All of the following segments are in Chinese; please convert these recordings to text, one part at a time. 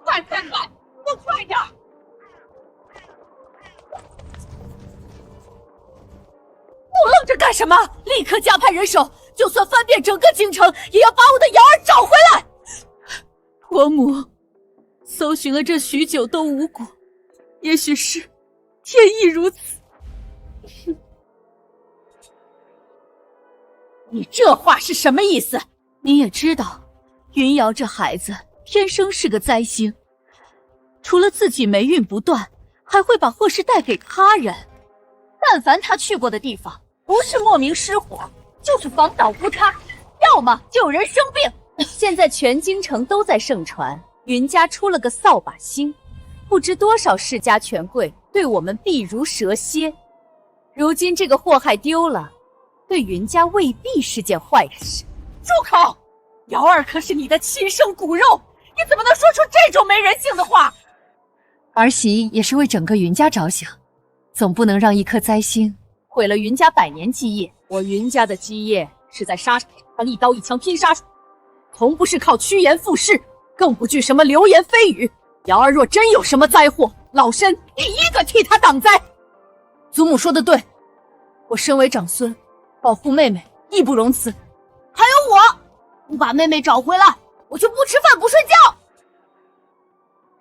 快快快，都快点！我愣着干什么？立刻加派人手，就算翻遍整个京城，也要把我的瑶儿找回来！伯母，搜寻了这许久都无果，也许是天意如此。你这话是什么意思？你也知道，云瑶这孩子天生是个灾星，除了自己霉运不断，还会把祸事带给他人。但凡他去过的地方，不是莫名失火，就是房倒屋塌，要么就有人生病。现在全京城都在盛传云家出了个扫把星，不知多少世家权贵对我们避如蛇蝎。如今这个祸害丢了，对云家未必是件坏事。住口！瑶儿可是你的亲生骨肉，你怎么能说出这种没人性的话？儿媳也是为整个云家着想，总不能让一颗灾星毁了云家100年基业。我云家的基业是在沙场上一刀一枪拼杀出，从不是靠趋炎附势，更不惧什么流言蜚语。瑶儿若真有什么灾祸，老身第一个替她挡灾。祖母说的对，我身为长孙，保护妹妹义不容辞。还有我，不把妹妹找回来，我就不吃饭不睡觉。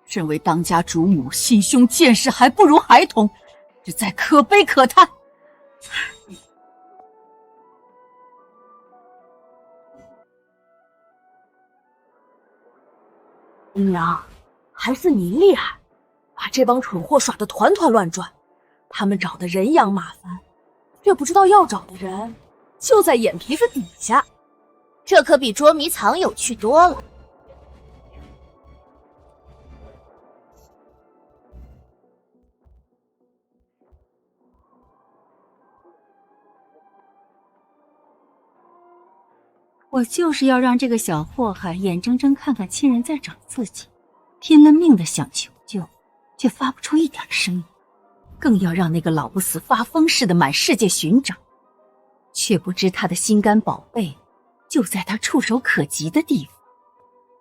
身为当家主母，心胸见识还不如孩童，实在可悲可叹。姨娘，还是你厉害，把这帮蠢货耍得团团乱转。他们找的人仰马翻，却不知道要找的人就在眼皮子底下。这可比捉迷藏有趣多了。我就是要让这个小祸害眼睁睁看看亲人在找自己，拼了命的想求救，却发不出一点声音，更要让那个老不死发疯似的满世界寻找，却不知他的心肝宝贝就在他触手可及的地方，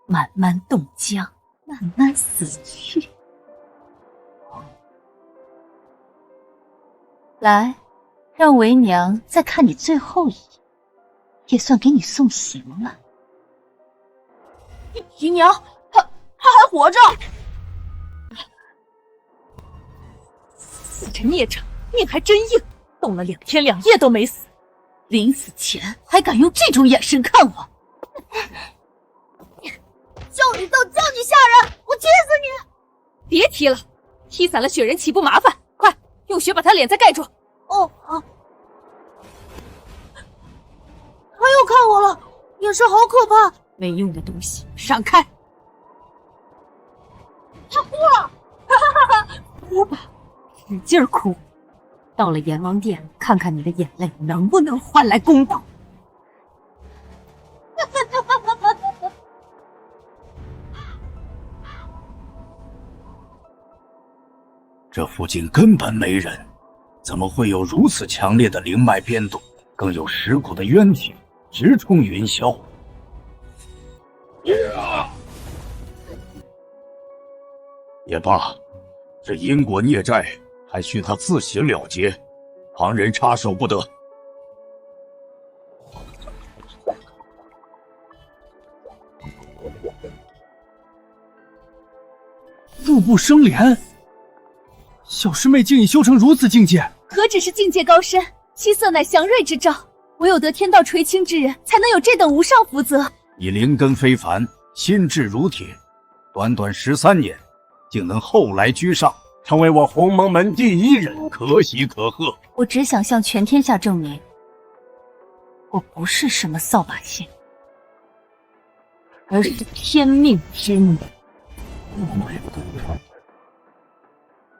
慢慢冻僵，慢慢死去。来，让为娘再看你最后一眼，也算给你送行了。姨娘，他还活着。死这孽障，命还真硬，冻了2天2夜都没死，临死前还敢用这种眼神看我。叫你都叫你吓人，我踢死你！别踢了，踢散了雪人岂不麻烦？快用雪把他脸再盖住。哦，好。他又看我了，眼神好可怕。没用的东西，闪开！他哭了，哭吧，使劲哭。到了阎王殿，看看你的眼泪能不能换来公道。这附近根本没人，怎么会有如此强烈的灵脉变动，更有蚀骨的冤气直冲云霄？也罢，这因果孽债还需他自行了结，旁人插手不得。入不生莲，小师妹竟已修成如此境界，何止是境界高深，七色乃祥瑞之兆，唯有得天道垂青之人，才能有这等无上福泽。你灵根非凡，心智如铁，短短13年，竟能后来居上，成为我鸿蒙门第一人，可喜可贺。我只想向全天下证明，我不是什么扫把星，而是天命之女。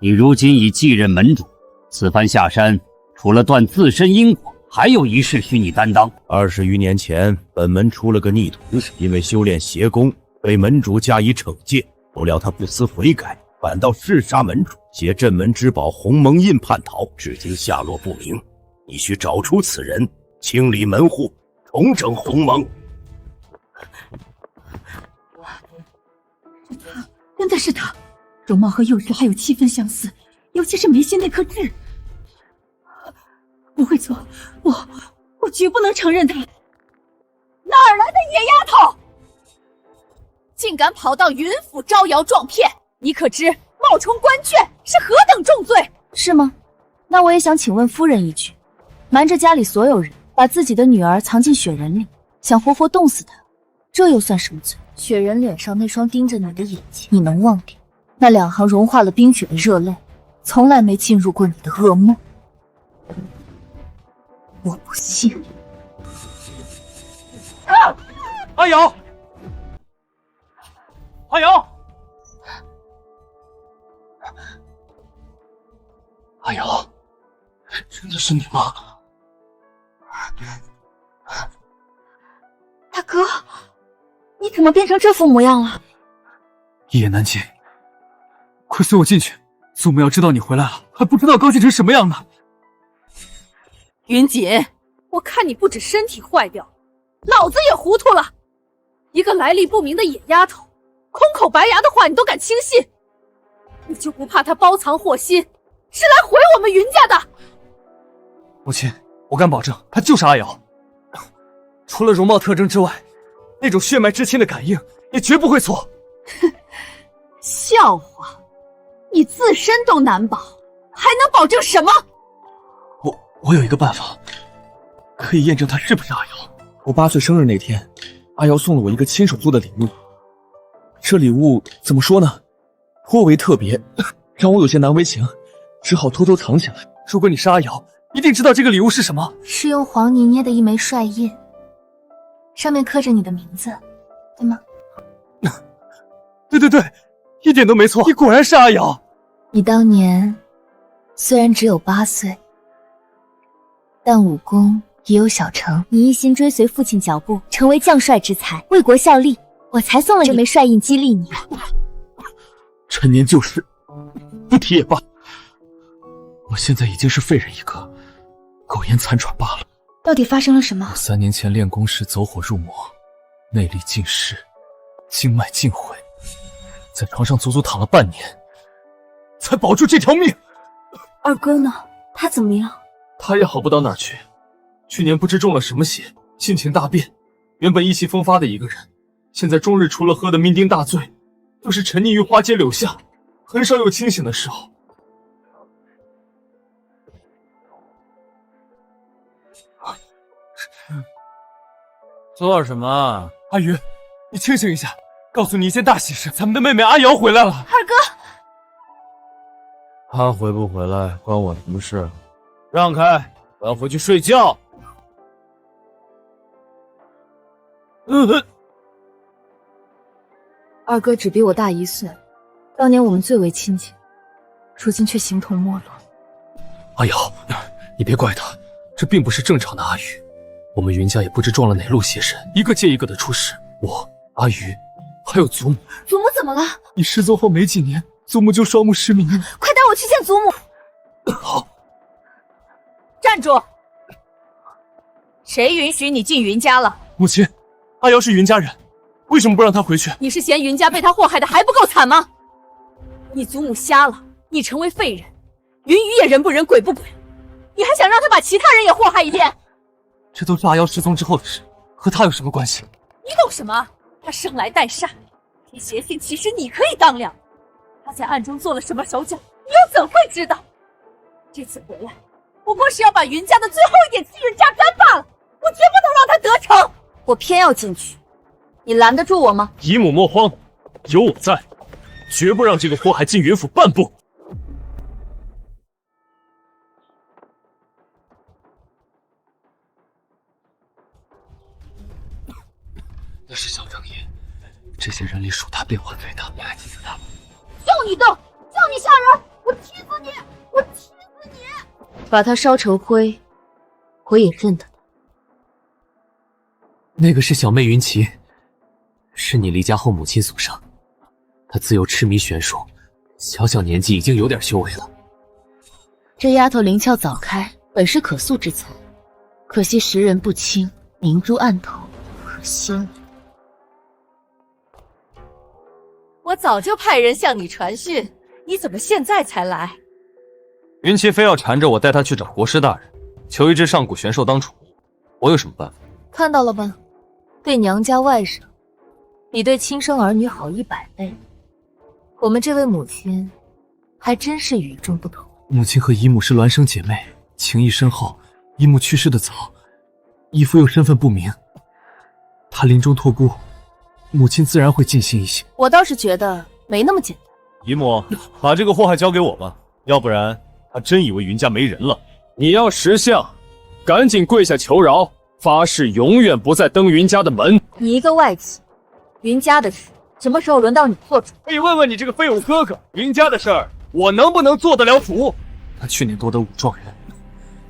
你如今已继任门主，此番下山，除了断自身因果，还有一事需你担当。20余年前，本门出了个逆徒，因为修炼邪功，被门主加以惩戒。不料他不思悔改，反倒弑杀门主，携镇门之宝鸿蒙印叛逃，至今下落不明。你需找出此人，清理门户，重整鸿蒙。真的是他，容貌和幼时还有7分相似，尤其是眉心那颗痣。不会错，我绝不能承认他。哪儿来的野丫头，竟敢跑到云府招摇撞骗？你可知冒充官眷是何等重罪？是吗？那我也想请问夫人一句，瞒着家里所有人，把自己的女儿藏进雪人里，想活活冻死她，这又算什么罪？雪人脸上那双盯着你的眼睛，你能忘掉？那2行融化了冰雪的热泪，从来没进入过你的噩梦。我不信。阿瑶，阿瑶，阿瑶，真的是你吗？大哥，你怎么变成这副模样了？一言难尽，快随我进去。祖母要知道你回来了，还不知道高兴成什么样呢。云锦，我看你不止身体坏掉，脑子也糊涂了。一个来历不明的野丫头，空口白牙的话你都敢轻信？你就不怕她包藏祸心，是来毁我们云家的？母亲，我敢保证，她就是阿瑶。除了容貌特征之外，那种血脉至亲的感应也绝不会错。笑话，你自身都难保，还能保证什么？我有一个办法，可以验证她是不是阿瑶。我8岁生日那天，阿瑶送了我一个亲手做的礼物。这礼物怎么说呢，颇为特别，让我有些难为情，只好偷偷藏起来。如果你是阿瑶，一定知道这个礼物是什么。是用黄泥捏的一枚帅印，上面刻着你的名字，对吗？对，一点都没错，你果然是阿瑶。你当年虽然只有8岁，但武功也有小成。你一心追随父亲脚步，成为将帅之才，为国效力，我才送了这枚帅印激励你。陈年旧事，不提也罢。我现在已经是废人一个，苟延残喘罢了。到底发生了什么？3年前练功时走火入魔，内力尽失，经脉尽毁，在床上足足躺了半年，才保住这条命。二哥呢？他怎么样？他也好不到哪儿去。去年不知中了什么邪，性情大变。原本意气风发的一个人，现在终日除了喝得酩酊大醉，就是沉溺于花间柳下，很少有清醒的时候。做什么？阿鱼，你清醒一下，告诉你一件大喜事，咱们的妹妹阿瑶回来了。二哥，她回不回来关我什么事？让开，我要回去睡觉。二哥只比我大1岁，当年我们最为亲近，如今却形同陌路。阿瑶，你别怪他，这并不是正常的阿鱼。我们云家也不知撞了哪路邪神，一个接一个的出事。我、阿鱼，还有祖母。祖母怎么了？你失踪后没几年，祖母就双目失明了。快带我去见祖母。好。站住！谁允许你进云家了？母亲，阿瑶是云家人，为什么不让她回去？你是嫌云家被她祸害的还不够惨吗？你祖母瞎了，你成为废人，云雨也人不人鬼不鬼，你还想让她把其他人也祸害一遍？这都是阿瑶失踪之后的事，和她有什么关系？你懂什么？她生来带煞，这邪性其实你可以当量。她在暗中做了什么手脚，你又怎会知道？这次回来，不过是要把云家的最后一点气运榨干罢了，我绝不能让她得逞。我偏要进去，你拦得住我吗？姨母莫慌，有我在，绝不让这个祸害进云府半步。那是小张爷，这些人里属他变化最大，你还记得他吗？就你动，叫你吓人，我踢死你！我踢死你！把他烧成灰，我也认得。那个是小妹云奇，是你离家后母亲所生。她自幼痴迷玄术，小年纪已经有点修为了。这丫头灵窍早开，本是可塑之才，可惜识人不清，明珠暗投，可惜了。我早就派人向你传讯，你怎么现在才来？云奇非要缠着我带他去找国师大人，求一只上古玄兽当宠物，我有什么办法？看到了吧，对娘家外甥，你对亲生儿女好100倍。我们这位母亲，还真是与众不同。母亲和姨母是孪生姐妹，情谊深厚。姨母去世的早，姨父又身份不明，她临终托孤，母亲自然会尽心一些。我倒是觉得没那么简单。姨母，把这个祸害交给我吧，要不然他真以为云家没人了。你要识相，赶紧跪下求饶，发誓永远不再登云家的门。你一个外戚，云家的事什么时候轮到你做主？可以问问你这个废物哥哥，云家的事儿我能不能做得了主？他去年夺得武状元，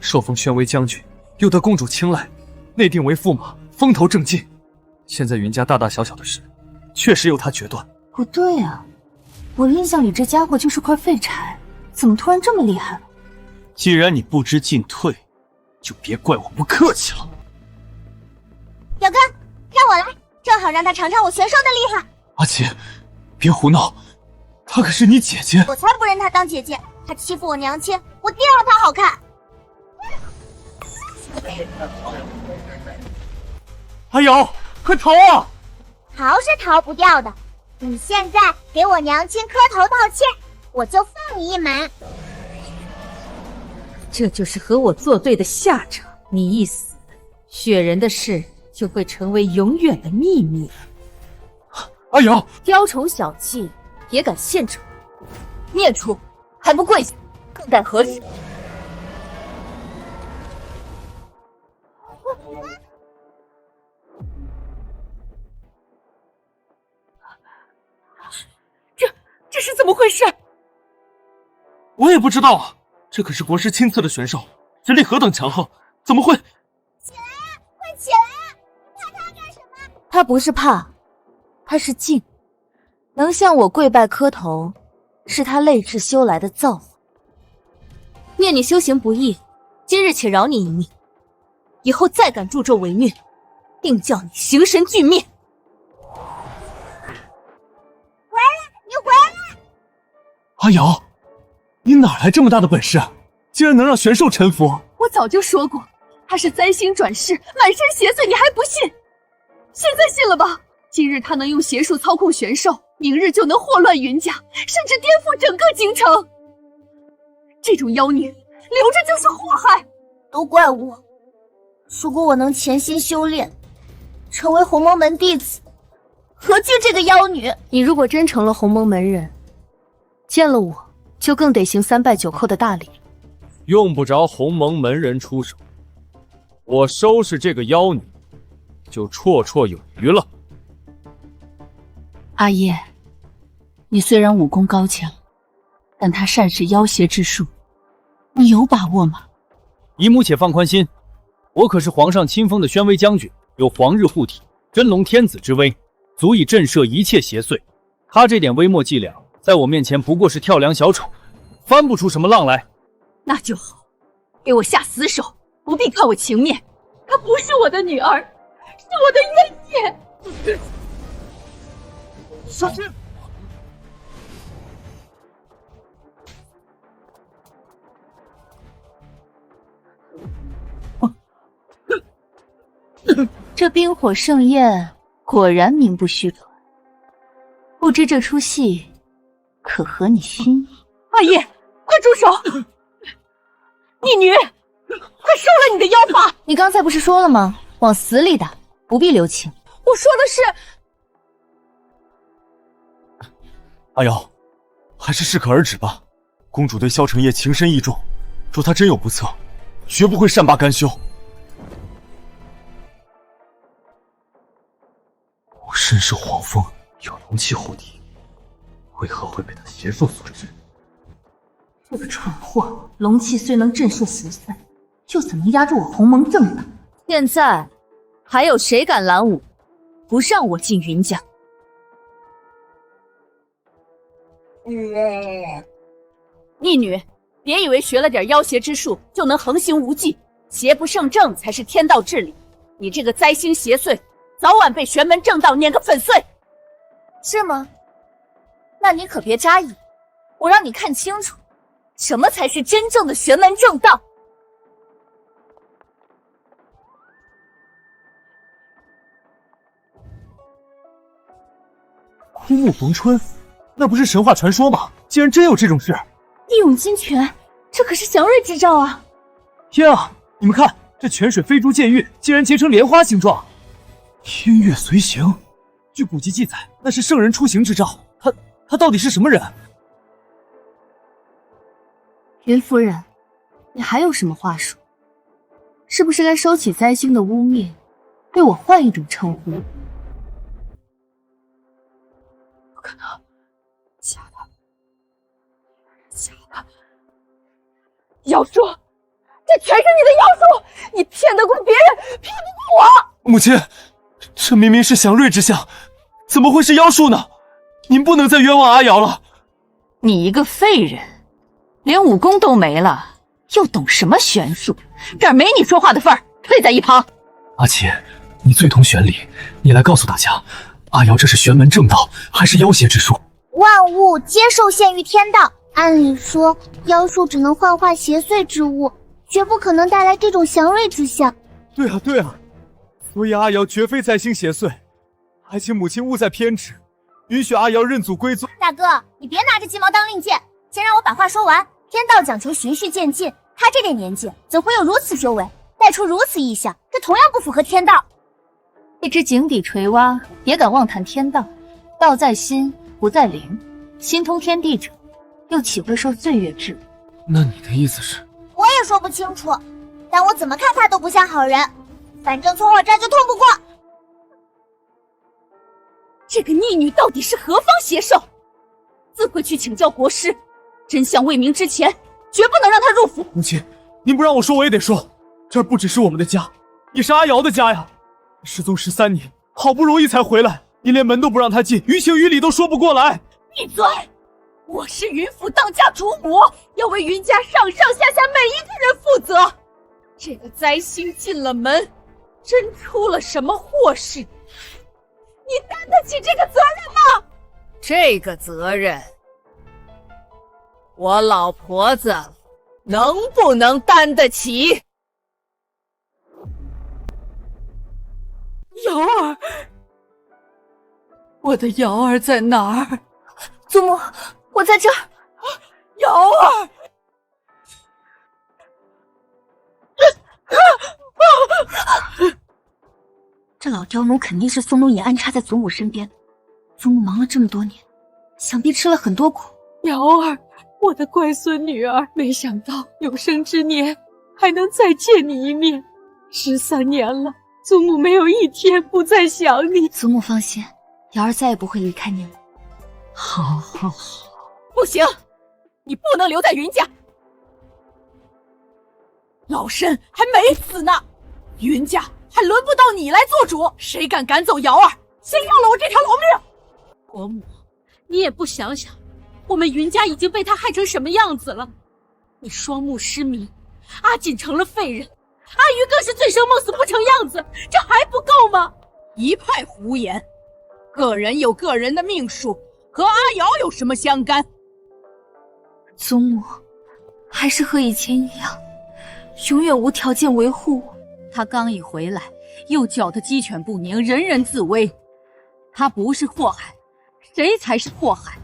受封宣威将军，又得公主青睐，内定为驸马，风头正劲。现在云家大大小小的事，确实由他决断。不对啊，我印象里这家伙就是块废柴，怎么突然这么厉害了？既然你不知进退，就别怪我不客气了。表哥，让我来，正好让他尝尝我玄兽的厉害。阿姐，别胡闹，她可是你姐姐。我才不认她当姐姐，她欺负我娘亲，我定让她好看。阿瑶，快逃啊！逃是逃不掉的，你现在给我娘亲磕头道歉，我就放你一马。这就是和我作对的下场。你一死，雪人的事就会成为永远的秘密。阿瑶，雕虫小技，也敢献丑？孽畜，还不跪下，更待何时？这是怎么回事？我也不知道啊，这可是国师亲赐的玄兽，实力何等强横，怎么会？起来啊，快起来啊！你怕他干什么？他不是怕，他是敬。能向我跪拜磕头，是他累世修来的造化。念你修行不易，今日且饶你一命，以后再敢助纣为虐，定叫你形神俱灭。你回来！阿瑶，你哪来这么大的本事，竟然能让玄兽臣服？我早就说过，他是灾星转世，满身邪祟，你还不信？现在信了吧？今日他能用邪术操控玄兽，明日就能祸乱云家，甚至颠覆整个京城。这种妖女留着就是祸害。都怪我，如果我能潜心修炼，成为鸿蒙门弟子，何惧这个妖女？你如果真成了鸿蒙门人，见了我就更得行3拜9叩的大礼。用不着鸿蒙门人出手，我收拾这个妖女就绰绰有余了。阿叶，你虽然武功高强，但他善使妖邪之术，你有把握吗？姨母且放宽心，我可是皇上亲封的宣威将军，有皇日护体，真龙天子之威，足以震慑一切邪祟。他这点微末伎俩，在我面前不过是跳梁小丑，翻不出什么浪来。那就好，给我下死手，不必看我情面。她不是我的女儿，是我的冤孽。小心！这冰火盛宴果然名不虚传，不知这出戏可合你心意？阿叶，快住手！逆女，快收了你的妖法！你刚才不是说了吗？往死里打，不必留情。我说的是……阿瑶，还是适可而止吧。公主对萧承业情深意重，若他真有不测，绝不会善罢甘休。我身是黄蜂，有龙气护体，为何会被他邪术所致？这个蠢货，龙气虽能震慑邪祟，又怎能压住我鸿蒙正道？现在还有谁敢拦我，不让我进云家？逆女，别以为学了点妖邪之术就能横行无忌，邪不胜正才是天道至理。你这个灾星邪祟，早晚被玄门正道碾个粉碎。是吗？那你可别扎眼，我让你看清楚，什么才是真正的玄门正道。枯木逢春，那不是神话传说吗？竟然真有这种事！地涌金泉，这可是祥瑞之兆啊！天啊，你们看，这泉水飞珠溅玉，竟然结成莲花形状。天月随行，据古籍记载，那是圣人出行之兆。他到底是什么人？云夫人，你还有什么话说？是不是该收起灾星的污蔑，对我换一种称呼？不可能，假的，假的！妖术，这全是你的妖术！你骗得过别人，骗不过我！母亲，这明明是祥瑞之象，怎么会是妖术呢？您不能再冤枉阿瑶了。你一个废人，连武功都没了，又懂什么玄术？这儿没你说话的份儿，退在一旁。阿七，你最通玄理，你来告诉大家，阿瑶这是玄门正道，还是妖邪之术？万物皆受限于天道，按理说，妖术只能幻化邪祟之物，绝不可能带来这种祥瑞之象。对啊，所以阿瑶绝非灾星邪祟，还请母亲勿再偏执，允许阿瑶认祖归宗。大哥，你别拿着鸡毛当令箭，先让我把话说完。天道讲求循序渐进，他这点年纪怎会有如此修为，带出如此异象？这同样不符合天道。一只井底锤蛙也敢妄谈天道？道在心，不在灵。心通天地者，又岂会受岁月制约？那你的意思是？我也说不清楚，但我怎么看他都不像好人。反正从我这儿就通不过。这个逆女到底是何方邪兽？自会去请教国师。真相未明之前，绝不能让他入府。母亲，您不让我说，我也得说，这儿不只是我们的家，也是阿瑶的家呀。失踪13年，好不容易才回来，您连门都不让他进，于情于理都说不过来。闭嘴！我是云府当家主母，要为云家上上下下每一个人负责。这个灾星进了门，真出了什么祸事，你担得起这个责任吗？这个责任，我老婆子能不能担得起？瑶儿，我的瑶儿在哪儿？祖母，我在这儿。瑶儿，这老刁奴肯定是松龙也安插在祖母身边。祖母忙了这么多年，想必吃了很多苦。瑶儿，我的乖孙女儿，没想到有生之年还能再见你一面。13年了，祖母没有一天不再想你。祖母放心，瑶儿再也不会离开你了。好，好，好。不行，你不能留在云家。老身还没死呢，云家还轮不到你来做主。谁敢赶走瑶儿，先要了我这条老命！国母，你也不想想，我们云家已经被他害成什么样子了？你双目失明，阿锦成了废人，阿鱼更是醉生梦死不成样子，这还不够吗？一派胡言，个人有个人的命数，和阿瑶有什么相干？祖母，还是和以前一样，永远无条件维护我。他刚一回来，又搅得鸡犬不宁，人人自危。他不是祸害，谁才是祸害？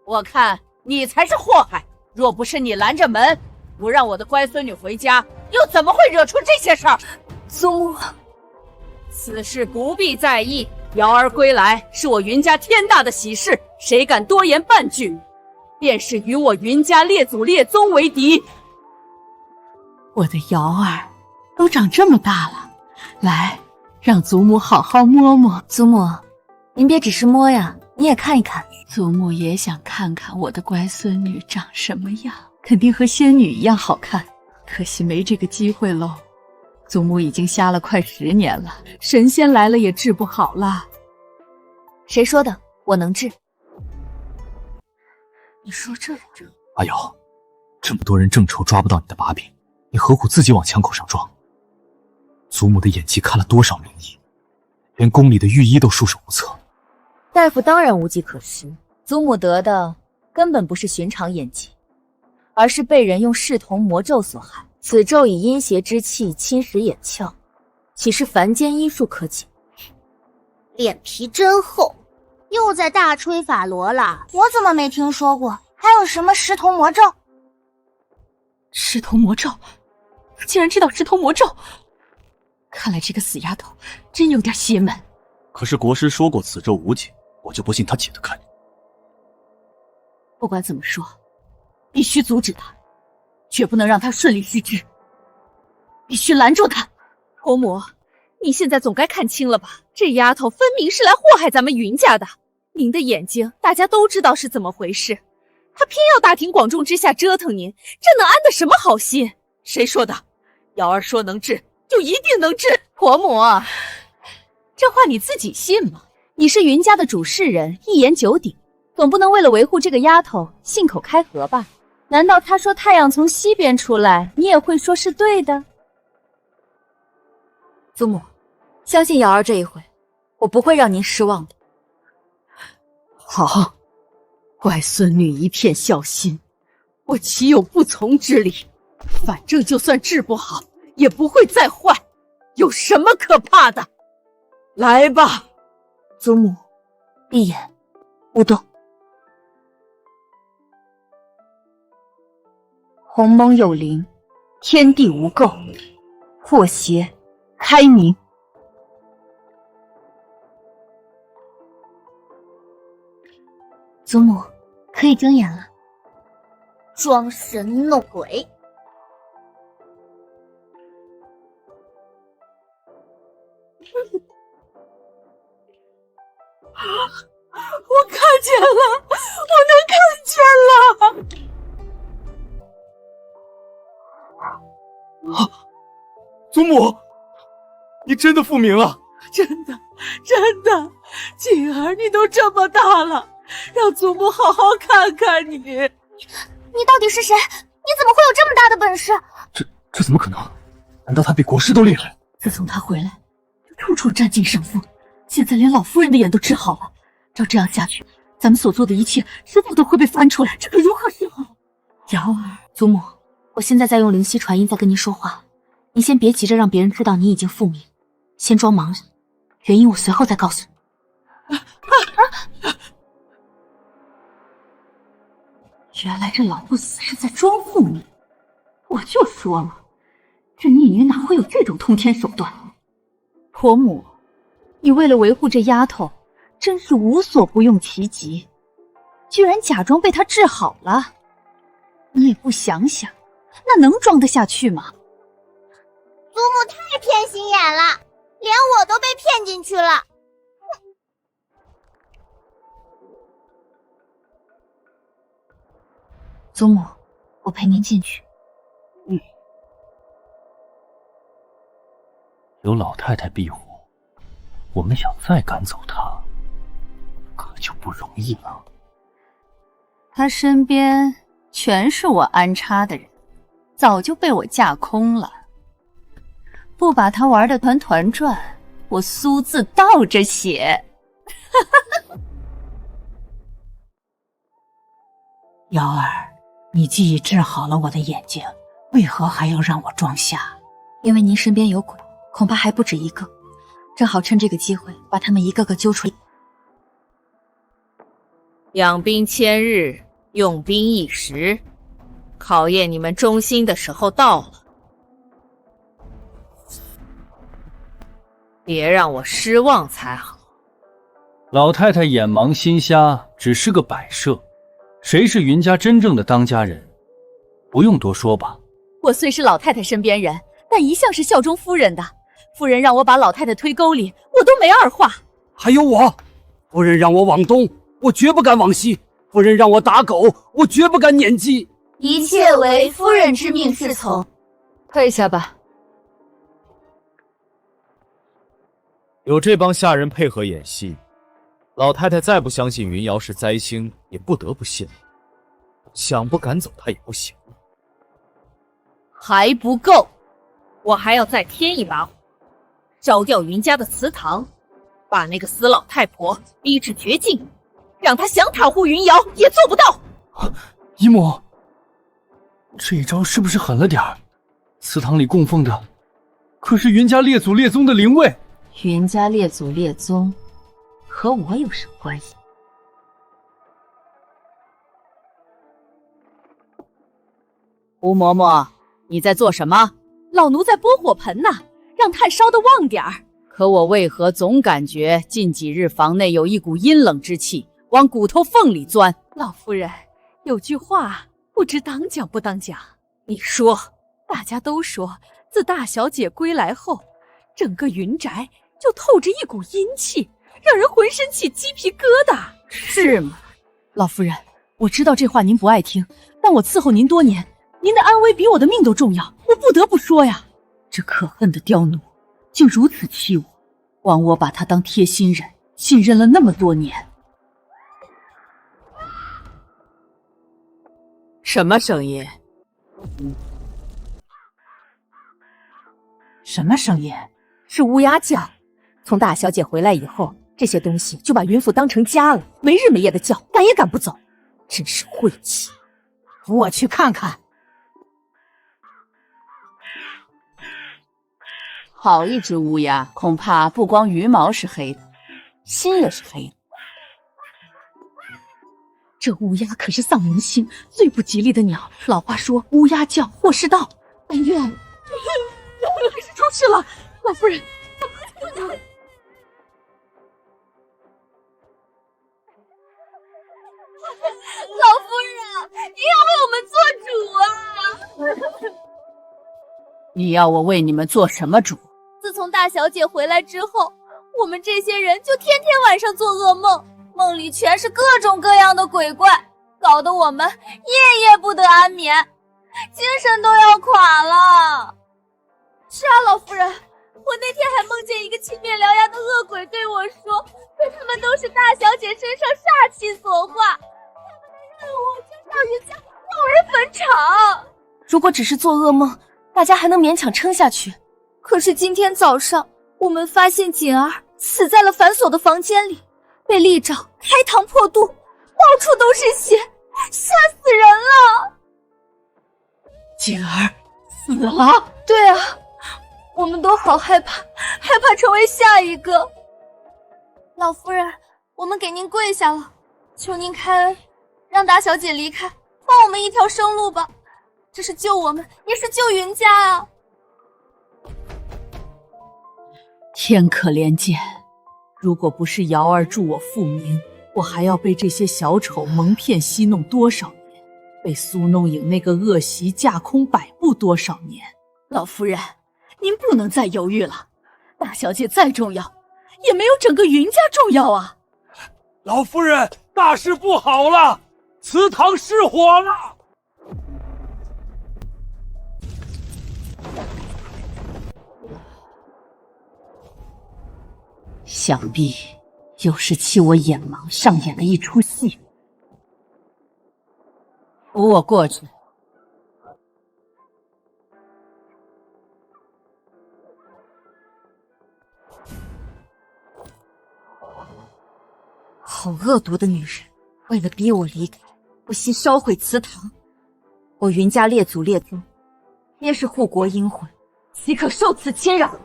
我看你才是祸害。若不是你拦着门，不让我的乖孙女回家，又怎么会惹出这些事儿？祖母，此事不必在意。瑶儿归来是我云家天大的喜事，谁敢多言半句，便是与我云家列祖列宗为敌。我的瑶儿都长这么大了，来，让祖母好好摸摸。祖母，您别只是摸呀，你也看一看。祖母也想看看我的乖孙女长什么样，肯定和仙女一样好看，可惜没这个机会喽。祖母已经瞎了快10年了，神仙来了也治不好了。谁说的？我能治。你说这阿瑶，这么多人正愁抓不到你的把柄，你何苦自己往枪口上撞？祖母的演技看了多少名医，连宫里的御医都束手无策。大夫当然无计可施，祖母得的根本不是寻常眼疾，而是被人用噬瞳魔咒所害。此咒以阴邪之气侵蚀眼窍，岂是凡间医术可解？脸皮真厚，又在大吹法罗了。我怎么没听说过？还有什么石瞳魔咒？石头魔咒，他竟然知道石头魔咒，看来这个死丫头真有点邪门。可是国师说过此咒无解，我就不信他解得开。不管怎么说，必须阻止他，绝不能让他顺利须知，必须拦住他。婆母，你现在总该看清了吧？这丫头分明是来祸害咱们云家的。您的眼睛大家都知道是怎么回事，她偏要大庭广众之下折腾您，这能安得什么好心？谁说的？瑶儿说能治，就一定能治。婆母，这话你自己信吗？你是云家的主事人，一言九鼎，总不能为了维护这个丫头信口开河吧？难道她说太阳从西边出来，你也会说是对的？祖母，相信瑶儿这一回，我不会让您失望的。好，乖孙女一片孝心，我岂有不从之理？反正就算治不好，也不会再坏，有什么可怕的？来吧。祖母，闭眼，勿动。鸿蒙有灵，天地无垢，破邪开明。祖母，可以睁眼了。装神弄鬼！我看见了，我能看见了！啊，祖母，你真的复明了！真的，真的，锦儿，你都这么大了，让祖母好好看看你。你到底是谁？你怎么会有这么大的本事？这怎么可能？难道他比国师都厉害？自从他回来，处处占尽上风，现在连老夫人的眼都治好了。照这样下去，咱们所做的一切迟早都会被翻出来，这可如何是好？瑶儿，祖母，我现在在用灵犀传音在跟您说话，你先别急着让别人知道你已经复明，先装茫然，原因我随后再告诉你。原来这老不死是在装复明，我就说了，这孽女哪会有这种通天手段？婆母，你为了维护这丫头，真是无所不用其极，居然假装被她治好了，你也不想想，那能装得下去吗？祖母太偏心眼了，连我都被骗进去了。祖母，我陪您进去。有老太太庇护，我们想再赶走她，可就不容易了。她身边全是我安插的人，早就被我架空了。不把她玩得团团转，我苏字倒着写。瑶儿，你既已治好了我的眼睛，为何还要让我装瞎？因为您身边有鬼，恐怕还不止一个，正好趁这个机会把他们一个个揪出来。养兵千日，用兵一时，考验你们忠心的时候到了，别让我失望才好。老太太眼盲心瞎，只是个摆设，谁是云家真正的当家人？不用多说吧。我虽是老太太身边人，但一向是效忠夫人的。夫人让我把老太太推沟里，我都没二话。还有我，夫人让我往东，我绝不敢往西；夫人让我打狗，我绝不敢撵鸡。一切为夫人之命是从。退下吧。有这帮下人配合演戏，老太太再不相信云瑶是灾星，也不得不信了。想不赶走她也不行。还不够，我还要再添一把火，烧掉云家的祠堂，把那个死老太婆逼至绝境，让他想袒护云瑶也做不到。姨母，这一招是不是狠了点儿？祠堂里供奉的可是云家列祖列宗的灵位。云家列祖列宗和我有什么关系？吴嬷嬷，你在做什么？老奴在拨火盆呢，让炭烧得旺点儿。可我为何总感觉近几日房内有一股阴冷之气往骨头缝里钻？老夫人，有句话不知当讲不当讲。你说，大家都说自大小姐归来后，整个云宅就透着一股阴气，让人浑身起鸡皮疙瘩。是吗？老夫人，我知道这话您不爱听，但我伺候您多年，您的安危比我的命都重要，我不得不说呀。这可恨的刁奴竟如此欺我，枉我把他当贴心人，信任了那么多年。什么声音？什么声音？是乌鸦叫。从大小姐回来以后，这些东西就把云府当成家了，没日没夜的叫，赶也赶不走，真是晦气。我去看看。好一只乌鸦，恐怕不光羽毛是黑的，心也是黑的。这乌鸦可是丧人心最不吉利的鸟，老话说乌鸦叫祸事到。哎呀，还是出事了，老夫人。老夫人，你要为我们做主啊！你要我为你们做什么主？自从大小姐回来之后，我们这些人就天天晚上做噩梦，梦里全是各种各样的鬼怪，搞得我们夜夜不得安眠，精神都要垮了。是啊，老夫人，我那天还梦见一个青面獠牙的恶鬼对我说，说他们都是大小姐身上煞气所化，他们的任务就上云家动人坟场。如果只是做噩梦，大家还能勉强撑下去。可是今天早上，我们发现锦儿死在了反锁的房间里，被利爪开膛破肚，到处都是血，吓死人了。锦儿死了？对啊，我们都好害怕，害怕成为下一个。老夫人，我们给您跪下了，求您开恩，让大小姐离开，放我们一条生路吧。这是救我们，也是救云家啊。天可怜见，如果不是瑶儿助我复明，我还要被这些小丑蒙骗戏弄多少年，被苏弄影那个恶习架空摆布多少年。老夫人，您不能再犹豫了，大小姐再重要，也没有整个云家重要啊。老夫人，大事不好了，祠堂失火了。想必又是欺我眼盲上演了一出戏。扶我过去。好恶毒的女人，为了逼我离开，不惜烧毁祠堂。我云家列祖列宗，皆是护国英魂，岂可受此侵扰？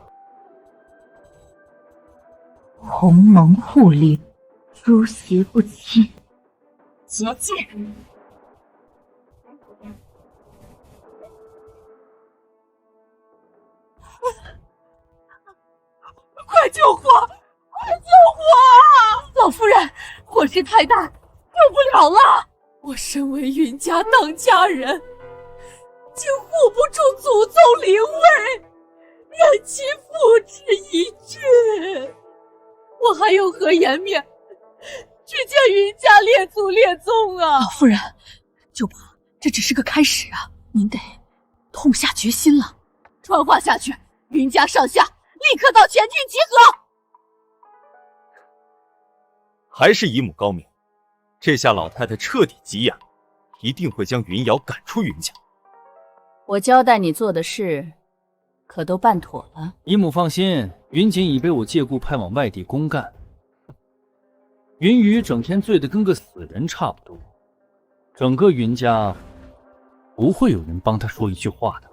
鸿蒙护令，诸邪不侵，结界。快救火！快救火啊！老夫人，火势太大，救不了了。我身为云家当家人，竟护不住祖宗灵位，任其付之一炬，我还有何颜面去见云家列祖列宗啊？老夫人，就怕这只是个开始啊，您得痛下决心了。传话下去，云家上下立刻到前厅集合。还是姨母高明，这下老太太彻底急眼了，一定会将云瑶赶出云家。我交代你做的事，可都办妥了？姨母放心，云锦已被我借故派往外地公干。云雨整天醉得跟个死人差不多，整个云家不会有人帮他说一句话的。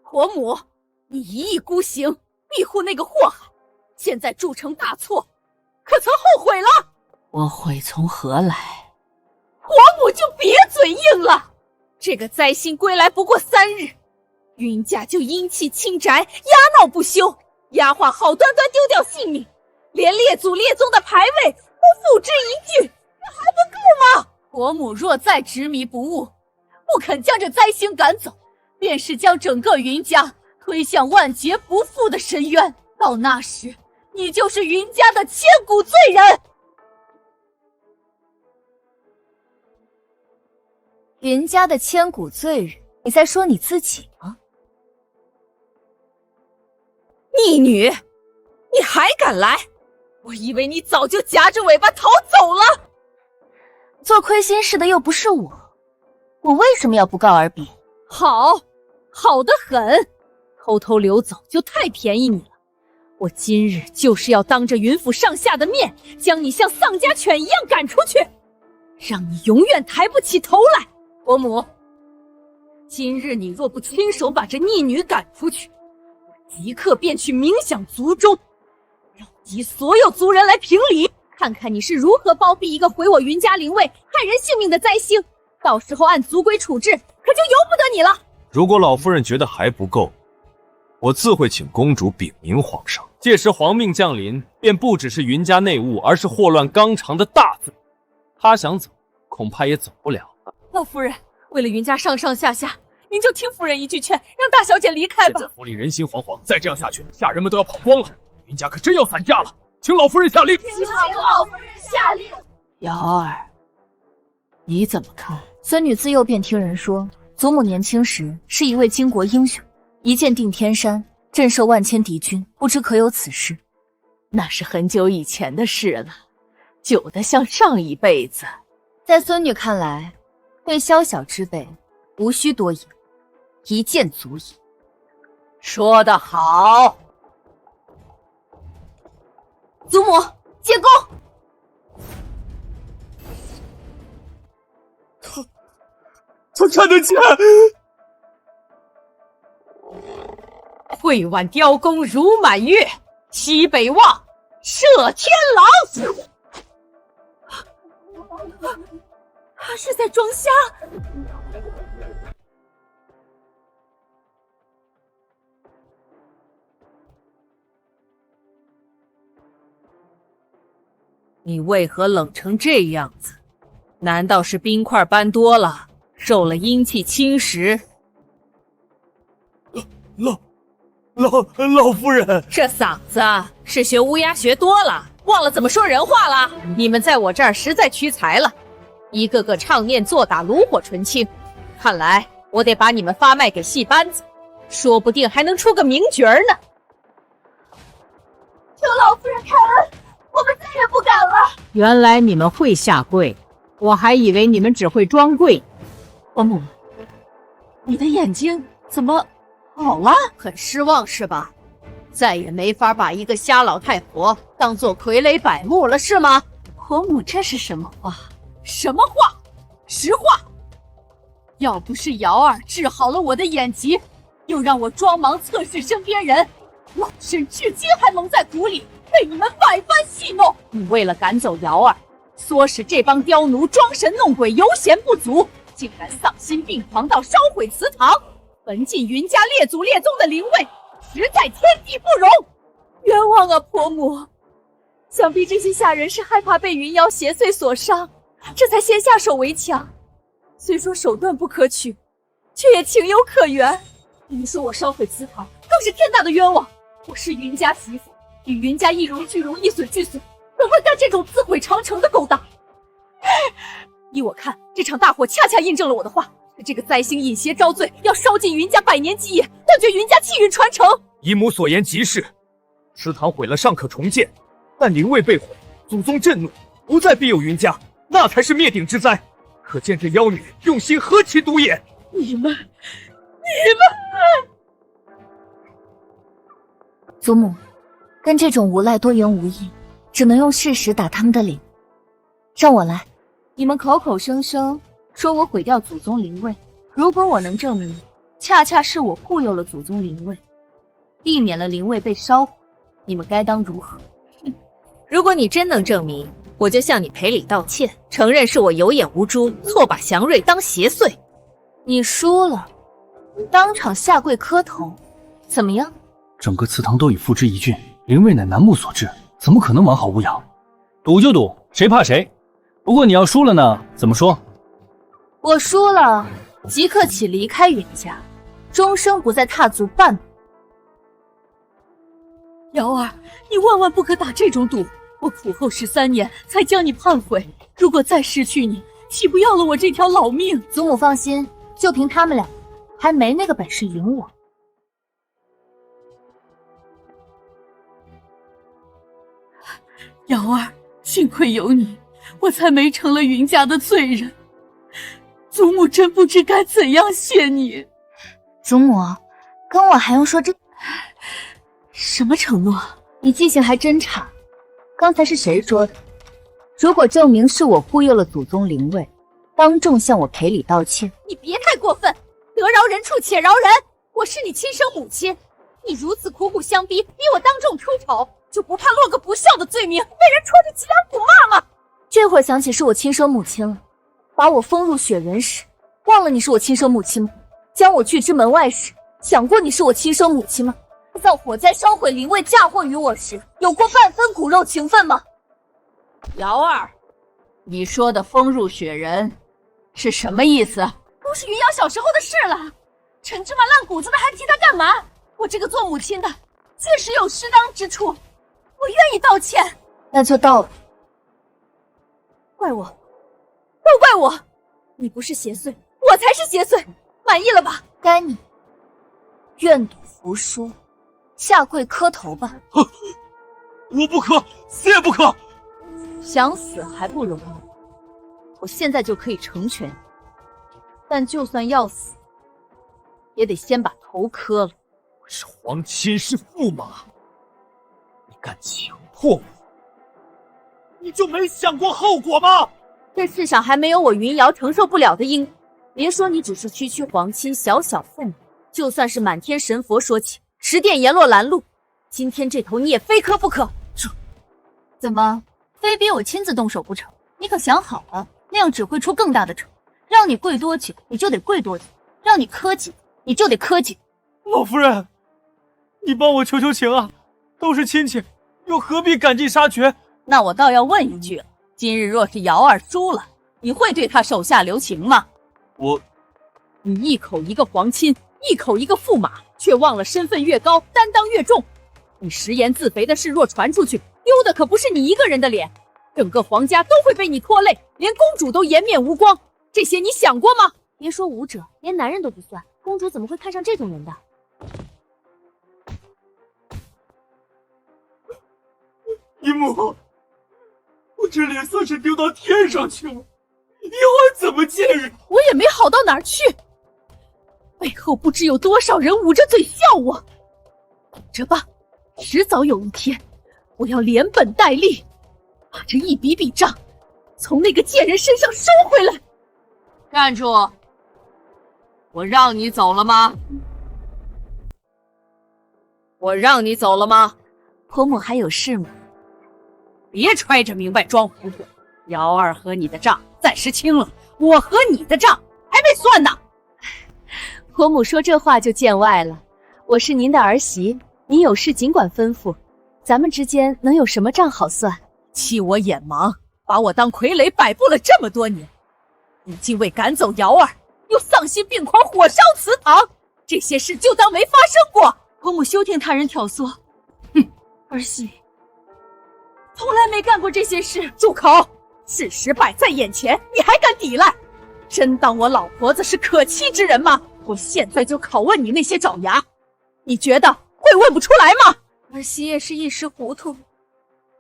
婆母，你一意孤行，庇护那个祸害，现在铸成大错，可曾后悔了？我悔从何来？婆母就别嘴硬了。这个灾星归来不过3日，云家就阴气侵宅，压闹不休，丫鬟好端端丢掉性命，连列祖列宗的牌位都付之一炬，这还不够吗？婆母若再执迷不悟，不肯将这灾星赶走，便是将整个云家推向万劫不复的深渊。到那时，你就是云家的千古罪人。云家的千古罪人，你在说你自己吗？逆女，你还敢来？我以为你早就夹着尾巴逃走了。做亏心事的又不是我，我为什么要不告而别？好，好得很，偷偷溜走就太便宜你了。我今日就是要当着云府上下的面，将你像丧家犬一样赶出去，让你永远抬不起头来。伯母，今日你若不亲手把这逆女赶出去，我即刻便去冥想族中，召集所有族人来评理，看看你是如何包庇一个毁我云家灵位、害人性命的灾星。到时候按族规处置，可就由不得你了。如果老夫人觉得还不够，我自会请公主禀明皇上。届时皇命降临，便不只是云家内务，而是祸乱纲常的大罪。他想走，恐怕也走不了。老夫人，为了云家上上下下，您就听夫人一句劝，让大小姐离开吧。现在府里人心惶惶，再这样下去，下人们都要跑光了，云家可真要散架了。请老夫人下令。请老夫人下令。瑶儿，你怎么看？孙女自幼便听人说，祖母年轻时是一位巾帼英雄，一剑定天山，震慑万千敌军，不知可有此事？那是很久以前的事了，久得像上一辈子。在孙女看来，对宵小之辈，无需多言，一剑足矣。说得好，祖母借弓。他看得见。会挽雕弓如满月，西北望，射天狼。他是在装瞎。你为何冷成这样子？难道是冰块搬多了，受了阴气侵蚀？老夫人，这嗓子是学乌鸦学多了，忘了怎么说人话了。你们在我这儿实在屈才了，一个个唱念做打，炉火纯青。看来我得把你们发卖给戏班子，说不定还能出个名角呢。求老夫人开恩，我们再也不敢了。原来你们会下跪，我还以为你们只会装跪。伯母，你的眼睛怎么好了？很失望是吧？再也没法把一个瞎老太婆当做傀儡摆布了是吗？伯母，这是什么话？什么话？实话。要不是瑶儿治好了我的眼疾，又让我装盲测试身边人，老身至今还蒙在鼓里，被你们百般戏弄。你为了赶走瑶儿，唆使这帮刁奴装神弄鬼，犹嫌不足，竟然丧心病狂到烧毁祠堂，焚尽云家列祖列宗的灵位，实在天地不容。冤枉啊，婆母！想必这些下人是害怕被云妖邪祟所伤，这才先下手为强。虽说手段不可取，却也情有可原。你说我烧毁祠堂，更是天大的冤枉。我是云家媳妇，与云家一荣俱荣，一损俱损，怎会干这种自毁长城的勾当？依我看，这场大火恰恰印证了我的话。这个灾星引邪招罪，要烧尽云家百年基业，断绝云家气运传承。姨母所言极是，祠堂毁了尚可重建，但灵位被毁，祖宗震怒，不再庇佑云家，那才是灭顶之灾。可见这妖女用心何其毒眼！你们，祖母，跟这种无赖多言无益，只能用事实打他们的脸。让我来。你们口口声声说我毁掉祖宗灵位，如果我能证明恰恰是我护佑了祖宗灵位，避免了灵位被烧毁，你们该当如何？如果你真能证明，我就向你赔礼道歉，承认是我有眼无珠，错把祥瑞当邪祟。你输了，当场下跪磕头，怎么样？整个祠堂都已付之一炬，灵位乃楠木所制，怎么可能完好无恙？赌就赌，谁怕谁？不过你要输了呢，怎么说？我输了，即刻起离开云家，终生不再踏足半步。瑶儿，你万万不可打这种赌！我苦候13年才将你盼回，如果再失去你，岂不要了我这条老命？祖母放心，就凭他们俩，还没那个本事赢我。瑶儿，幸亏有你，我才没成了云家的罪人。祖母真不知该怎样谢你。祖母，跟我还用说这？什么承诺？你记性还真差。刚才是谁说的？如果证明是我忽悠了祖宗灵位，当众向我赔礼道歉。你别太过分，得饶人处且饶人。我是你亲生母亲，你如此苦苦相逼，逼我当众出丑，就不怕落个不孝的罪名，被人戳着脊梁骨骂吗？这会儿想起是我亲生母亲了，把我封入雪人时，忘了你是我亲生母亲吗？将我拒之门外时，想过你是我亲生母亲吗？造火灾烧毁灵位嫁祸于我时，有过半分骨肉情分吗？瑶儿，你说的封入雪人是什么意思？都是云瑶小时候的事了，陈芝麻烂谷子的还提他干嘛？我这个做母亲的确实有失当之处，我愿意道歉。那就道吧。怪我，都怪我！你不是邪祟，我才是邪祟，满意了吧？该你，愿赌服输，下跪磕头吧。我不可，死也不可！想死还不容易，我现在就可以成全你，但就算要死，也得先把头磕了。我是皇亲，是驸马，你敢强迫我，你就没想过后果吗？这世上还没有我云瑶承受不了的因果。别说你只是区区皇亲，小小驸马，就算是满天神佛说起，十殿阎罗拦路，今天这头你也非磕不可。怎么，非逼我亲自动手不成？你可想好了，那样只会出更大的丑。让你跪多久，你就得跪多久；让你磕几，你就得磕几。老夫人，你帮我求求情啊！都是亲戚，又何必赶尽杀绝？那我倒要问一句了，今日若是瑶儿输了，你会对她手下留情吗？你一口一个皇亲，一口一个驸马，却忘了身份越高，担当越重。你食言自肥的事若传出去，丢的可不是你一个人的脸，整个皇家都会被你拖累，连公主都颜面无光。这些你想过吗？别说武者，连男人都不算，公主怎么会看上这种人的？姨母，我这脸算是丢到天上去了，以后怎么见人？我也没好到哪儿去，背后不知有多少人捂着嘴笑我。等着吧，迟早有一天，我要连本带利，把这一笔笔账从那个贱人身上收回来。站住！我让你走了吗？我让你走了吗？婆母还有事吗？别揣着明白装糊涂，瑶儿和你的账暂时清了，我和你的账还没算呢。婆母说这话就见外了，我是您的儿媳，您有事尽管吩咐，咱们之间能有什么账好算？欺我眼盲，把我当傀儡摆布了这么多年，你竟为赶走瑶儿，又丧心病狂火烧祠堂，这些事就当没发生过。婆母休听他人挑唆。哼，儿媳从来没干过这些事。住口！事实摆在眼前，你还敢抵赖？真当我老婆子是可欺之人吗？我现在就拷问你那些爪牙，你觉得会问不出来吗？儿媳也是一时糊涂，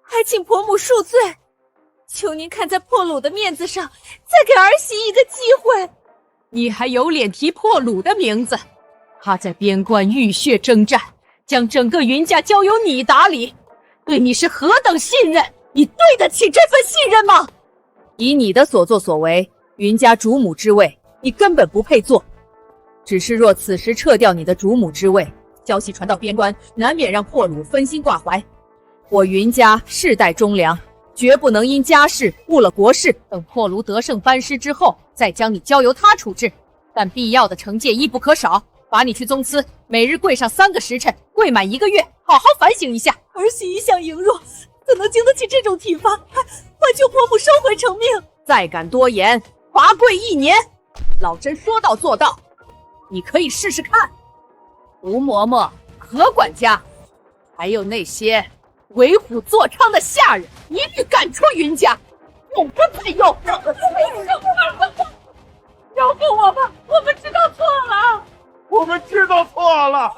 还请婆母恕罪，求您看在破鲁的面子上，再给儿媳一个机会。你还有脸提破鲁的名字？他在边关浴血征战，将整个云家交由你打理，对你是何等信任？你对得起这份信任吗？以你的所作所为，云家主母之位，你根本不配做。只是若此时撤掉你的主母之位，消息传到边关，难免让破虏分心挂怀。我云家世代忠良，绝不能因家事误了国事。等破虏得胜班师之后，再将你交由他处置。但必要的惩戒一不可少，罚你去宗祠，每日跪上3个时辰，跪满1个月，好好反省一下。儿媳一向羸弱，怎能经得起这种体罚？还求婆母收回成命。再敢多言，罚跪1年。老甄说到做到，你可以试试看。吴嬷嬷、何管家，还有那些为虎作伥的下人，一律赶出云家，永不配用。饶过我吧，我们知道错了。我们知道错了。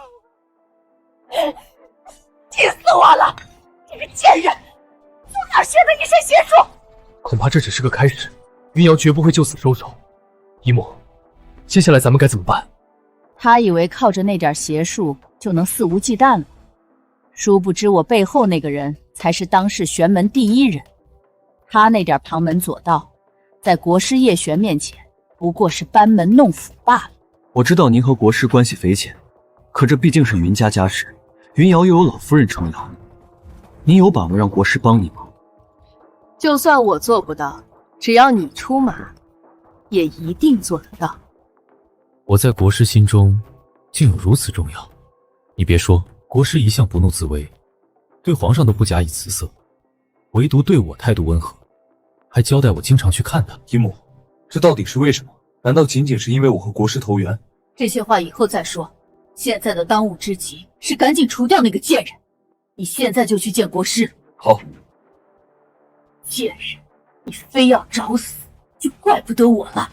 气死我了！这个贱人，从哪儿学的一身邪术？恐怕这只是个开始，云瑶绝不会就此收手。姨母，接下来咱们该怎么办？他以为靠着那点邪术就能肆无忌惮了，殊不知我背后那个人才是当世玄门第一人。他那点旁门左道，在国师叶璇面前不过是班门弄斧罢了。我知道您和国师关系匪浅，可这毕竟是云家家事，云瑶又有老夫人撑腰，您有把握让国师帮你吗？就算我做不到，只要你出马，也一定做得到。我在国师心中竟有如此重要。你别说，国师一向不怒自威，对皇上都不假以辞色，唯独对我态度温和，还交代我经常去看他。姨母，这到底是为什么？难道仅仅是因为我和国师投缘？这些话以后再说，现在的当务之急是赶紧除掉那个贱人。你现在就去见国师。好。贱人，你非要找死，就怪不得我了。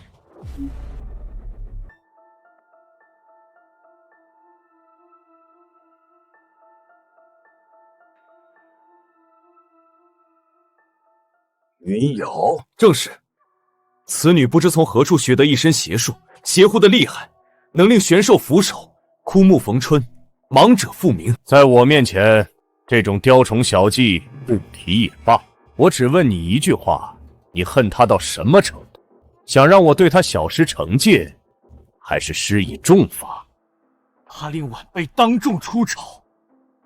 云瑶，正是。此女不知从何处学得一身邪术，邪乎的厉害，能令玄兽俯首，枯木逢春，盲者复明。在我面前，这种雕虫小技不提也罢。我只问你一句话，你恨他到什么程度？想让我对他小施惩戒，还是施以重罚？他令晚辈当众出丑，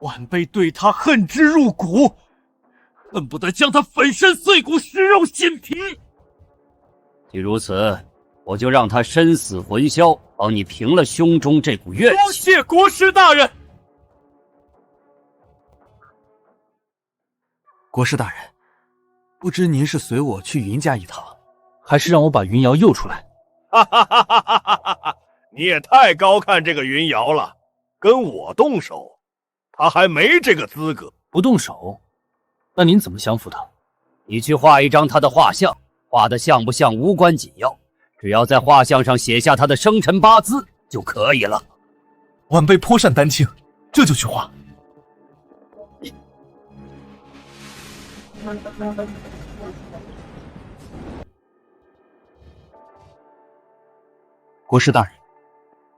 晚辈对他恨之入骨，恨不得将他粉身碎骨，食肉心脾。既如此，我就让他身死魂消，帮你平了胸中这股怨气。多谢国师大人。国师大人，不知您是随我去云家一趟，还是让我把云瑶诱出来？哈哈哈哈哈哈！你也太高看这个云瑶了，跟我动手，他还没这个资格。不动手，那您怎么降服他？你去画一张他的画像，画的像不像无关紧要，只要在画像上写下他的生辰八字就可以了。晚辈颇善丹青，这就去画。国师大人，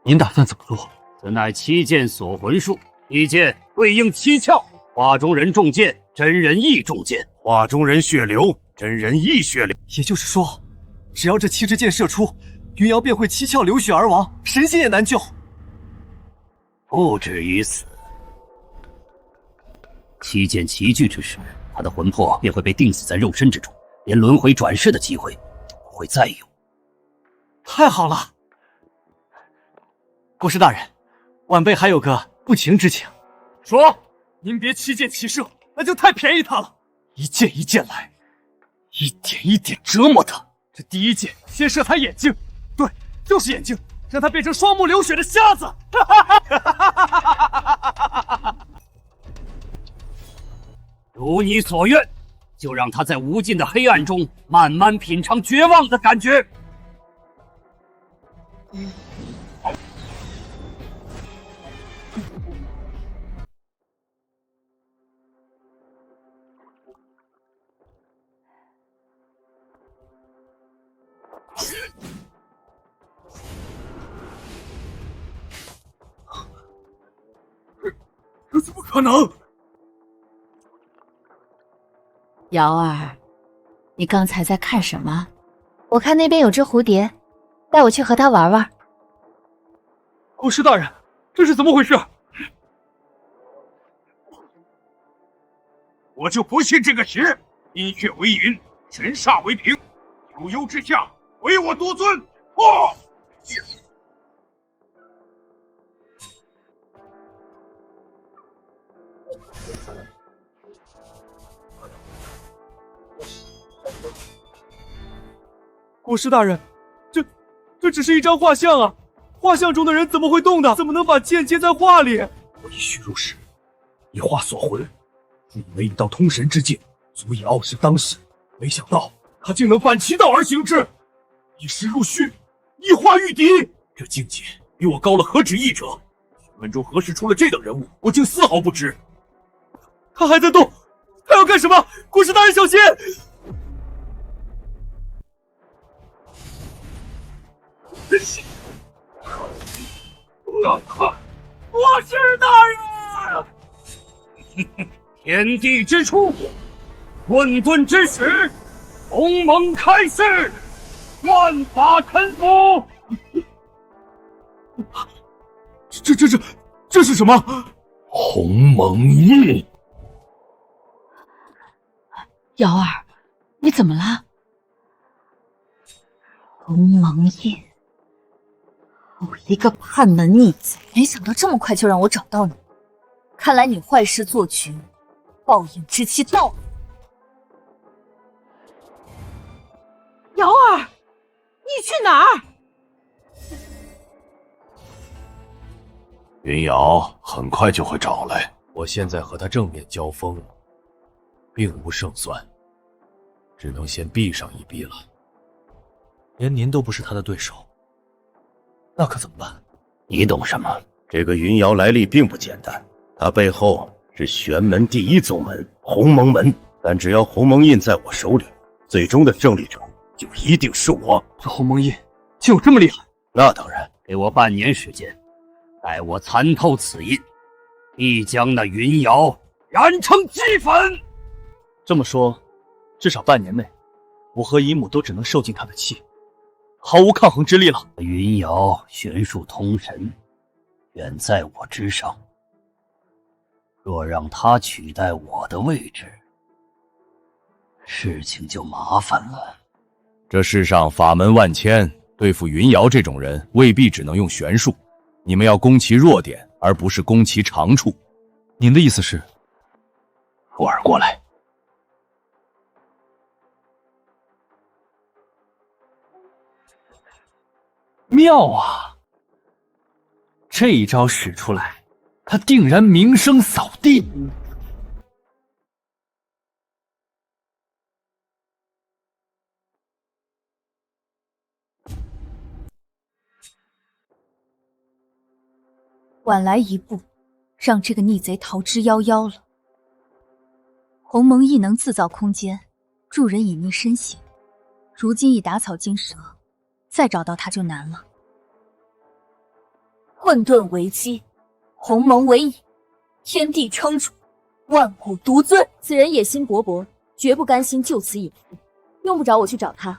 您打算怎么做？此乃七剑锁魂术，一剑对应七窍，画中人中剑，真人亦中剑，画中人血流，真人亦血流。也就是说，只要这7支箭射出，云瑶便会七窍流血而亡，神仙也难救。不止于此，七剑齐聚之时，他的魂魄便会被钉死在肉身之中，连轮回转世的机会都不会再有。太好了！国师大人，晚辈还有个不情之请。说，您别7箭齐射，那就太便宜他了。一箭一箭来，一点一点折磨他。这第一箭先射他眼睛，对，就是眼睛，让他变成双目流血的瞎子。如你所愿，就让他在无尽的黑暗中慢慢品尝绝望的感觉。这怎么可能？瑶儿，你刚才在看什么？我看那边有只蝴蝶，带我去和它玩玩。国师大人，这是怎么回事？我就不信这个邪！阴血为云，神煞为凭，九幽之下，唯我独尊！国师大人，这只是一张画像啊！画像中的人怎么会动的？怎么能把剑接在画里？我以虚入实，以画锁魂，以为一道通神之剑，足以傲视当世。没想到他竟能反其道而行之，以实入虚，以化御敌。这境界比我高了何止一折？学问中何时出了这等人物？我竟丝毫不知。他还在动，他要干什么？国师大人小心！国师大人！天地之初，混沌之始，鸿蒙开世，万法臣服。这是什么？鸿蒙印。瑶儿，你怎么了？鸿蒙印，我一个叛门逆子，没想到这么快就让我找到你。看来你坏事做绝，报应之期到了。瑶儿，你去哪儿？云瑶很快就会找来，我现在和他正面交锋，并无胜算，只能先避上一避了。连您都不是他的对手，那可怎么办？你懂什么？这个云瑶来历并不简单，他背后是玄门第一宗门鸿蒙门，但只要鸿蒙印在我手里，最终的胜利者就一定是我。这鸿蒙印竟有这么厉害？那当然，给我半年时间，待我参透此印，必将那云瑶燃成齑粉。这么说，至少半年内，我和姨母都只能受尽他的气，毫无抗衡之力了。云瑶玄术通神，远在我之上。若让他取代我的位置，事情就麻烦了。这世上法门万千，对付云瑶这种人，未必只能用玄术。你们要攻其弱点，而不是攻其长处。您的意思是？福儿过来。妙啊！这一招使出来，他定然名声扫地。晚来一步，让这个逆贼逃之夭夭了。鸿蒙亦能自造空间，助人隐匿身形，如今已打草惊蛇，再找到他就难了。混沌为基，鸿蒙为引，天地称主，万古独尊。此人野心勃勃，绝不甘心就此隐伏。用不着我去找他，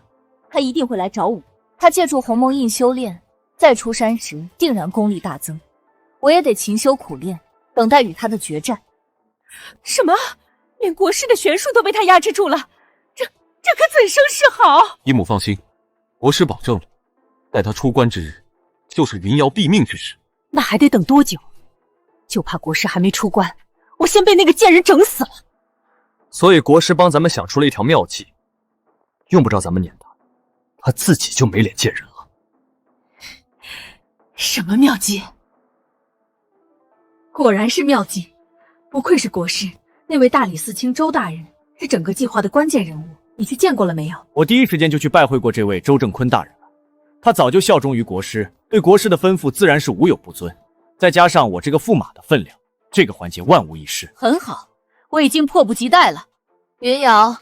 他一定会来找我。他借助鸿蒙印修炼，再出山时定然功力大增。我也得勤修苦练，等待与他的决战。什么？连国师的玄术都被他压制住了，这可怎生是好？姨母放心，国师保证了，待他出关之日，就是云瑶毙命之时。那还得等多久？就怕国师还没出关，我先被那个贱人整死了。所以国师帮咱们想出了一条妙计，用不着咱们撵他，他自己就没脸见人了。什么妙计？果然是妙计，不愧是国师。那位大理寺卿周大人是整个计划的关键人物，你去见过了没有？我第一时间就去拜会过这位周正坤大人了，他早就效忠于国师，对国师的吩咐自然是无有不遵。再加上我这个驸马的分量，这个环节万无一失。很好，我已经迫不及待了。云瑶，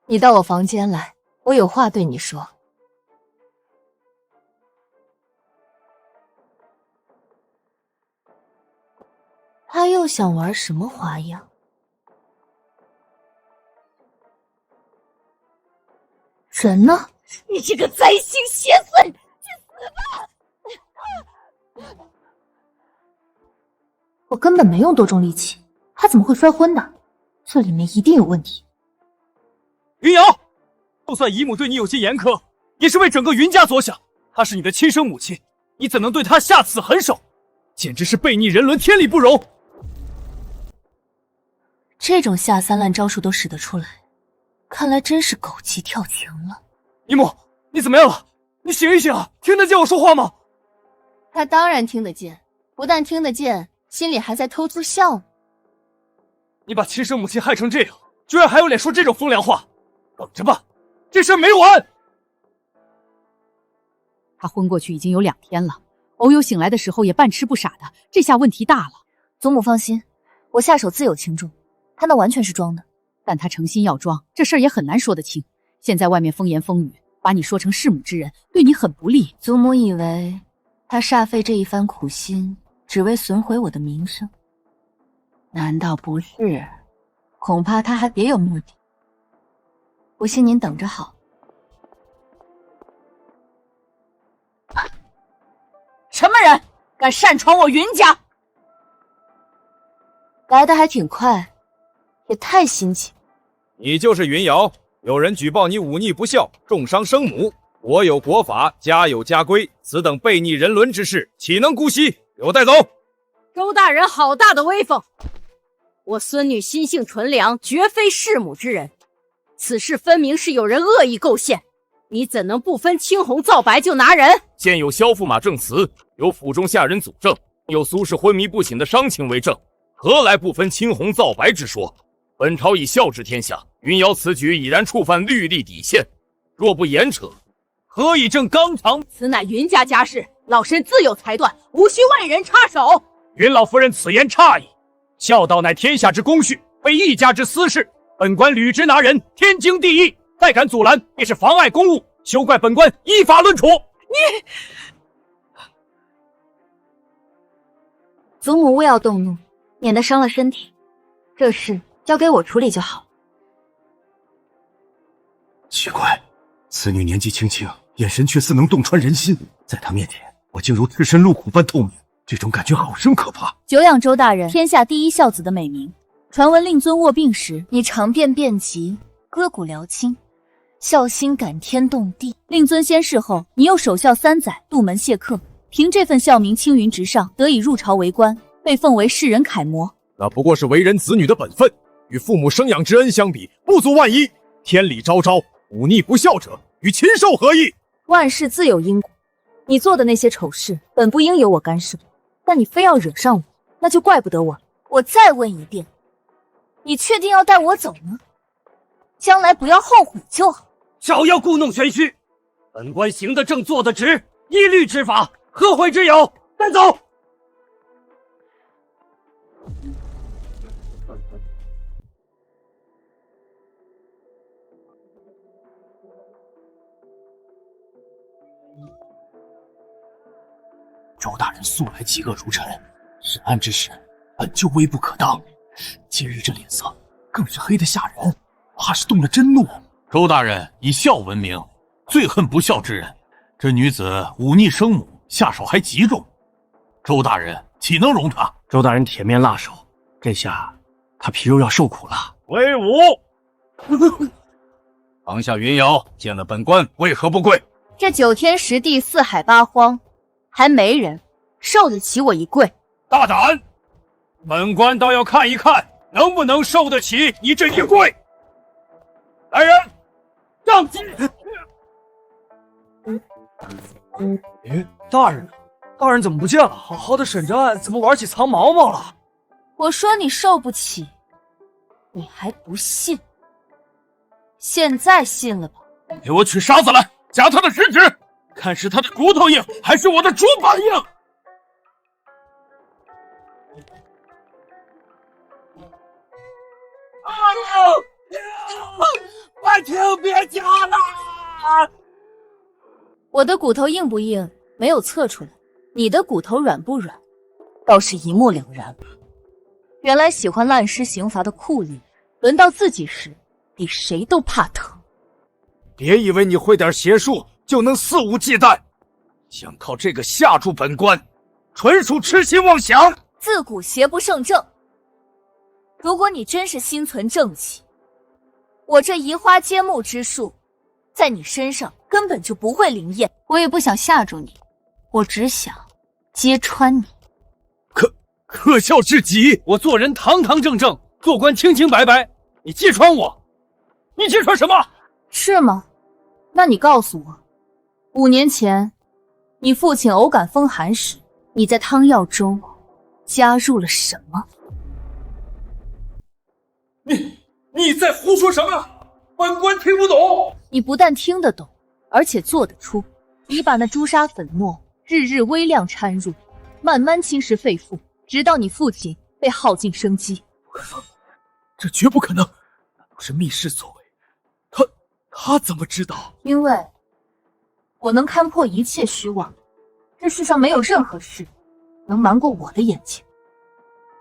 你到我房间来，我有话对你说。他又想玩什么花样？人呢？你这个灾星邪祟，去死吧！我根本没用多重力气，他怎么会摔昏的？这里面一定有问题。云瑶，就算姨母对你有些严苛，也是为整个云家着想。她是你的亲生母亲，你怎能对她下此狠手？简直是悖逆人伦，天理不容！这种下三滥招数都使得出来，看来真是狗急跳墙了。姨母，你怎么样了？你醒一醒啊！听得见我说话吗？他当然听得见，不但听得见，心里还在偷偷笑呢。你把亲生母亲害成这样，居然还有脸说这种风凉话！等着吧，这事没完！他昏过去已经有2天了，偶有醒来的时候也半吃不傻的，这下问题大了。祖母放心，我下手自有轻重，他那完全是装的。但他诚心要装，这事儿也很难说得清。现在外面风言风语，把你说成弑母之人，对你很不利。祖母以为他煞费这一番苦心，只为损毁我的名声？难道不是？恐怕他还别有目的。不信您等着好。什么人敢擅闯我云家？来得还挺快，也太心急。你就是云瑶，有人举报你忤逆不孝，重伤生母。国有国法，家有家规，此等悖逆人伦之事，岂能姑息？给我带走！周大人好大的威风！我孙女心性纯良，绝非弑母之人。此事分明是有人恶意构陷，你怎能不分青红皂白就拿人？现有萧驸马证词，有府中下人祖证，有苏氏昏迷不醒的伤情为证，何来不分青红皂白之说？本朝以孝治天下，云瑶此举已然触犯律例底线，若不严惩，何以正纲常？此乃云家家事，老身自有裁断，无需外人插手。云老夫人此言差矣，孝道乃天下之公序，非一家之私事，本官履职拿人，天经地义。再敢阻拦，便是妨碍公务，休怪本官依法论处。你，祖母勿要动怒，免得伤了身体。这事交给我处理就好。奇怪，此女年纪轻轻，眼神却似能洞穿人心，在她面前，我竟如赤身露骨般透明，这种感觉好生可怕。久仰周大人天下第一孝子的美名，传闻令尊卧病时，你常便便疾，割骨疗亲，孝心感天动地。令尊仙逝后，你又守孝3载，杜门谢客，凭这份孝名青云直上，得以入朝为官，被奉为世人楷模。那不过是为人子女的本分，与父母生养之恩相比，不足万一。天理昭昭，忤逆不孝者，与禽兽何异？万事自有因果，你做的那些丑事，本不应由我干涉，但你非要惹上我，那就怪不得我。我再问一遍，你确定要带我走呢？将来不要后悔就好。少要故弄玄虚，本官行得正，坐得直，一律执法，何悔之有？带走！周大人素来嫉恶如尘，审案之事本就微不可当，今日这脸色更是黑得吓人，怕是动了真怒。周大人以孝闻名，最恨不孝之人。这女子忤逆生母，下手还极重，周大人岂能容她？周大人铁面辣手，这下他皮肉要受苦了。威武！堂下云瑶见了本官，为何不跪？这9天10地4海8荒，还没人受得起我一跪。大胆！本官倒要看一看，能不能受得起你这一跪。来人，上去！大人呢？大人怎么不见了？好好的审着案，怎么玩起藏毛毛了？我说你受不起，你还不信？现在信了吧？给我取沙子来，夹他的食指，看是他的骨头硬，还是我的竹板硬。快停！别夹了！我的骨头硬不硬，没有测出来，你的骨头软不软，倒是一目了然。原来喜欢滥施刑罚的酷吏，轮到自己时，比谁都怕疼。别以为你会点邪术就能肆无忌惮，想靠这个吓住本官，纯属痴心妄想。自古邪不胜正，如果你真是心存正气，我这移花接木之术，在你身上根本就不会灵验。我也不想吓住你，我只想揭穿你。可笑至极！我做人堂堂正正，做官清清白白，你揭穿我？你揭穿什么？是吗？那你告诉我，5年前你父亲偶感风寒时，你在汤药中加入了什么？你在胡说什么？本官听不懂。你不但听得懂，而且做得出。你把那朱砂粉末日日微量掺入，慢慢侵蚀肺腑，直到你父亲被耗尽生机。这绝不可能，那都是密室所为。他怎么知道？因为我能看破一切虚妄，这世上没有任何事能瞒过我的眼睛。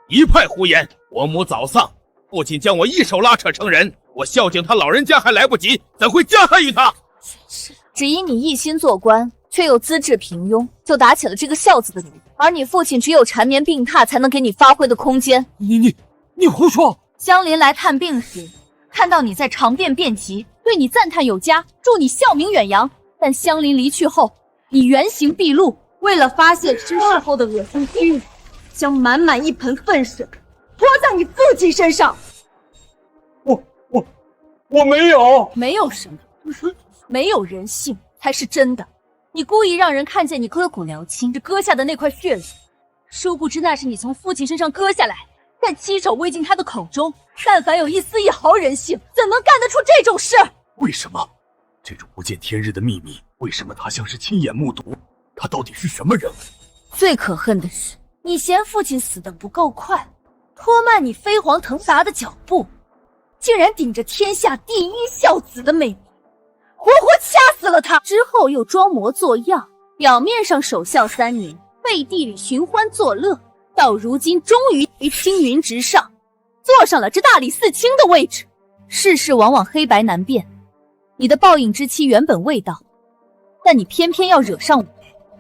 一派胡言！我母早丧，父亲将我一手拉扯成人，我孝敬他老人家还来不及，怎会加害于他？只因你一心做官，却又资质平庸，就打起了这个孝字的主意。而你父亲只有缠绵病榻才能给你发挥的空间。你胡说！香林来探病时，看到你在长便遍及，对你赞叹有加，祝你孝名远扬。但香林离去后，你原形毕露，为了发泄失事后的恶心积郁，将满满一盆粪水泼在你父亲身上。我没有，没有什么，没有人性才是真的。你故意让人看见你割骨疗亲，割下的那块血肉，殊不知那是你从父亲身上割下来，再亲手喂进他的口中。但凡有一丝一毫人性，怎能干得出这种事？为什么？这种不见天日的秘密，为什么他像是亲眼目睹？他到底是什么人？最可恨的是，你嫌父亲死得不够快，拖慢你飞黄腾达的脚步，竟然顶着天下第一孝子的美名，活活掐死了他。之后又装模作样，表面上守孝3年，背地里寻欢作乐，到如今终于青云直上，坐上了这大理寺卿的位置。世事往往黑白难辨，你的报应之期原本未到，但你偏偏要惹上我，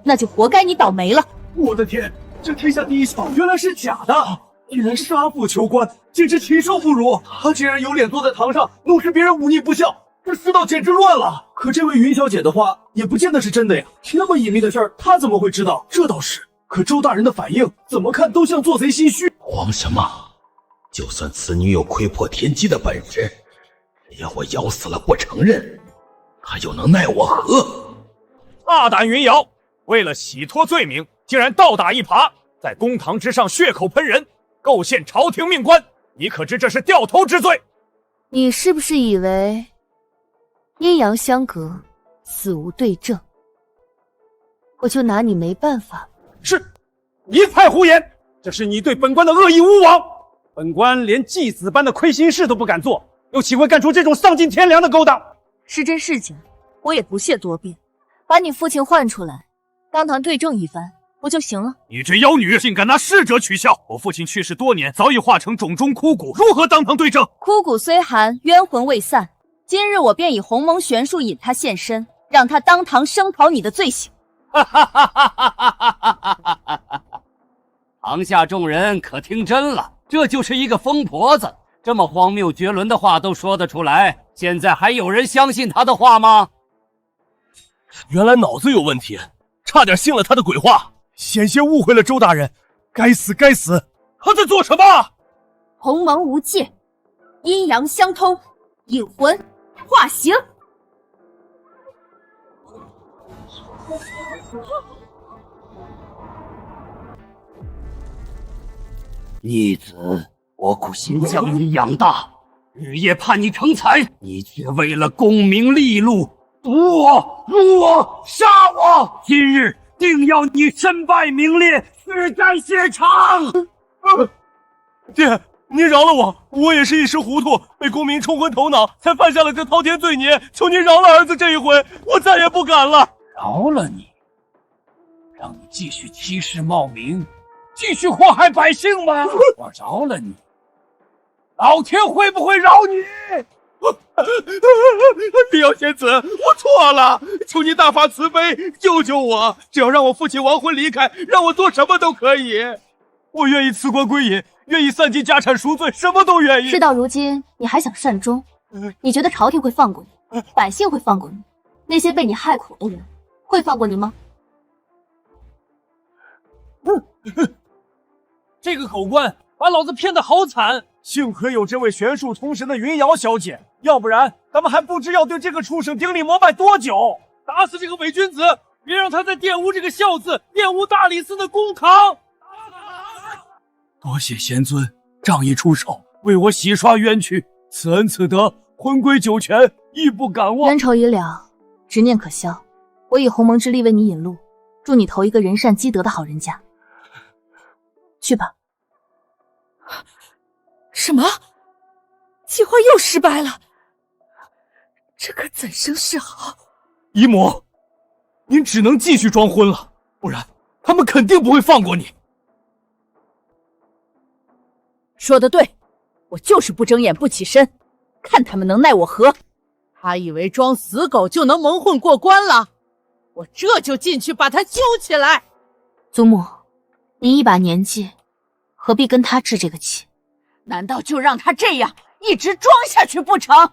那就活该你倒霉了。我的天，这天下第一孝原来是假的！竟然杀父求官，简直禽兽不如！他竟然有脸坐在堂上怒视别人忤逆不孝，这世道简直乱了。可这位云小姐的话也不见得是真的呀，那么隐秘的事儿，她怎么会知道？这倒是。可周大人的反应怎么看都像做贼心虚。慌什么？就算此女有窥破天机的本事，只要我咬死了不承认，她又能奈我何？大胆云瑶，为了洗脱罪名，竟然倒打一耙，在公堂之上血口喷人，构陷朝廷命官，你可知这是掉头之罪？你是不是以为阴阳相隔，死无对证，我就拿你没办法？是，一派胡言！这是你对本官的恶意诬枉，本官连继子般的亏心事都不敢做，又岂会干出这种丧尽天良的勾当？是真是假，我也不屑多辩，把你父亲唤出来，当堂对证一番，不就行了？你这妖女，竟敢拿逝者取笑！我父亲去世多年，早已化成冢中枯骨，如何当堂对证？枯骨虽寒，冤魂未散。今日我便以鸿蒙玄术引他现身，让他当堂声讨你的罪行。堂下众人可听真了，这就是一个疯婆子，这么荒谬绝伦的话都说得出来，现在还有人相信他的话吗？原来脑子有问题，差点信了他的鬼话，险些误会了周大人，该死该死！他在做什么？鸿蒙无界，阴阳相通，引魂化形。逆子，我苦心将你养大，日夜盼你成才，你却为了功名利禄毒我、辱我、杀我！今日定要你身败名裂，血债血偿！爹，您饶了我，我也是一时糊涂，被功名冲昏头脑，才犯下了这滔天罪孽。求您饶了儿子这一回，我再也不敢了。饶了你，让你继续欺世冒名，继续祸害百姓吗？我饶了你，老天会不会饶你？李瑶仙子，我错了，求你大发慈悲，救救我！只要让我父亲亡魂离开，让我做什么都可以。我愿意辞官归隐，愿意散尽家产赎罪，什么都愿意。事到如今，你还想善终？你觉得朝廷会放过你，百姓会放过你，那些被你害苦的人会放过你吗？这个狗官把老子骗得好惨，幸亏有这位玄术通神的云瑶小姐，要不然咱们还不知要对这个畜生顶礼膜拜多久。打死这个伪君子，别让他再玷污这个孝字，玷污大理寺的公堂。多谢贤尊仗义出手，为我洗刷冤屈，此恩此德，魂归九泉，亦不敢忘。冤仇已了，执念可消。我以鸿蒙之力为你引路，祝你投一个人善积德的好人家。去吧。什么？计划又失败了？这可怎生是好？姨母，您只能继续装昏了，不然他们肯定不会放过你。说得对，我就是不睁眼不起身，看他们能奈我何。他以为装死狗就能蒙混过关了，我这就进去把他揪起来。祖母，您一把年纪，何必跟他置这个气？难道就让他这样一直装下去不成？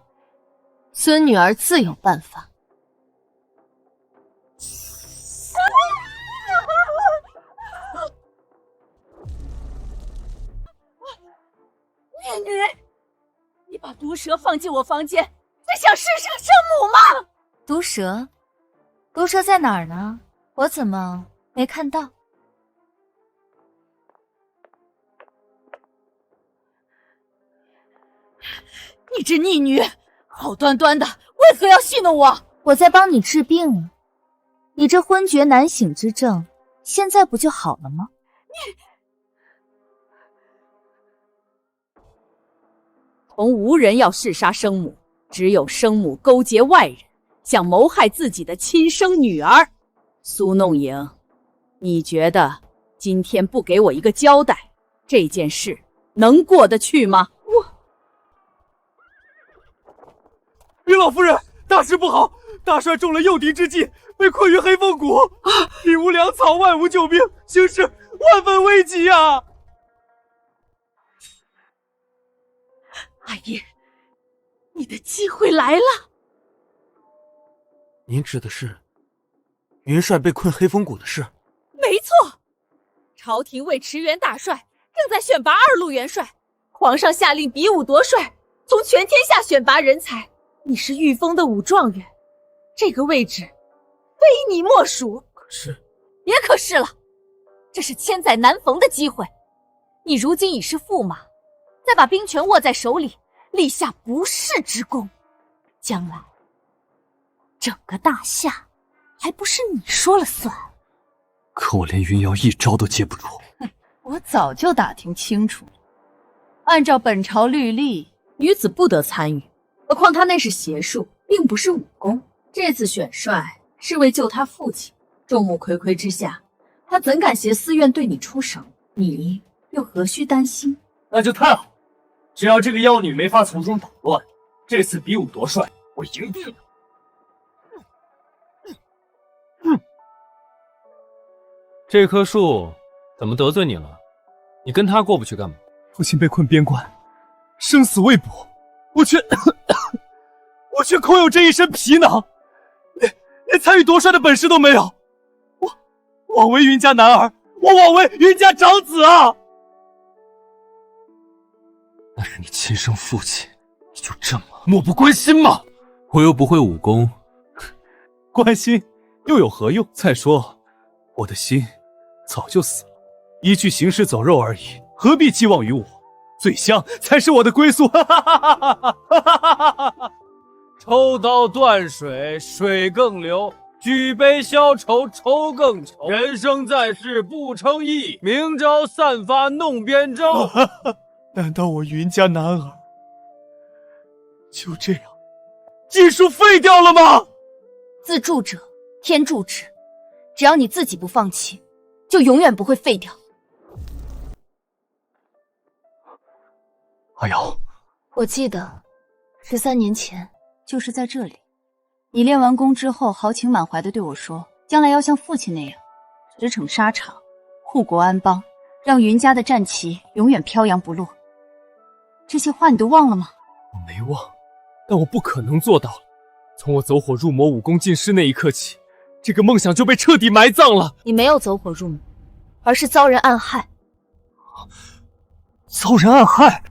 孙女儿自有办法。孽女，你把毒蛇放进我房间，是想试试生母吗？毒蛇？毒蛇在哪儿呢？我怎么没看到？你这逆女，好端端的，为何要戏弄我？我在帮你治病呢。你这昏厥难醒之症，现在不就好了吗？从无人要弑杀生母，只有生母勾结外人，想谋害自己的亲生女儿。苏弄影，你觉得今天不给我一个交代，这件事能过得去吗？云老夫人，大事不好！大帅中了诱敌之计，被困于黑风谷，里无粮草，外无救兵，形势万分危急啊！阿姨，你的机会来了。您指的是云帅被困黑风谷的事？没错，朝廷为驰援大帅，正在选拔2路元帅。皇上下令比武夺帅，从全天下选拔人才。你是御封的武状元，这个位置非你莫属。可是，别可是了，这是千载难逢的机会。你如今已是驸马，再把兵权握在手里，立下不世之功，将来整个大夏还不是你说了算？可我连云瑶一招都接不住。我早就打听清楚了，按照本朝律例，女子不得参与。何况他那是邪术，并不是武功。这次选帅是为救他父亲，众目睽睽之下，他怎敢挟私怨对你出手？你又何须担心？那就太好，只要这个妖女没法从中捣乱，这次比武夺帅我赢定了。这棵树怎么得罪你了？你跟他过不去干嘛？父亲被困边关，生死未卜，我却空有这一身皮囊，连参与夺帅的本事都没有。我枉为云家男儿，我枉为云家长子啊！那是你亲生父亲，你就这么漠不关心吗？我又不会武功，关心又有何用？再说，我的心早就死了，一具行尸走肉而已，何必寄望于我？醉香才是我的归宿！哈哈哈哈哈哈！抽刀断水，水更流；举杯消愁，愁更愁。人生在世不称意，明朝散发弄扁舟。难道我云家男儿就这样尽数废掉了吗？自助者天助之，只要你自己不放弃，就永远不会废掉。阿瑶，我记得13年前就是在这里，你练完功之后豪情满怀地对我说，将来要像父亲那样驰骋沙场，护国安邦，让云家的战旗永远飘扬不落。这些话你都忘了吗？我没忘，但我不可能做到了。从我走火入魔武功尽失那一刻起，这个梦想就被彻底埋葬了。你没有走火入魔，而是遭人暗害。遭人暗害？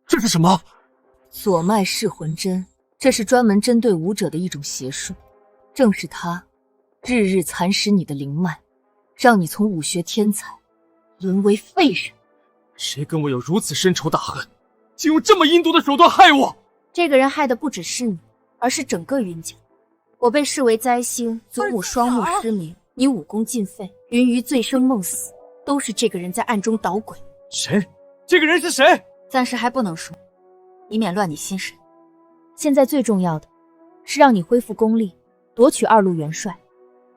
这是什么？左脉噬魂针，这是专门针对武者的一种邪术，正是它日日蚕食你的灵脉，让你从武学天才沦为废人。谁跟我有如此深仇大恨，竟用这么阴毒的手段害我？这个人害的不只是你，而是整个云家。我被视为灾星，祖母双目失明，你武功尽废，云鱼醉生梦死，都是这个人在暗中捣鬼。谁？这个人是谁？暂时还不能说，以免乱你心神。现在最重要的是让你恢复功力，夺取2路元帅，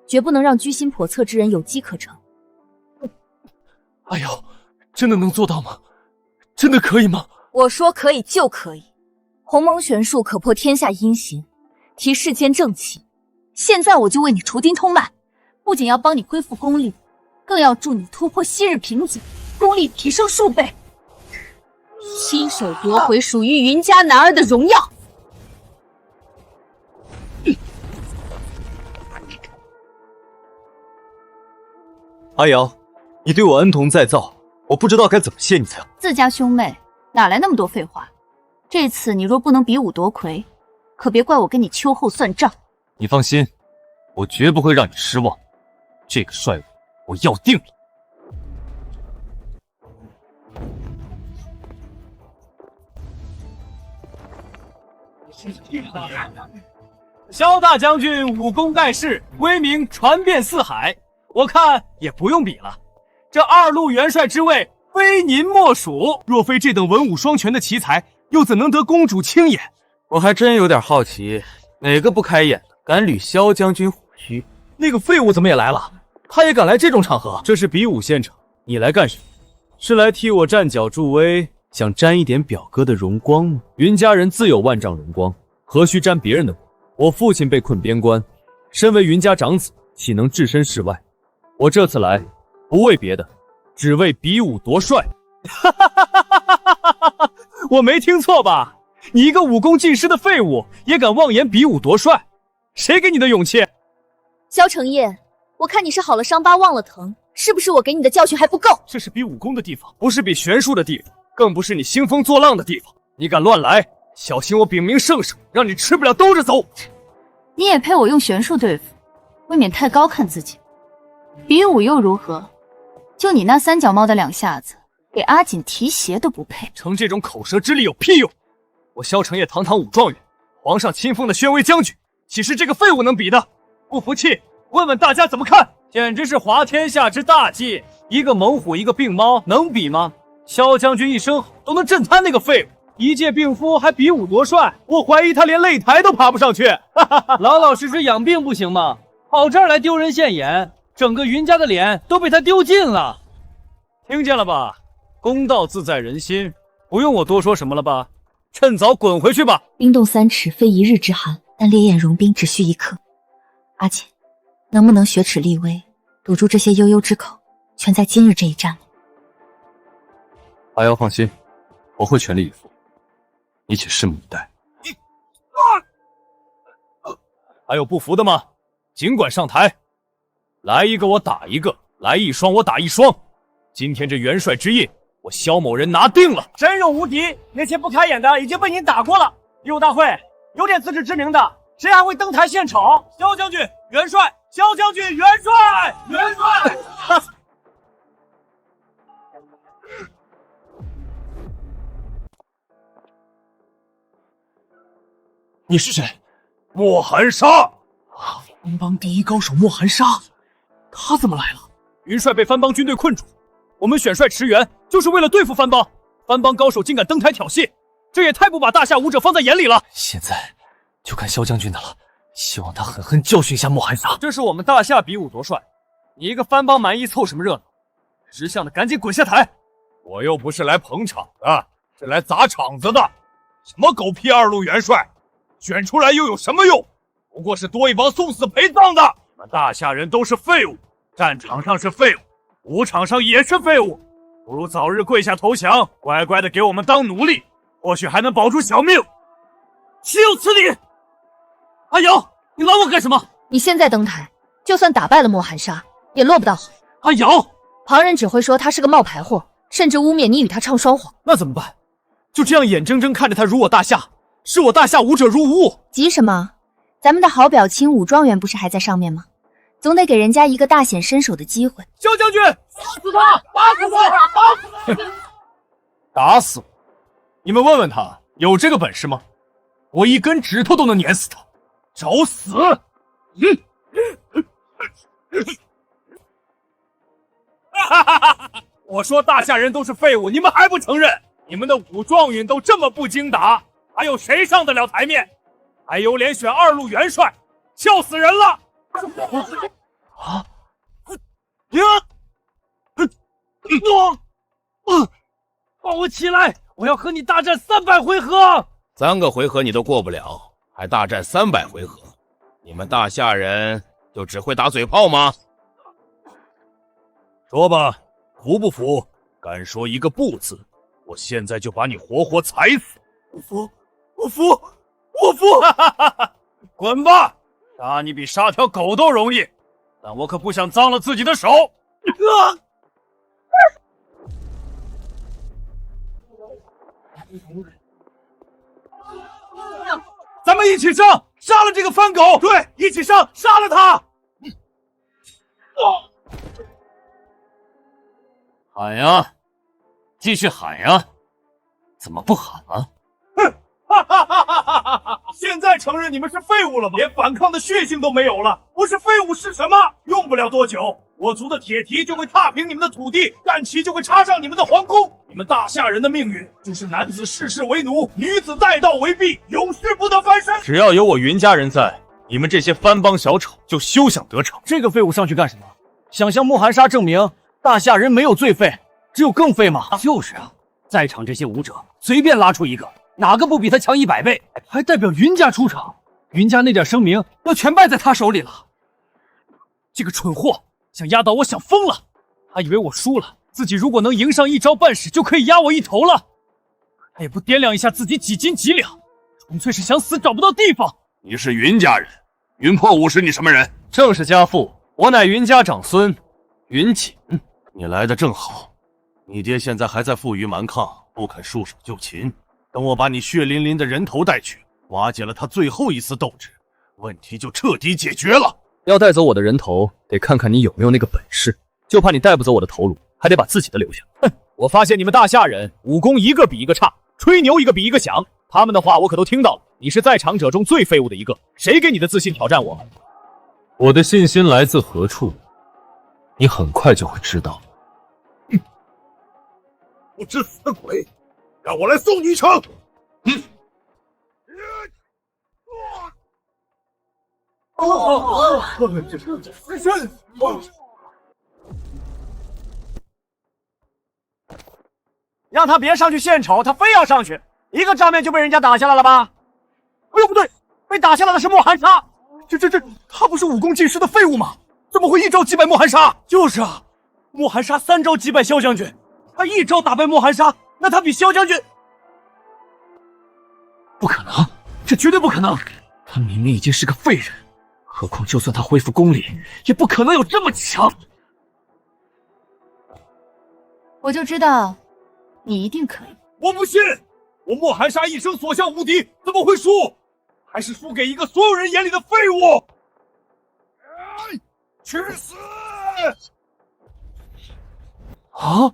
绝不能让居心叵测之人有机可乘。阿瑶，真的能做到吗？真的可以吗？我说可以就可以。鸿蒙玄术可破天下阴行，提世间正气。现在我就为你除钉通脉，不仅要帮你恢复功力，更要助你突破昔日瓶颈，功力提升数倍，亲手夺回属于云家男儿的荣耀。阿瑶，你对我恩同再造，我不知道该怎么谢你才好。自家兄妹哪来那么多废话？这次你若不能比武夺魁，可别怪我跟你秋后算账。你放心，我绝不会让你失望。这个帅武我要定了。萧大将军武功盖世，威名传遍四海，我看也不用比了。这2路元帅之位，非您莫属。若非这等文武双全的奇才，又怎能得公主青眼？我还真有点好奇，哪个不开眼的敢捋萧将军虎须？那个废物怎么也来了？他也敢来这种场合？这是比武现场，你来干什么？是来替我站脚助威，想沾一点表哥的荣光吗？云家人自有万丈荣光，何须沾别人的光？我父亲被困边关，身为云家长子，岂能置身事外？我这次来，不为别的，只为比武夺帅。我没听错吧？你一个武功尽失的废物，也敢妄言比武夺帅？谁给你的勇气？萧承业，我看你是好了伤疤忘了疼，是不是我给你的教训还不够？这是比武功的地方，不是比玄术的地方，更不是你兴风作浪的地方。你敢乱来，小心我禀明圣上，让你吃不了兜着走。你也配我用玄术对付，未免太高看自己。比武又如何？就你那3脚猫的2下子，给阿锦提鞋都不配。逞这种口舌之力有屁用？我萧承业堂堂武状元，皇上亲封的宣威将军，岂是这个废物能比的？不服气，问问大家怎么看？简直是滑天下之大稽！一个猛虎，一个病猫，能比吗？萧将军一声吼都能震瘫那个废物，一介病夫还比武夺帅，我怀疑他连擂台都爬不上去。老老实实养病不行吗？跑这儿来丢人现眼，整个云家的脸都被他丢尽了。听见了吧？公道自在人心，不用我多说什么了吧？趁早滚回去吧。冰冻3尺非一日之寒，但烈焰融冰只需1刻。阿锦，能不能雪耻立威，堵住这些悠悠之口，全在今日这一战了。阿瑶放心，我会全力以赴，你且拭目以待。还有不服的吗？尽管上台，来一个我打一个，来一双我打一双。今天这元帅之印，我萧某人拿定了。真勇无敌，那些不开眼的已经被您打过了。比武大会有点自知之明的，谁还会登台献丑？萧将军元帅，萧将军元帅，元帅。你是谁？莫寒沙，藩邦第一高手莫寒沙，他怎么来了？云帅被藩邦军队困住，我们选帅驰援，就是为了对付藩邦。藩邦高手竟敢登台挑衅，这也太不把大夏武者放在眼里了。现在就看萧将军的了，希望他狠狠教训一下莫寒沙。这是我们大夏比武夺帅，你一个番邦蛮夷凑什么热闹？识相的赶紧滚下台！我又不是来捧场的，是来砸场子的。什么狗屁二路元帅，选出来又有什么用？不过是多一帮送死陪葬的。你们大夏人都是废物，战场上是废物，武场上也是废物。不如早日跪下投降，乖乖的给我们当奴隶，或许还能保住小命。岂有此理！阿瑶，你拦我干什么？你现在登台，就算打败了莫寒沙，也落不到好。阿瑶，旁人只会说他是个冒牌货，甚至污蔑你与他唱双簧。那怎么办？就这样眼睁睁看着他辱我大夏，视我大夏武者如无物？急什么？咱们的好表亲武状元不是还在上面吗？总得给人家一个大显身手的机会。萧将军，打死他！打死他！打死他！打死我！你们问问他有这个本事吗？我一根指头都能碾死他！找死！我说大夏人都是废物，你们还不承认？你们的武状元都这么不经打，还有谁上得了台面？还有脸选二路元帅，笑死人了！啊！放我起来！我要和你大战300回合！3个回合你都过不了，还大战300回合？你们大夏人就只会打嘴炮吗？说吧，服不服？敢说一个不字，我现在就把你活活踩死！我服，我服，我服！滚吧！杀你比杀条狗都容易，但我可不想脏了自己的手。咱们一起上，杀了这个番狗！对，一起上，杀了他！喊呀，继续喊呀！怎么不喊了？现在承认你们是废物了吧？连反抗的血性都没有了，不是废物是什么？用不了多久，我族的铁蹄就会踏平你们的土地，战旗就会插上你们的皇宫。你们大夏人的命运就是男子视世为奴，女子带刀为婢，永世不得翻身。只要有我云家人在，你们这些番邦小丑就休想得逞。这个废物上去干什么？想向莫寒沙证明大夏人没有最废，只有更废吗？就是啊，在场这些武者随便拉出一个，哪个不比他强100倍？还代表云家出场，云家那点声名要全败在他手里了。这个蠢货想压倒我想疯了，他以为我输了，自己如果能赢上一招半式就可以压我一头了。他也不掂量一下自己几斤几两，纯粹是想死找不到地方。你是云家人，云破武是你什么人？正是家父，我乃云家长孙云锦。你来的正好，你爹现在还在负隅蛮抗，不肯束手就擒。等我把你血淋淋的人头带去，瓦解了他最后一丝斗志，问题就彻底解决了。要带走我的人头，得看看你有没有那个本事。就怕你带不走我的头颅，还得把自己的留下。哼！我发现你们大夏人武功一个比一个差，吹牛一个比一个响。他们的话我可都听到了。你是在场者中最废物的一个，谁给你的自信挑战我？我的信心来自何处？你很快就会知道。不知死鬼，让我来送你一程！让他别上去献丑，他非要上去，一个照面就被人家打下来了吧？哎呦，不对，被打下来的是莫寒沙。他不是武功尽失的废物吗？怎么会一招击败莫寒沙？就是啊，莫寒沙3招击败萧将军，他一招打败莫寒沙，那他比萧将军……不可能，这绝对不可能！他明明已经是个废人，何况就算他恢复功力，也不可能有这么强。我就知道，你一定可以。我不信，我莫寒沙一生所向无敌，怎么会输？还是输给一个所有人眼里的废物？去死！啊！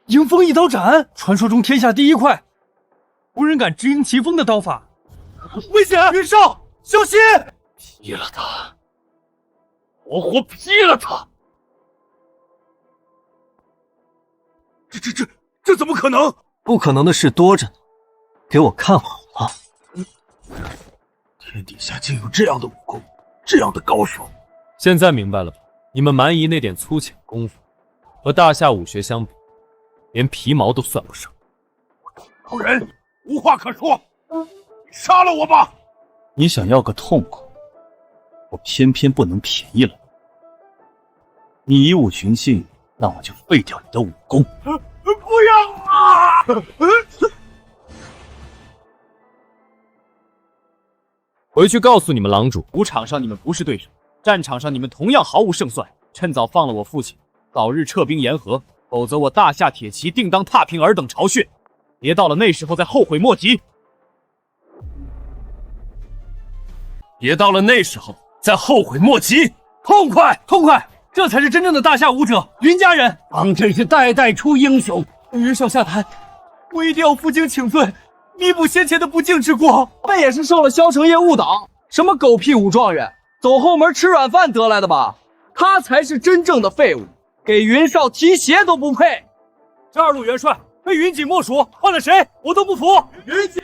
迎风一刀斩，传说中天下第一快，无人敢直迎其锋的刀法。危险！云少，小心！劈了他！活活劈了他！这怎么可能？不可能的事多着呢，给我看好了！天底下竟有这样的武功，这样的高手。现在明白了吧？你们蛮夷那点粗浅功夫，和大夏武学相比，连皮毛都算不上。老人，无话可说，杀了我吧！你想要个痛快，我偏偏不能便宜了你。你以武寻衅，那我就废掉你的武功。不要啊！回去告诉你们狼主，武场上你们不是对手，战场上你们同样毫无胜算。趁早放了我父亲，早日撤兵言和，否则我大夏铁骑定当踏平尔等巢穴，别到了那时候再后悔莫及。别到了那时候再后悔莫及。痛快，痛快！这才是真正的大夏武者，云家人。当真是代代出英雄。云少下台，我一定要负荆请罪，弥补先前的不敬之过。我也是受了萧承业误导，什么狗屁武状元，走后门吃软饭得来的吧？他才是真正的废物，给云少提鞋都不配。这二路元帅非云锦莫属，换了谁我都不服。云锦，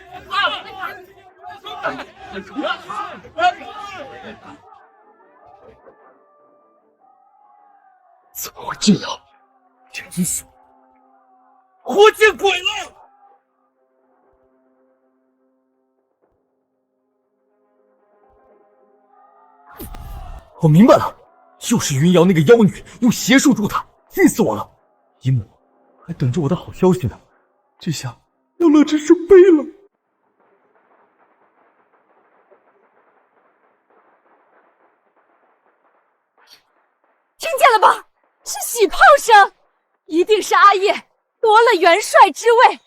怎么会这样？简直是活见鬼了！我明白了，又是云瑶那个妖女用邪术助他，气死我了！姨母还等着我的好消息呢，这下要乐极生悲了。听见了吧？是喜炮声，一定是阿叶夺了元帅之位，官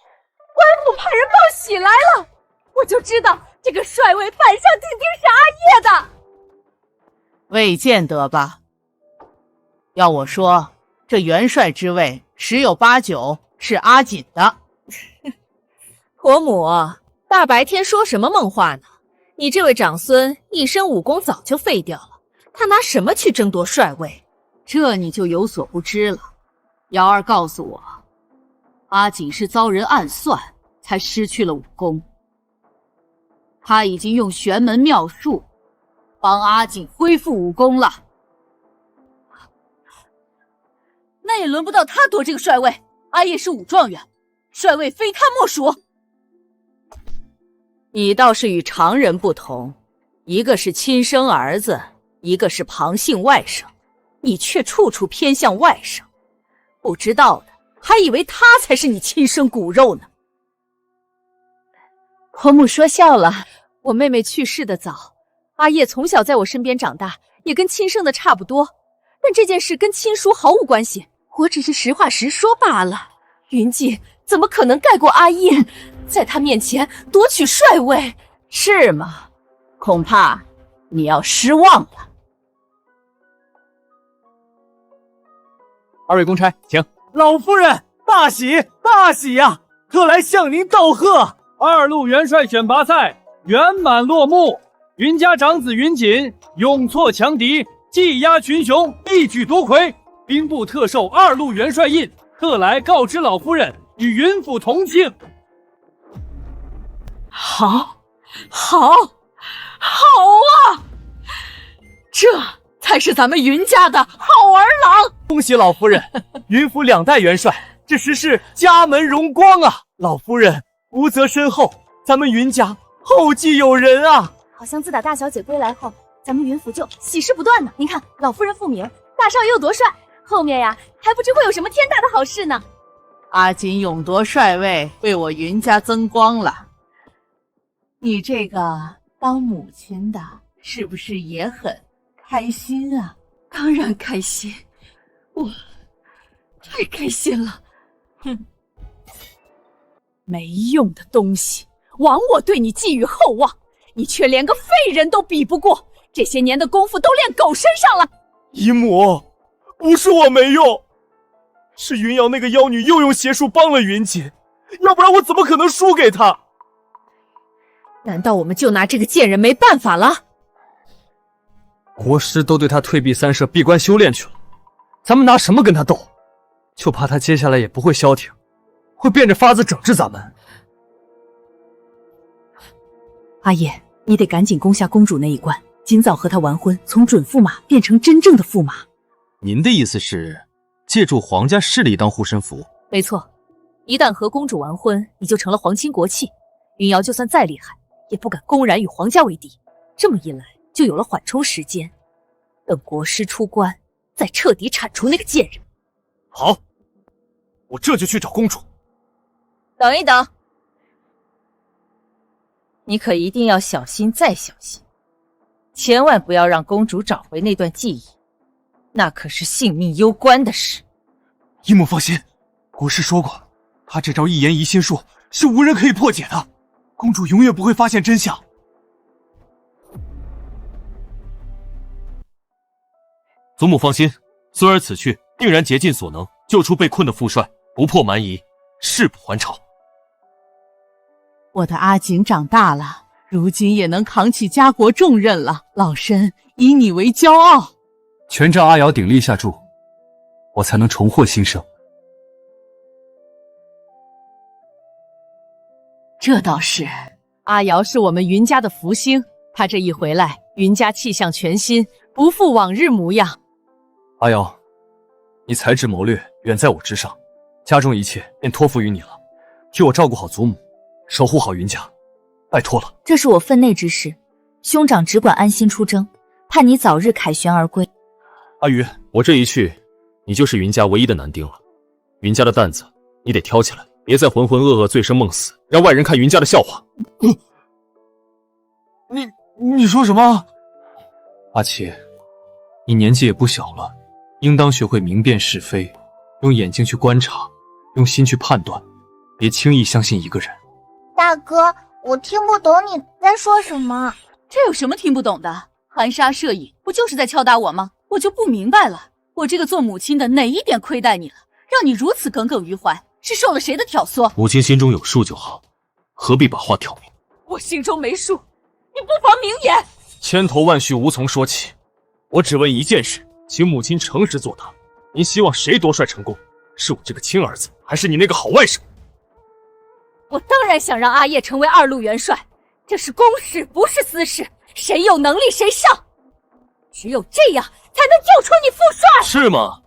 府派人报喜来了。我就知道这个帅位板上钉钉是阿叶的。未见得吧？要我说，这元帅之位十有八九是阿锦的。婆母，大白天说什么梦话呢？你这位长孙一身武功早就废掉了，他拿什么去争夺帅位？这你就有所不知了。瑶儿告诉我，阿锦是遭人暗算，才失去了武功。他已经用玄门妙术帮阿锦恢复武功了。那也轮不到他夺这个帅位。阿叶是武状元，帅位非他莫属。你倒是与常人不同，一个是亲生儿子，一个是旁姓外甥，你却处处偏向外甥。不知道的还以为他才是你亲生骨肉呢。婆母说笑了，我妹妹去世的早，阿叶从小在我身边长大，也跟亲生的差不多。但这件事跟亲叔毫无关系，我只是实话实说罢了。云锦怎么可能盖过阿叶，在他面前夺取帅位？是吗？恐怕你要失望了。二位公差，请。老夫人，大喜大喜呀！特来向您道贺。二路元帅选拔赛圆满落幕，云家长子云锦勇挫强敌，技压群雄，一举夺魁。兵部特授二路元帅印，特来告知老夫人，与云府同庆。好，好，好啊！这才是咱们云家的好儿郎。恭喜老夫人，云府2代元帅，这实是家门荣光啊！老夫人福泽深厚，咱们云家后继有人啊！好像自打大小姐归来后，咱们云府就喜事不断呢。您看，老夫人复明，大少爷又夺帅，后面呀还不知会有什么天大的好事呢。阿锦勇夺帅位，为我云家增光了。你这个当母亲的，是不是也很开心啊？当然开心，我太开心了。哼，没用的东西，枉我对你寄予厚望，你却连个废人都比不过，这些年的功夫都练狗身上了。姨母，不是我没用，是云瑶那个妖女又用邪术帮了云锦，要不然我怎么可能输给她？难道我们就拿这个贱人没办法了？国师都对他退避三舍，闭关修炼去了，咱们拿什么跟他斗？就怕他接下来也不会消停，会变着法子整治咱们。阿叶，你得赶紧攻下公主那一关，尽早和她完婚，从准驸马变成真正的驸马。您的意思是借助皇家势力当护身符？没错，一旦和公主完婚，你就成了皇亲国戚，云瑶就算再厉害，也不敢公然与皇家为敌。这么一来，就有了缓冲时间，等国师出关，再彻底铲除那个贱人。好，我这就去找公主。等一等，你可一定要小心再小心，千万不要让公主找回那段记忆，那可是性命攸关的事。姨母放心，国师说过，他这招一言疑心术是无人可以破解的，公主永远不会发现真相。祖母放心，孙儿此去定然竭尽所能，救出被困的父帅，不破蛮夷，誓不还朝。我的阿景长大了，如今也能扛起家国重任了，老身以你为骄傲。全仗阿瑶鼎力下注，我才能重获新生。这倒是，阿瑶是我们云家的福星，她这一回来，云家气象全新，不复往日模样。阿瑶，你才智谋略远在我之上，家中一切便托付于你了，替我照顾好祖母，守护好云家，拜托了。这是我分内之事，兄长只管安心出征，盼你早日凯旋而归。阿鱼，我这一去，你就是云家唯一的男丁了，云家的担子你得挑起来，别再浑浑噩噩、醉生梦死，让外人看云家的笑话。你说什么？阿七，你年纪也不小了，应当学会明辨是非，用眼睛去观察，用心去判断，别轻易相信一个人。大哥，我听不懂你在说什么。这有什么听不懂的？含沙射影，不就是在敲打我吗？我就不明白了，我这个做母亲的哪一点亏待你了，让你如此耿耿于怀？是受了谁的挑唆？母亲心中有数就好，何必把话挑明？我心中没数，你不妨明言。千头万绪无从说起，我只问一件事，请母亲诚实作答。您希望谁夺帅成功？是我这个亲儿子，还是你那个好外甥？我当然想让阿叶成为2路元帅，这是公事，不是私事，谁有能力谁上，只有这样才能救出你父帅。是吗？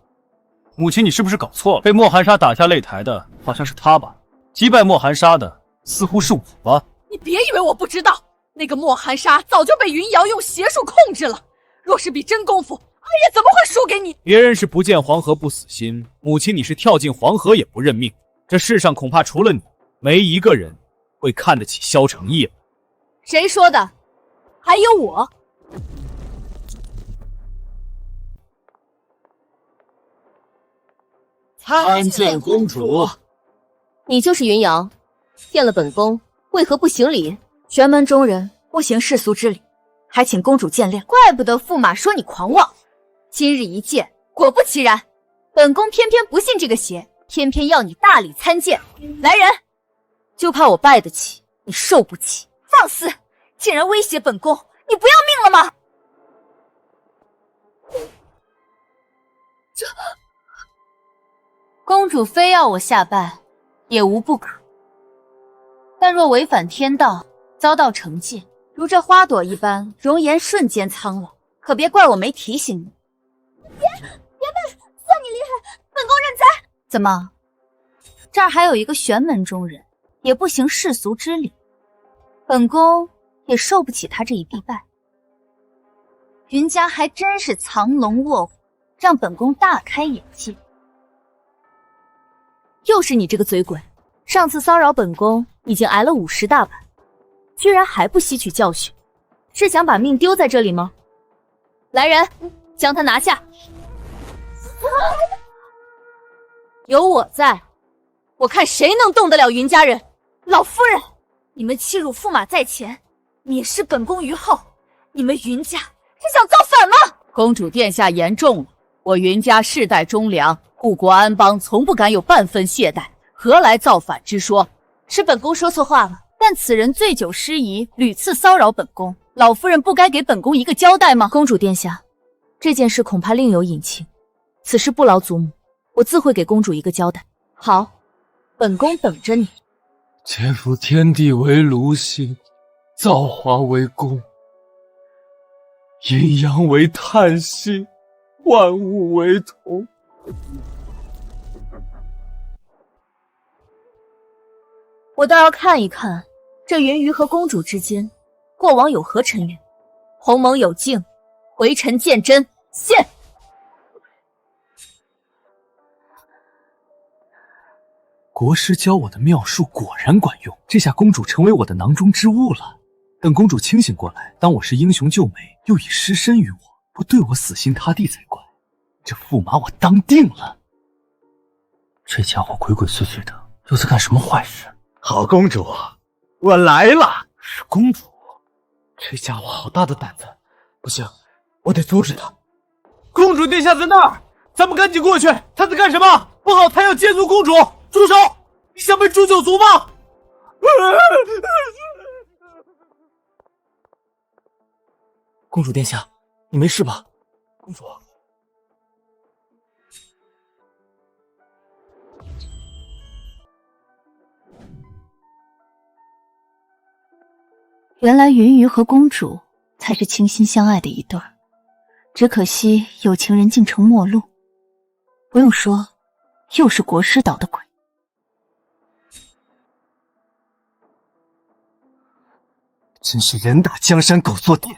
母亲，你是不是搞错了？被莫寒沙打下擂台的好像是他吧？击败莫寒沙的似乎是我吧？你别以为我不知道，那个莫寒沙早就被云瑶用邪术控制了。若是比真功夫，阿叶怎么会输给你？别人是不见黄河不死心，母亲你是跳进黄河也不认命。这世上恐怕除了你，没一个人会看得起萧承义了。谁说的？还有我。参见公主。你就是云瑶，见了本宫为何不行礼？玄门中人不行世俗之礼，还请公主见谅。怪不得驸马说你狂妄，今日一见，果不其然，本宫偏偏不信这个邪，偏偏要你大礼参见。来人，就怕我拜得起，你受不起。放肆！竟然威胁本宫，你不要命了吗？这公主非要我下拜，也无不可。但若违反天道，遭到惩戒，如这花朵一般，容颜瞬间苍老，可别怪我没提醒你。别拜，算你厉害，本宫认栽。怎么，这儿还有一个玄门中人，也不行世俗之礼，本宫也受不起他这一必拜。云家还真是藏龙卧虎，让本宫大开眼界。又是你这个嘴鬼，上次骚扰本宫已经挨了50大板，居然还不吸取教训，是想把命丢在这里吗？来人，将他拿下。有我在，我看谁能动得了云家人。老夫人，你们欺辱驸马在前，蔑视本宫于后，你们云家是想造反吗？公主殿下言重了，我云家世代忠良，护国安邦，从不敢有半分懈怠，何来造反之说？是本宫说错话了，但此人醉酒失仪，屡次骚扰本宫，老夫人不该给本宫一个交代吗？公主殿下，这件事恐怕另有隐情，此事不劳祖母，我自会给公主一个交代。好，本宫等着你。肩负天地为炉心，造化为公，阴阳为叹息，万物为同。我倒要看一看，这云鱼和公主之间过往有何尘缘。鸿蒙有敬，回尘见真，现！国师教我的妙术果然管用，这下公主成为我的囊中之物了。等公主清醒过来，当我是英雄救美，又已失身于我，不对我死心塌地才怪。这驸马我当定了。这家伙鬼鬼祟祟的，又在干什么坏事？好公主，我来了。是公主，这家伙好大的胆子！不行，我得阻止他。公主殿下在那儿，咱们赶紧过去。他在干什么？不好，他要奸族公主！住手！你想被诛九族吗？公主殿下，你没事吧？公主。原来云鱼和公主才是倾心相爱的一对儿，只可惜有情人竟成陌路。不用说，又是国师捣的鬼。真是人打江山狗坐垫，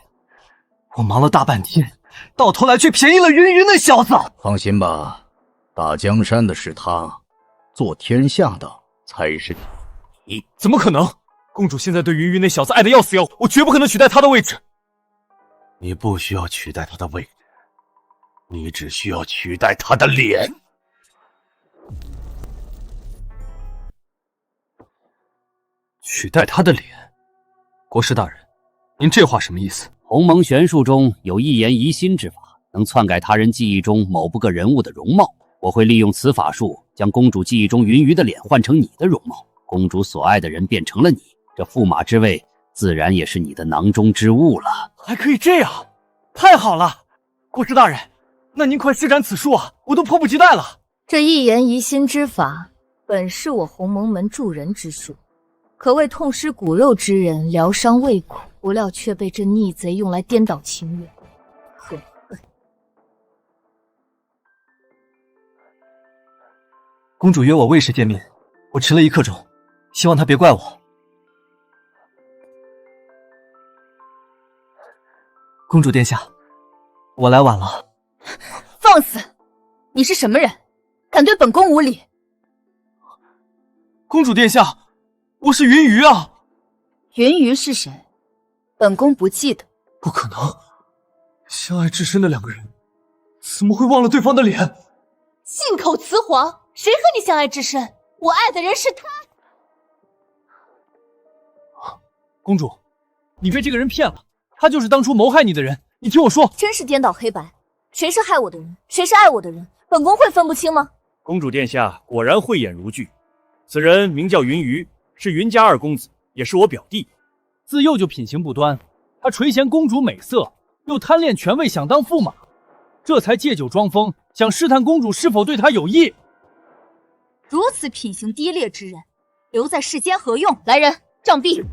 我忙了大半天，到头来却便宜了云云那小子。放心吧，打江山的是他，做天下的才是你。怎么可能？公主现在对云云那小子爱得要死要活，我绝不可能取代他的位置。你不需要取代他的位置，你只需要取代他的脸。取代他的脸？国师大人，您这话什么意思？鸿蒙玄术中有一言移心之法，能篡改他人记忆中某不个人物的容貌。我会利用此法术，将公主记忆中云鱼的脸换成你的容貌，公主所爱的人变成了你，这驸马之位自然也是你的囊中之物了。还可以这样，太好了！国师大人，那您快施展此术啊，我都迫不及待了。这一言移心之法，本是我鸿蒙门助人之术，可为痛失骨肉之人疗伤慰苦，不料却被这逆贼用来颠倒情缘，可恨！公主约我未时见面，我迟了1刻钟，希望她别怪我。公主殿下，我来晚了。放肆！你是什么人？敢对本宫无礼？公主殿下，我是云鱼啊。云鱼是谁？本宫不记得。不可能，相爱至深的两个人，怎么会忘了对方的脸？信口雌黄，谁和你相爱至深？我爱的人是他。公主，你被这个人骗了，他就是当初谋害你的人。你听我说，真是颠倒黑白，谁是害我的人，谁是爱我的人，本宫会分不清吗？公主殿下果然慧眼如炬，此人名叫云鱼，是云家二公子，也是我表弟。自幼就品行不端，他垂涎公主美色，又贪恋权位，想当驸马，这才借酒装疯，想试探公主是否对他有意。如此品行低劣之人，留在世间何用？来人，杖毙！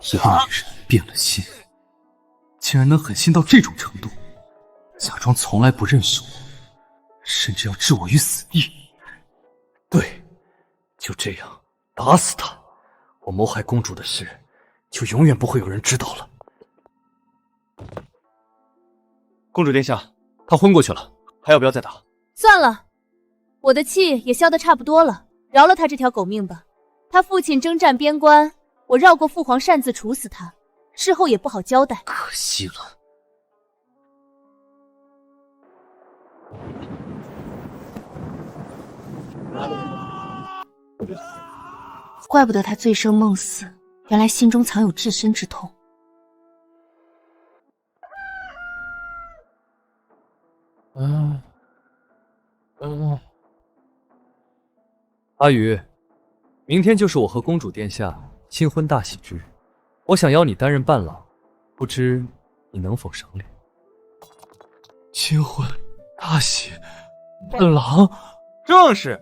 一个女人变了心，竟然能狠心到这种程度，假装从来不认识我，甚至要置我于死地。对，就这样打死他，我谋害公主的事就永远不会有人知道了。公主殿下，他昏过去了，还要不要再打？算了，我的气也消得差不多了，饶了他这条狗命吧。他父亲征战边关，我绕过父皇擅自处死他，事后也不好交代。可惜了。怪不得他醉生梦死，原来心中藏有至深之痛。阿宇，明天就是我和公主殿下新婚大喜之日，我想邀你担任伴郎，不知你能否赏脸？新婚大喜，伴郎，正是，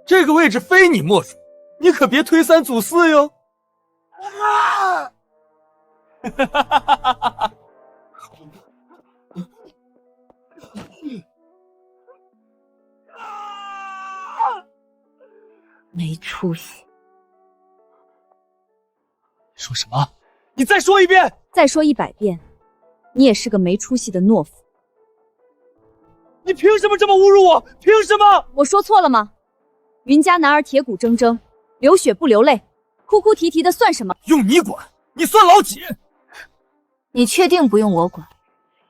这个位置非你莫属，你可别推三阻四哟。哈哈哈哈哈！没出息！说什么？你再说一遍！再说100遍，你也是个没出息的懦夫！你凭什么这么侮辱我？凭什么？我说错了吗？云家男儿铁骨铮铮，流血不流泪，哭哭啼啼的算什么？用你管？你算老几？你确定不用我管？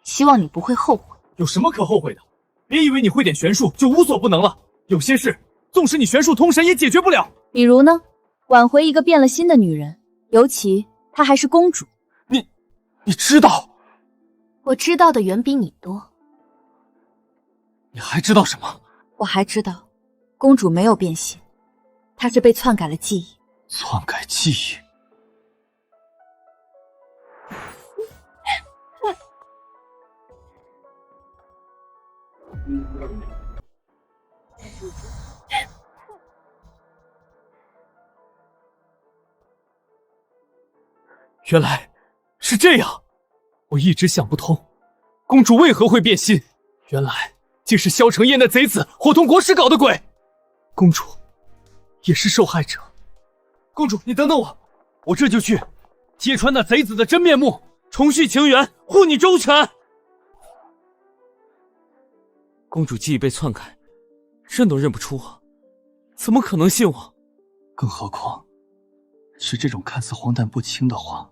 希望你不会后悔。有什么可后悔的？别以为你会点玄术就无所不能了，有些事纵使你玄术通神也解决不了。比如呢？挽回一个变了心的女人，尤其她还是公主。你知道？我知道的远比你多。你还知道什么？我还知道，公主没有变心，她是被篡改了记忆。篡改记忆？原来是这样，我一直想不通，公主为何会变心？原来竟是萧承业那贼子伙同国师搞的鬼。公主也是受害者。公主，你等等我，我这就去揭穿那贼子的真面目，重续情缘，护你周全。公主记忆被篡改，认都认不出我，怎么可能信我？更何况是这种看似荒诞不清的话，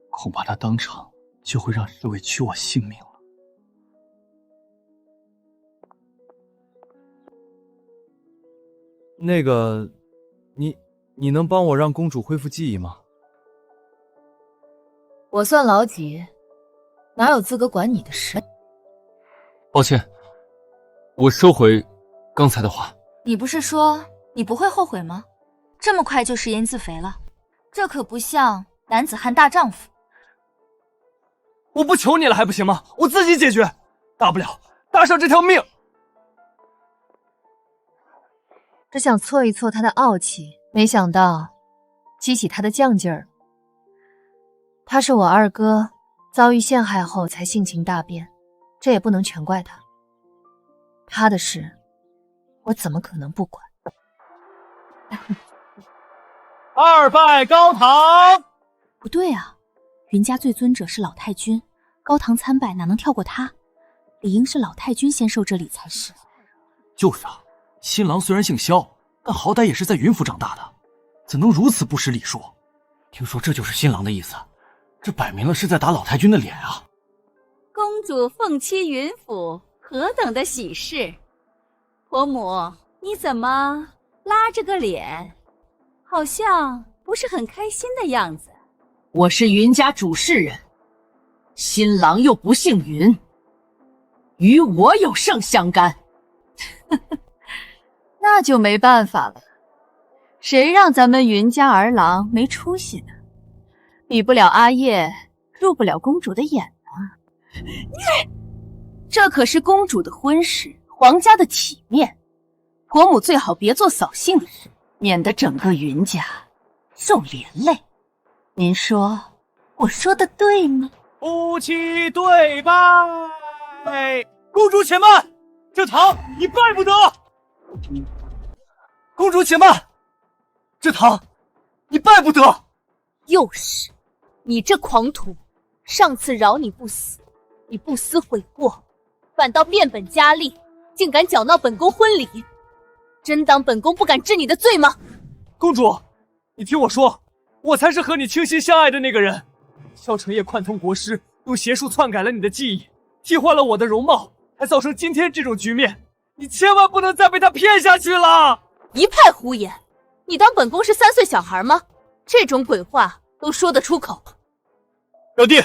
恐怕他当场就会让侍卫取我性命了。那个，你能帮我让公主恢复记忆吗？我算老几，哪有资格管你的事？抱歉，我收回刚才的话。你不是说你不会后悔吗？这么快就食言自肥了，这可不像男子汉大丈夫。我不求你了还不行吗？我自己解决，大不了搭上这条命。只想挫一挫他的傲气，没想到激起他的犟劲儿。他是我二哥遭遇陷害后才性情大变，这也不能全怪他。他的事我怎么可能不管？二拜高堂。不对啊，云家最尊者是老太君，高堂参拜哪能跳过他？理应是老太君先受这礼才是。就是啊，新郎虽然姓萧，但好歹也是在云府长大的，怎能如此不识礼数？听说这就是新郎的意思，这摆明了是在打老太君的脸啊！公主凤栖云府，何等的喜事！婆母，你怎么拉着个脸，好像不是很开心的样子？我是云家主事人，新郎又不姓云，与我有甚相干？那就没办法了，谁让咱们云家儿郎没出息呢？比不了阿叶，入不了公主的眼呢。这可是公主的婚事，皇家的体面，婆母最好别做扫兴的事，免得整个云家受连累。您说我说的对吗？夫妻对拜。公主且慢，这堂你拜不得。公主且慢，这堂你拜不得。又是你这狂徒，上次饶你不死，你不思悔过，反倒变本加厉，竟敢搅闹本宫婚礼，真当本宫不敢治你的罪吗？公主，你听我说，我才是和你倾心相爱的那个人。萧承业贯通国师，用邪术篡改了你的记忆，替换了我的容貌，才造成今天这种局面。你千万不能再被他骗下去了！一派胡言！你当本宫是3岁小孩吗？这种鬼话都说得出口？表弟，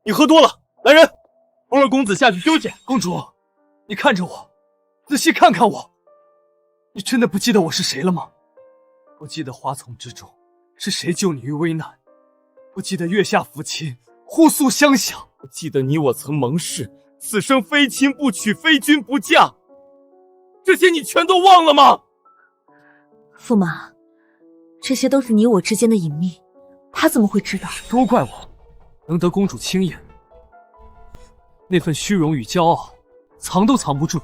你喝多了，来人，扶二公子下去休息。公主，你看着我，仔细看看我，你真的不记得我是谁了吗？不记得花丛之中是谁救你于危难？不记得月下抚琴，互诉相想？不记得你我曾盟誓，此生非亲不娶，非君不嫁？这些你全都忘了吗？驸马，这些都是你我之间的隐秘，他怎么会知道？都怪我，能得公主青眼，那份虚荣与骄傲，藏都藏不住，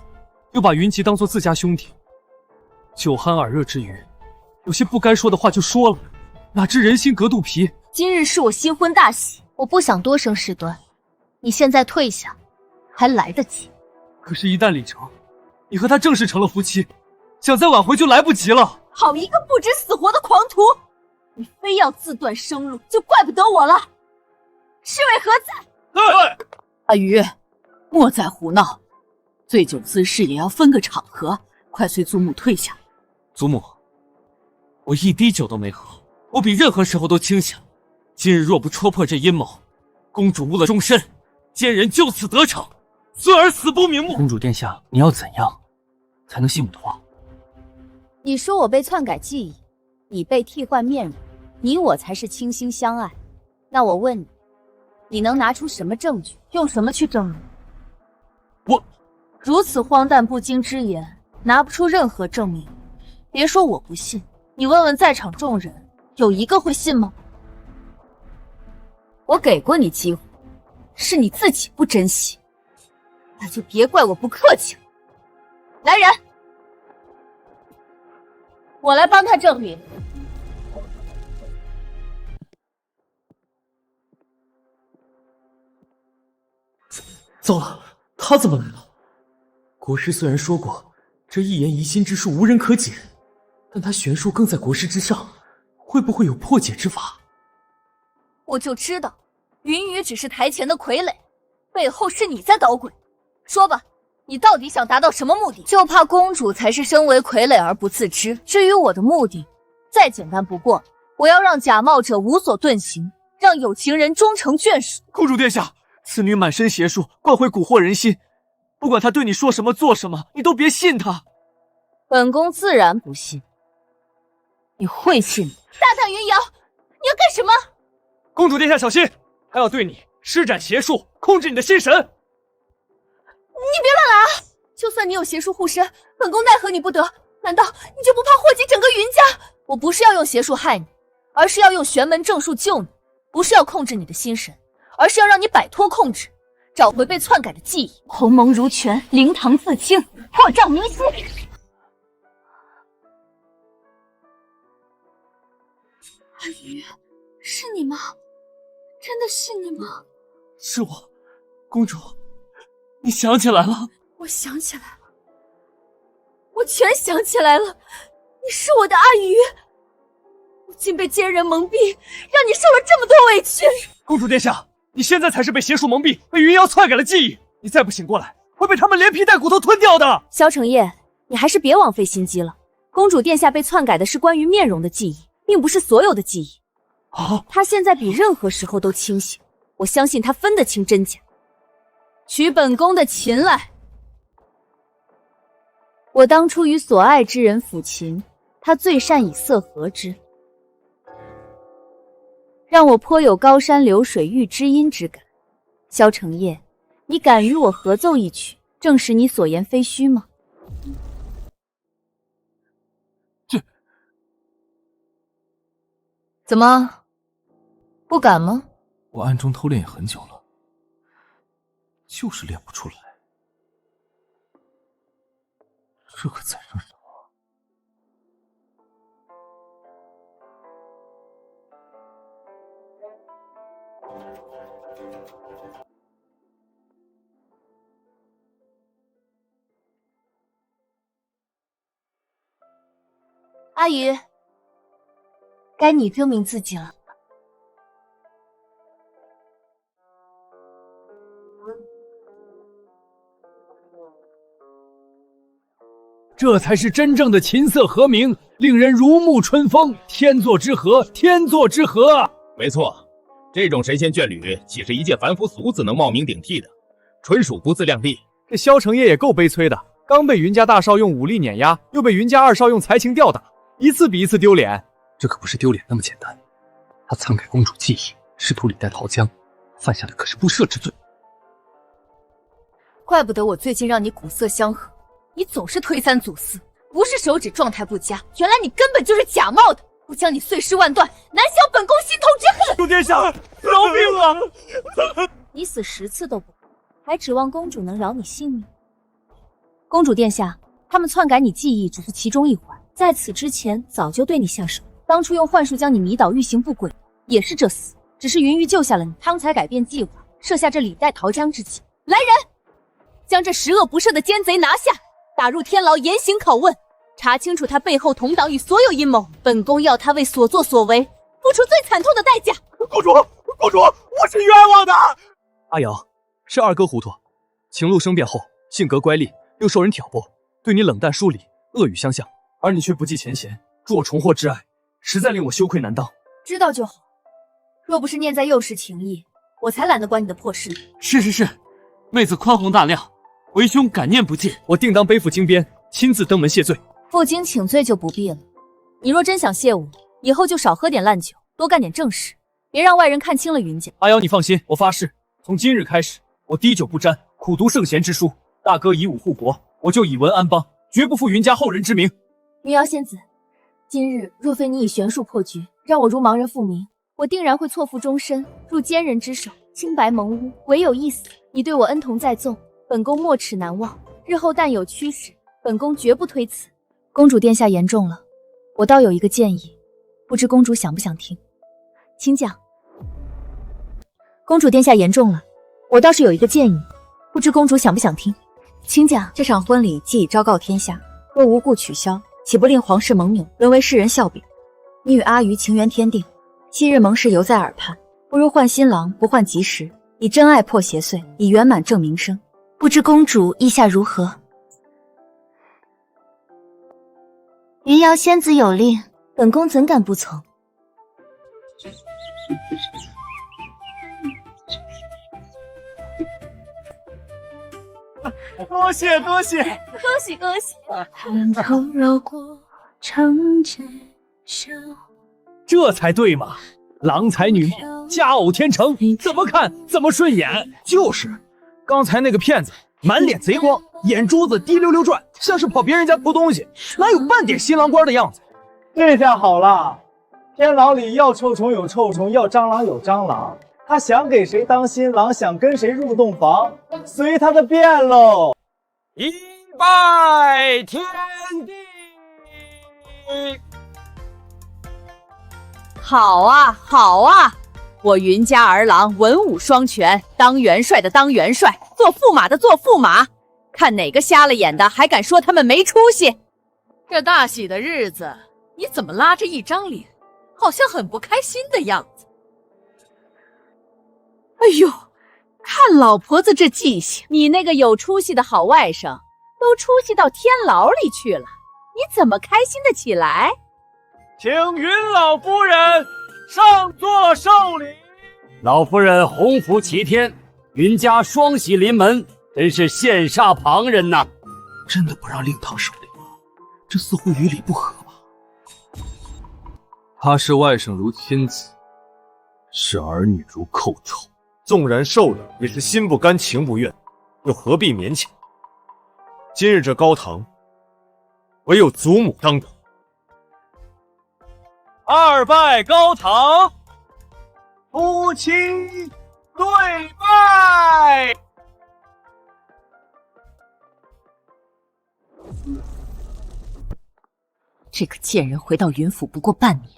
又把云集当做自家兄弟。酒酣耳热之余，有些不该说的话就说了，哪知人心隔肚皮。今日是我新婚大喜，我不想多生事端。你现在退下，还来得及。可是，一旦礼成，你和他正式成了夫妻，想再挽回就来不及了。好一个不知死活的狂徒！你非要自断生路，就怪不得我了。侍卫何在？阿鱼，莫再胡闹，醉酒滋事也要分个场合，快随祖母退下。祖母，我一滴酒都没喝，我比任何时候都清醒。今日若不戳破这阴谋，公主误了终身，奸人就此得逞，孙儿死不瞑目。公主殿下，你要怎样才能信我的话？你说我被篡改记忆，你被替换面容，你我才是倾心相爱。那我问你，你能拿出什么证据？用什么去证明？我如此荒诞不经之言，拿不出任何证明。别说我不信，你问问在场众人，有一个会信吗？我给过你机会，是你自己不珍惜，那就别怪我不客气了。来人，我来帮他证明。糟了，他怎么来了？国师虽然说过这一言疑心之术无人可解，但他玄术更在国师之上，会不会有破解之法？我就知道，云雨只是台前的傀儡，背后是你在捣鬼。说吧，你到底想达到什么目的？就怕公主才是身为傀儡而不自知。至于我的目的，再简单不过，我要让假冒者无所遁形，让有情人终成眷属。公主殿下，此女满身邪术，惯会蛊惑人心，不管她对你说什么做什么，你都别信她。本宫自然不信，你会信的。大胆云瑶，你要干什么？公主殿下小心，她要对你施展邪术，控制你的心神。你别乱来啊！就算你有邪术护身，本宫奈何你不得？难道你就不怕祸及整个云家？我不是要用邪术害你，而是要用玄门正术救你。不是要控制你的心神，而是要让你摆脱控制，找回被篡改的记忆。鸿蒙如泉，灵堂自清，破障明心。阿鱼，是你吗？真的是你吗？是我，公主，你想起来了？我想起来了，我全想起来了，你是我的阿鱼，我竟被奸人蒙蔽，让你受了这么多委屈。公主殿下，你现在才是被邪术蒙蔽，被云瑶篡改了记忆，你再不醒过来，会被他们连皮带骨头吞掉的。萧承业，你还是别枉费心机了。公主殿下被篡改的是关于面容的记忆，并不是所有的记忆。她现在比任何时候都清醒，我相信她分得清真假。取本宫的琴来。我当初与所爱之人抚琴，他最善以色合之，让我颇有高山流水遇知音之感。萧承业，你敢与我合奏一曲，证实你所言非虚吗？怎么，不敢吗？我暗中偷练也很久了，就是练不出来。这可攒上什么？阿鱼，该你证明自己了。这才是真正的琴瑟和鸣，令人如沐春风，天作之合，天作之合。没错，这种神仙眷侣岂是一介凡夫俗子能冒名顶替的，纯属不自量力。这萧承业也够悲催的，刚被云家大少用武力碾压，又被云家二少用才情吊打，一次比一次丢脸。这可不是丢脸那么简单，他篡改公主记忆，试图李代桃僵，犯下的可是不赦之罪。怪不得我最近让你古色相和，你总是推三阻四，不是手指状态不佳，原来你根本就是假冒的。不将你碎尸万段，难消本宫心头之恨。主殿下，饶命啊！你死10次都不够，还指望公主能饶你性命？公主殿下，他们篡改你记忆只是其中一环，在此之前早就对你下手。当初用幻术将你迷倒，欲行不轨，也是这厮。只是云鱼救下了你，他们才改变计划，设下这李代桃僵之计。来人，将这十恶不赦的奸贼拿下，打入天牢严刑拷问，查清楚他背后同党与所有阴谋。本宫要他为所作所为付出最惨痛的代价。公主，我是冤枉的。阿瑶，是二哥糊涂。秦禄生变后，性格乖戾，又受人挑拨，对你冷淡疏离，恶语相向，而你却不计前嫌，助我重获挚爱，实在令我羞愧难当。知道就好，若不是念在幼时情谊，我才懒得管你的破事。是，妹子宽宏大量，为兄感念不尽。我定当背负京鞭，亲自登门谢罪。负荆请罪就不必了。你若真想谢我，以后就少喝点烂酒，多干点正事，别让外人看清了云家。阿瑶，你放心，我发誓，从今日开始，我滴酒不沾，苦读圣贤之书。大哥以武护国，我就以文安邦，绝不负云家后人之名。云瑶仙子，今日若非你以玄术破局，让我如盲人复明，我定然会错付终身，入奸人之手，清白蒙污。唯有一死，你对我恩同在纵，本宫没齿难忘。日后但有驱使，本宫绝不推辞。公主殿下言重了，我倒有一个建议，不知公主想不想听？请讲。公主殿下言重了，我倒是有一个建议，不知公主想不想听？请讲。这场婚礼既已昭告天下，若无故取消，岂不令皇室蒙羞，沦为世人笑柄？你与阿鱼情缘天定，昔日盟誓犹在耳畔，不如换新郎不换吉时，以真爱破邪祟，以圆满正名声。不知公主意下如何？云瑶仙子有令，本宫怎敢不从？多谢，恭喜！头绕过长街小，这才对嘛！郎才女貌，佳偶天成，怎么看怎么顺眼。就是，刚才那个骗子满脸贼光，眼珠子滴溜溜转，像是跑别人家偷东西，哪有半点新郎官的样子？这下好了，天牢里要臭虫有臭虫，要蟑螂有蟑螂。他想给谁当新郎，想跟谁入洞房，随他的便喽。一拜天地。好啊！我云家儿郎文武双全，当元帅的当元帅，做驸马的做驸马，看哪个瞎了眼的还敢说他们没出息？这大喜的日子，你怎么拉着一张脸，好像很不开心的样子？哎呦，看老婆子这记性，你那个有出息的好外甥都出息到天牢里去了，你怎么开心得起来？请云老夫人上座受礼。老夫人鸿福齐天，云家双喜临门，真是羡煞旁人呐！真的不让令堂受礼吗？这似乎与理不合吧？他是外甥如亲子，是儿女如寇仇。纵然受了，也是心不甘情不愿，又何必勉强？今日这高堂，唯有祖母当头。二拜高堂，夫妻对拜。这个贱人回到云府不过半年，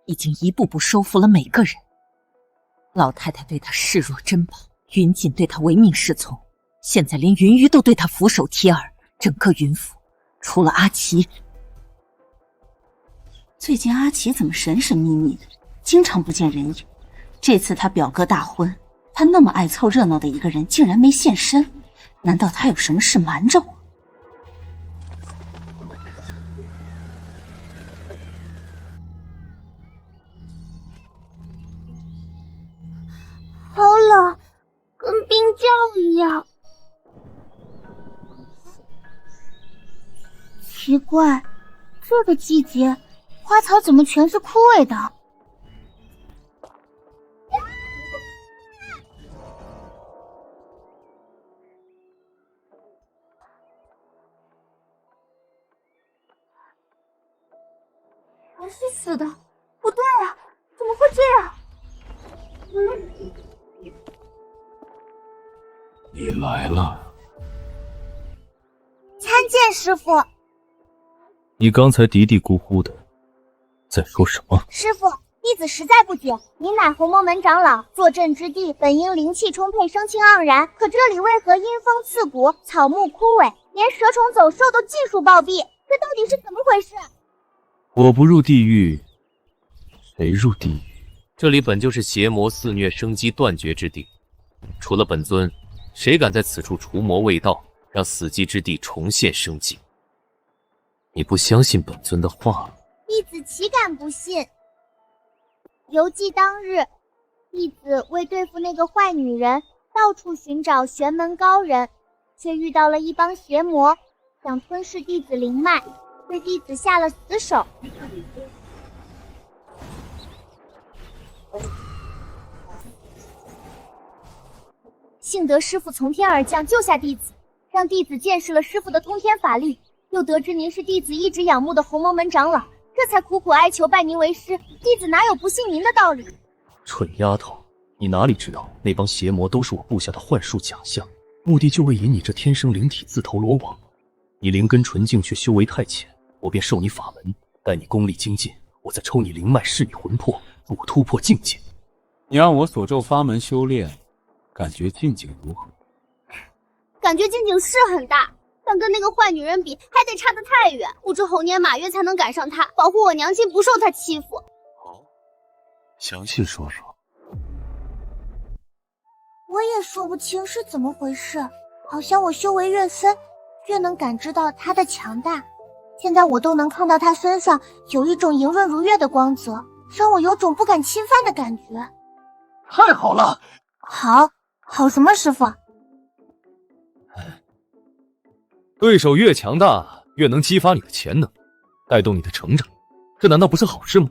已经一步步收服了每个人。老太太对他视若珍宝，云锦对他唯命是从，现在连云鱼都对他俯首帖耳。整个云府，除了阿奇，最近阿奇怎么神神秘秘的，经常不见人影？这次他表哥大婚，他那么爱凑热闹的一个人竟然没现身，难道他有什么事瞒着我？好冷，跟冰窖一样。奇怪，这个季节花草怎么全是枯萎的？原来是死死的。不对啊，怎么会这样？你来了。参见师傅。你刚才嘀嘀咕咕的，在说什么？师傅，弟子实在不解，您乃鸿蒙门长老，坐镇之地本应灵气充沛，生气盎然，可这里为何阴风刺骨，草木枯萎，连蛇虫走兽都尽数暴毙？这到底是怎么回事？我不入地狱，谁入地狱？这里本就是邪魔肆虐、生机断绝之地，除了本尊，谁敢在此处除魔卫道，让死寂之地重现生机？你不相信本尊的话？弟子岂敢不信？游记当日，弟子为对付那个坏女人，到处寻找玄门高人，却遇到了一帮邪魔，想吞噬弟子灵脉，对弟子下了死手。幸得师父从天而降，救下弟子，让弟子见识了师父的通天法力，又得知您是弟子一直仰慕的鸿蒙门长老，这才苦苦哀求拜您为师。弟子哪有不信您的道理？蠢丫头，你哪里知道那帮邪魔都是我布下的幻术假象，目的就为引你这天生灵体自投罗网。你灵根纯净，却修为太浅，我便授你法门，待你功力精进，我再抽你灵脉，试你魂魄，助我突破境界。你按我所咒发门修炼，感觉境界如何？感觉境界是很大，但跟那个坏女人比，还得差得太远。不知猴年马月才能赶上她，保护我娘亲不受她欺负。详细说说。我也说不清是怎么回事，好像我修为越深，越能感知到她的强大。现在我都能看到她身上有一种莹润如月的光泽，让我有种不敢侵犯的感觉。太好了！好什么师傅？对手越强大，越能激发你的潜能，带动你的成长，这难道不是好事吗？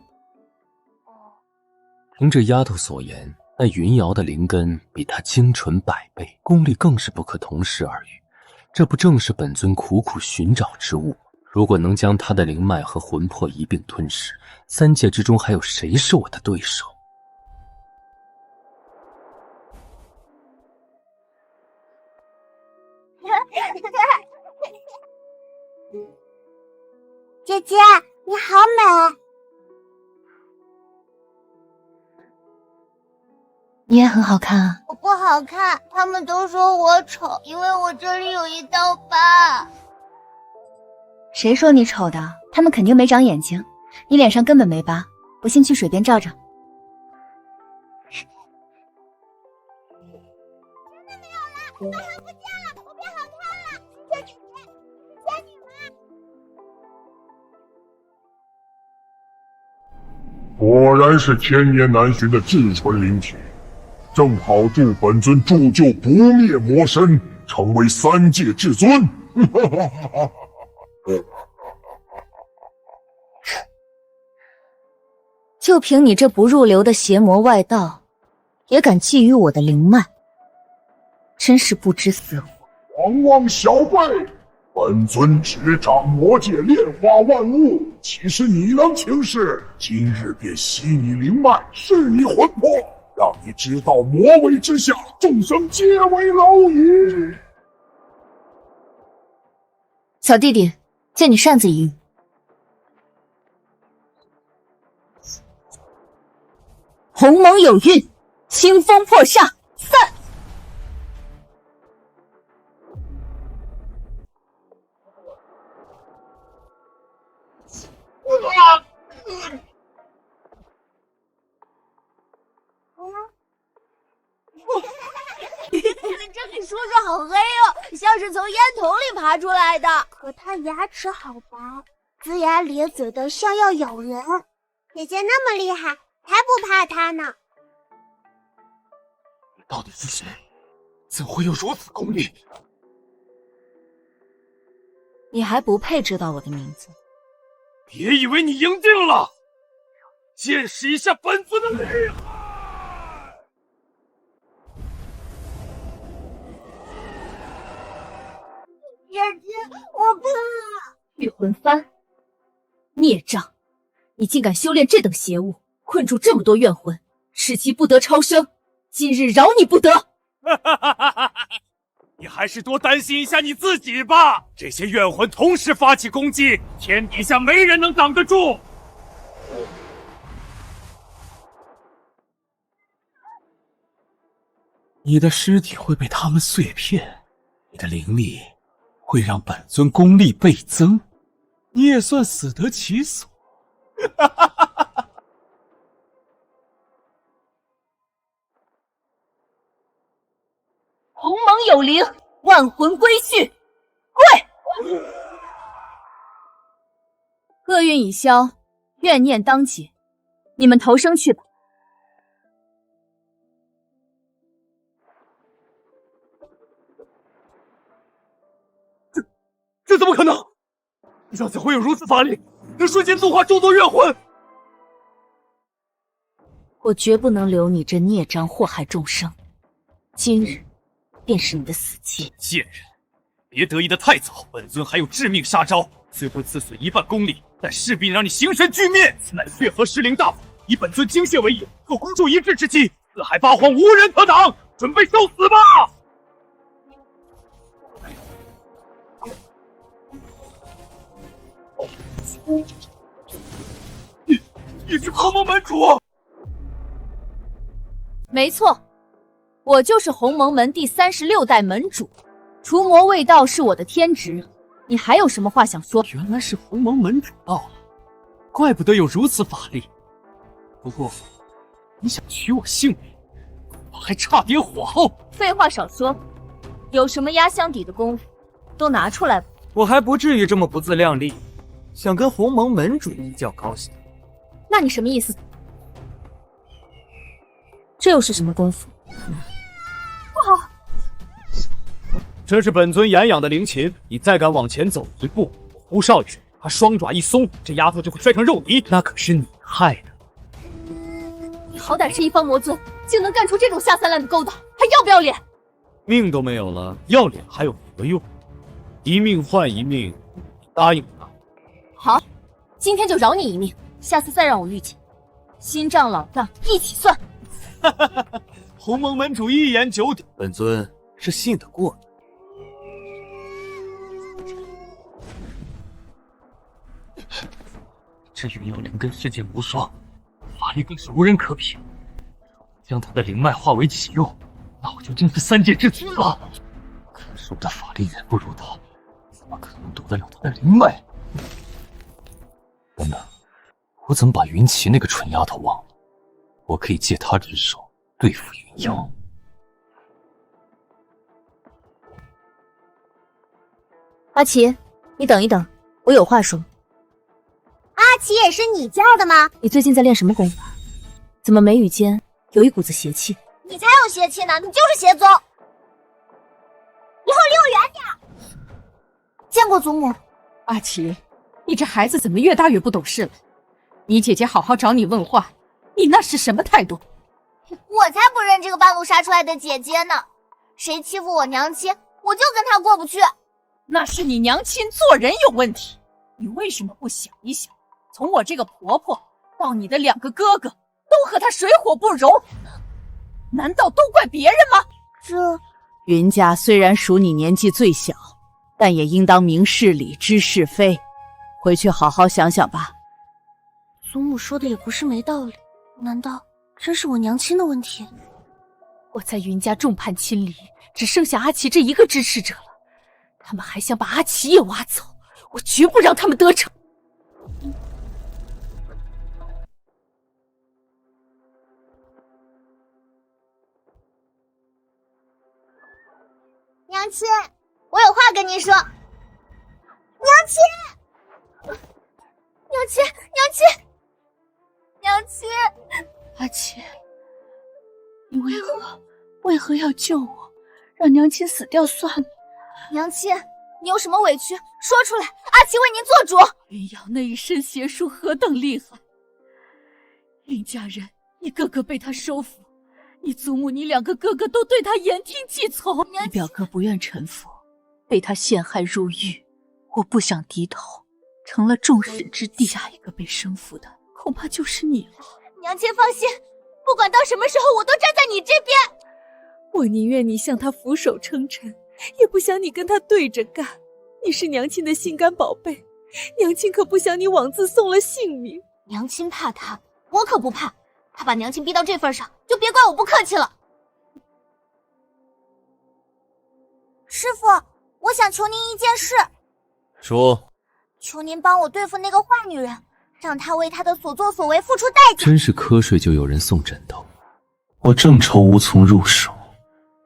听这丫头所言，那云瑶的灵根比她精纯100倍，功力更是不可同日而语。这不正是本尊苦苦寻找之物？如果能将她的灵脉和魂魄一并吞噬，3界之中还有谁是我的对手？姐姐，你好美。你也很好看啊。我不好看，他们都说我丑，因为我这里有一道疤。谁说你丑的？他们肯定没长眼睛，你脸上根本没疤，不信去水边照照。真的没有啦，疤痕不见了，我变好看了，谢姐姐，谢你们。果然是千年难寻的至纯灵体，正好助本尊铸就不灭魔身，成为3界至尊。就凭你这不入流的邪魔外道，也敢觊觎我的灵脉，真是不知死活！往往小辈，本尊执掌魔界炼化万物，岂是你能轻视？今日便吸你灵脉，噬你魂魄，让你知道魔威之下，众生皆为蝼蚁。小弟弟，借你扇子一遇。鸿蒙有孕，清风破煞，散！这个叔叔好黑哦，像是从烟筒里爬出来的。可他牙齿好白，龇牙咧嘴的，像要咬人。姐姐那么厉害，才不怕他呢。你到底是谁？怎会有如此功力？你还不配知道我的名字。别以为你赢定了，见识一下本尊的厉害！姐姐，我怕。御魂幡，孽障！你竟敢修炼这等邪物，困住这么多怨魂，使其不得超生。今日饶你不得！你还是多担心一下你自己吧。这些怨魂同时发起攻击，天底下没人能挡得住。你的尸体会被他们碎片，你的灵力会让本尊功力倍增，你也算死得其所。鸿蒙有灵，万魂归去，跪！厄运已消，怨念当解，你们投生去吧。这怎么可能？让怎会有如此法力，能瞬间度化众多怨魂？我绝不能留你这孽障祸害众生，今日便是你的死期。贱人，别得意的太早，本尊还有致命杀招，虽会刺损一半功力，但势必让你形神俱灭。此乃血河尸灵大法，以本尊精血为引，和公主一致之机，四海八荒无人可挡，准备受死吧！你是鸿蒙门主？没错，我就是鸿蒙门第36代门主，除魔卫道是我的天职。你还有什么话想说？原来是鸿蒙门主到了，怪不得有如此法力。不过，你想取我性命，我还差点火候。废话少说，有什么压箱底的功夫，都拿出来吧。我还不至于这么不自量力，想跟鸿蒙门主一较高下。那你什么意思？这又是什么功夫？不好！这是本尊研养的灵琴，你再敢往前走一步，我胡少爷他双爪一松，这丫头就会摔成肉泥，那可是你害的。你好歹是一方魔尊，竟能干出这种下三滥的勾当，还要不要脸？命都没有了，要脸还有何用？一命换一命，答应吗？好，今天就饶你一命，下次再让我遇见，新账老账一起算。鸿蒙门主一言九鼎，本尊是信得过的。这云妖灵根世界无双，法力更是无人可比。将他的灵脉化为己用，那我就真是三界之尊了。可是我的法力远不如他，怎么可能夺得了他的灵脉？真的，我怎么把云奇那个蠢丫头忘了？我可以借她之手对付云妖。阿奇，你等一等，我有话说。阿奇也是你叫的吗？你最近在练什么功法？怎么眉宇间有一股子邪气？你才有邪气呢，你就是邪宗！以后离我远点！见过祖母。阿奇，你这孩子怎么越大越不懂事了？你姐姐好好找你问话，你那是什么态度？我才不认这个半路杀出来的姐姐呢！谁欺负我娘亲，我就跟他过不去。那是你娘亲做人有问题，你为什么不想一想，从我这个婆婆到你的2个哥哥，都和她水火不容，难道都怪别人吗？云家虽然属你年纪最小，但也应当明事理知是非，回去好好想想吧。祖母说的也不是没道理，难道真是我娘亲的问题？我在云家众叛亲离，只剩下阿奇这一个支持者了，他们还想把阿奇也挖走，我绝不让他们得逞。娘亲，我有话跟您说。娘亲，娘亲，娘亲，娘亲，阿奇，你为何要救我？让娘亲死掉算了。娘亲，你有什么委屈说出来，阿奇为您做主。云瑶那一身邪术何等厉害，云家人一个个被他收服，你祖母你2个哥哥都对他言听计从。你表哥不愿臣服，被他陷害入狱，我不想低头，成了众矢之的。下一个被生服的恐怕就是你了。娘亲放心，不管到什么时候，我都站在你这边。我宁愿你向他俯首称臣，也不想你跟他对着干。你是娘亲的心肝宝贝，娘亲可不想你枉自送了性命。娘亲怕他，我可不怕。他把娘亲逼到这份上，就别怪我不客气了。师傅，我想求您一件事。说。求您帮我对付那个坏女人，让她为她的所作所为付出代价。真是瞌睡就有人送枕头，我正愁无从入手，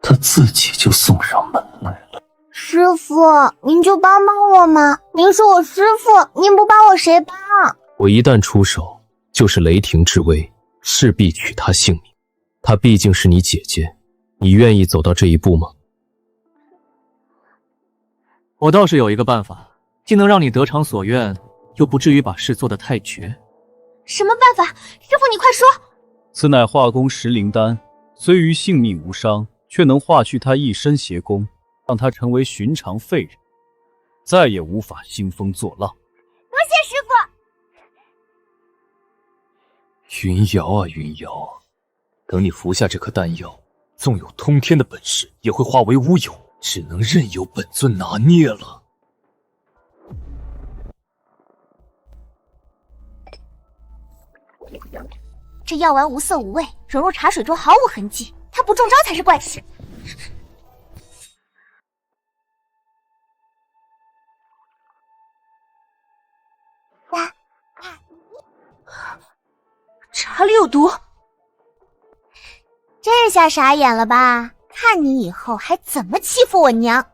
他自己就送上门来了。师傅，您就帮帮我嘛！您是我师傅，您不帮我谁帮？我一旦出手，就是雷霆之威，势必取她性命。她毕竟是你姐姐，你愿意走到这一步吗？我倒是有一个办法，既能让你得偿所愿，又不至于把事做得太绝。什么办法？师傅你快说！此乃化功石灵丹，虽于性命无伤，却能化去他一身邪功，让他成为寻常废人，再也无法兴风作浪。多谢师傅。云瑶啊云瑶，等你服下这颗丹药，纵有通天的本事，也会化为乌有，只能任由本尊拿捏了。这药丸无色无味，融入茶水中毫无痕迹，它不中招才是怪事。茶里有毒，这下傻眼了吧？看你以后还怎么欺负我娘！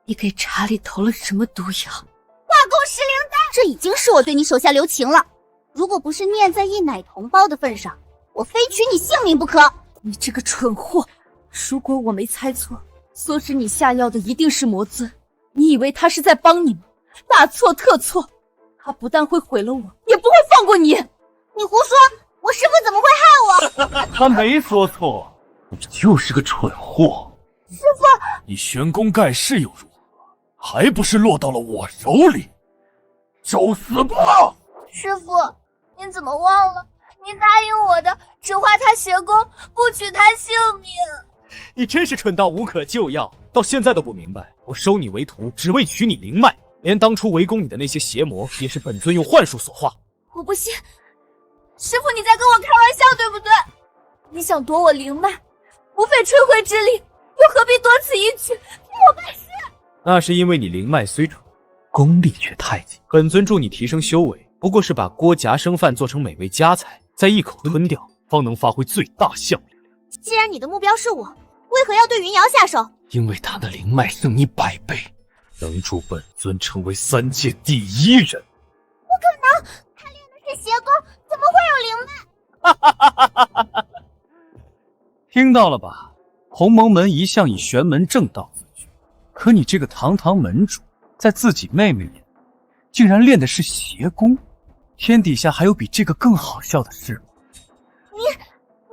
你给茶里投了什么毒药？化功石灵丹，这已经是我对你手下留情了。如果不是念在一奶同胞的份上，我非取你性命不可！你这个蠢货！如果我没猜错，唆使你下药的一定是魔尊。你以为他是在帮你吗？大错特错！他不但会毁了我，也不会放过你！你胡说！我师父怎么会害我？他没说错，你就是个蠢货。师父，你玄功盖世又如何？还不是落到了我手里？找死吧！师父，您怎么忘了？您答应我的，只化他邪功，不取他性命。你真是蠢到无可救药，到现在都不明白，我收你为徒，只为取你灵脉，连当初围攻你的那些邪魔，也是本尊用幻术所化。我不信，师父你在跟我开玩笑，对不对？你想夺我灵脉，不费吹灰之力，又何必多此一举，替我办事？那是因为你灵脉虽纯，功力却太极。本尊助你提升修为，不过是把锅夹生饭做成美味佳菜，再一口吞掉，方能发挥最大效力。既然你的目标是我，为何要对云瑶下手？因为他的灵脉胜你100倍，能助本尊成为3界第1人。不可能，他练的是邪功，怎么会有灵脉？听到了吧？鸿蒙门一向以玄门正道自居，可你这个堂堂门主，在自己妹妹眼里，竟然练的是邪功，天底下还有比这个更好笑的事吗？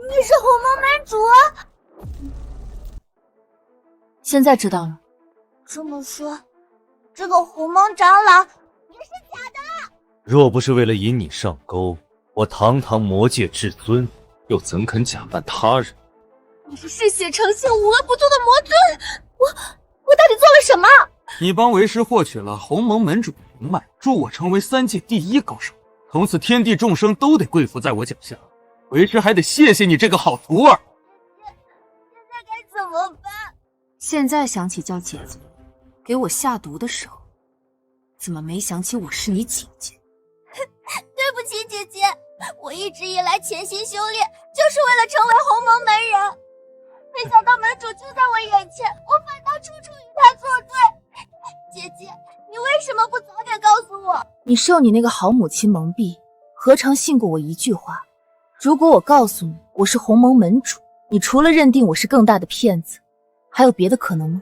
你是鸿蒙门主？现在知道了。这么说，这个鸿蒙长老也是假的？若不是为了引你上钩，我堂堂魔界至尊，又怎肯假扮他人？你是嗜血成性、无恶不作的魔尊！我到底做了什么？你帮为师获取了鸿蒙门主的灵脉，助我成为3界第1高手，从此天地众生都得跪伏在我脚下。为师还得谢谢你这个好徒儿。现在该怎么办？现在想起叫姐姐给我下毒的时候，怎么没想起我是你姐姐？对不起，姐姐，我一直以来潜心修炼，就是为了成为鸿蒙门人。没想到门主就在我眼前，我反倒处处与他作对。姐姐，你为什么不早点告诉我？你受你那个好母亲蒙蔽，何尝信过我一句话？如果我告诉你我是鸿蒙门主，你除了认定我是更大的骗子，还有别的可能吗？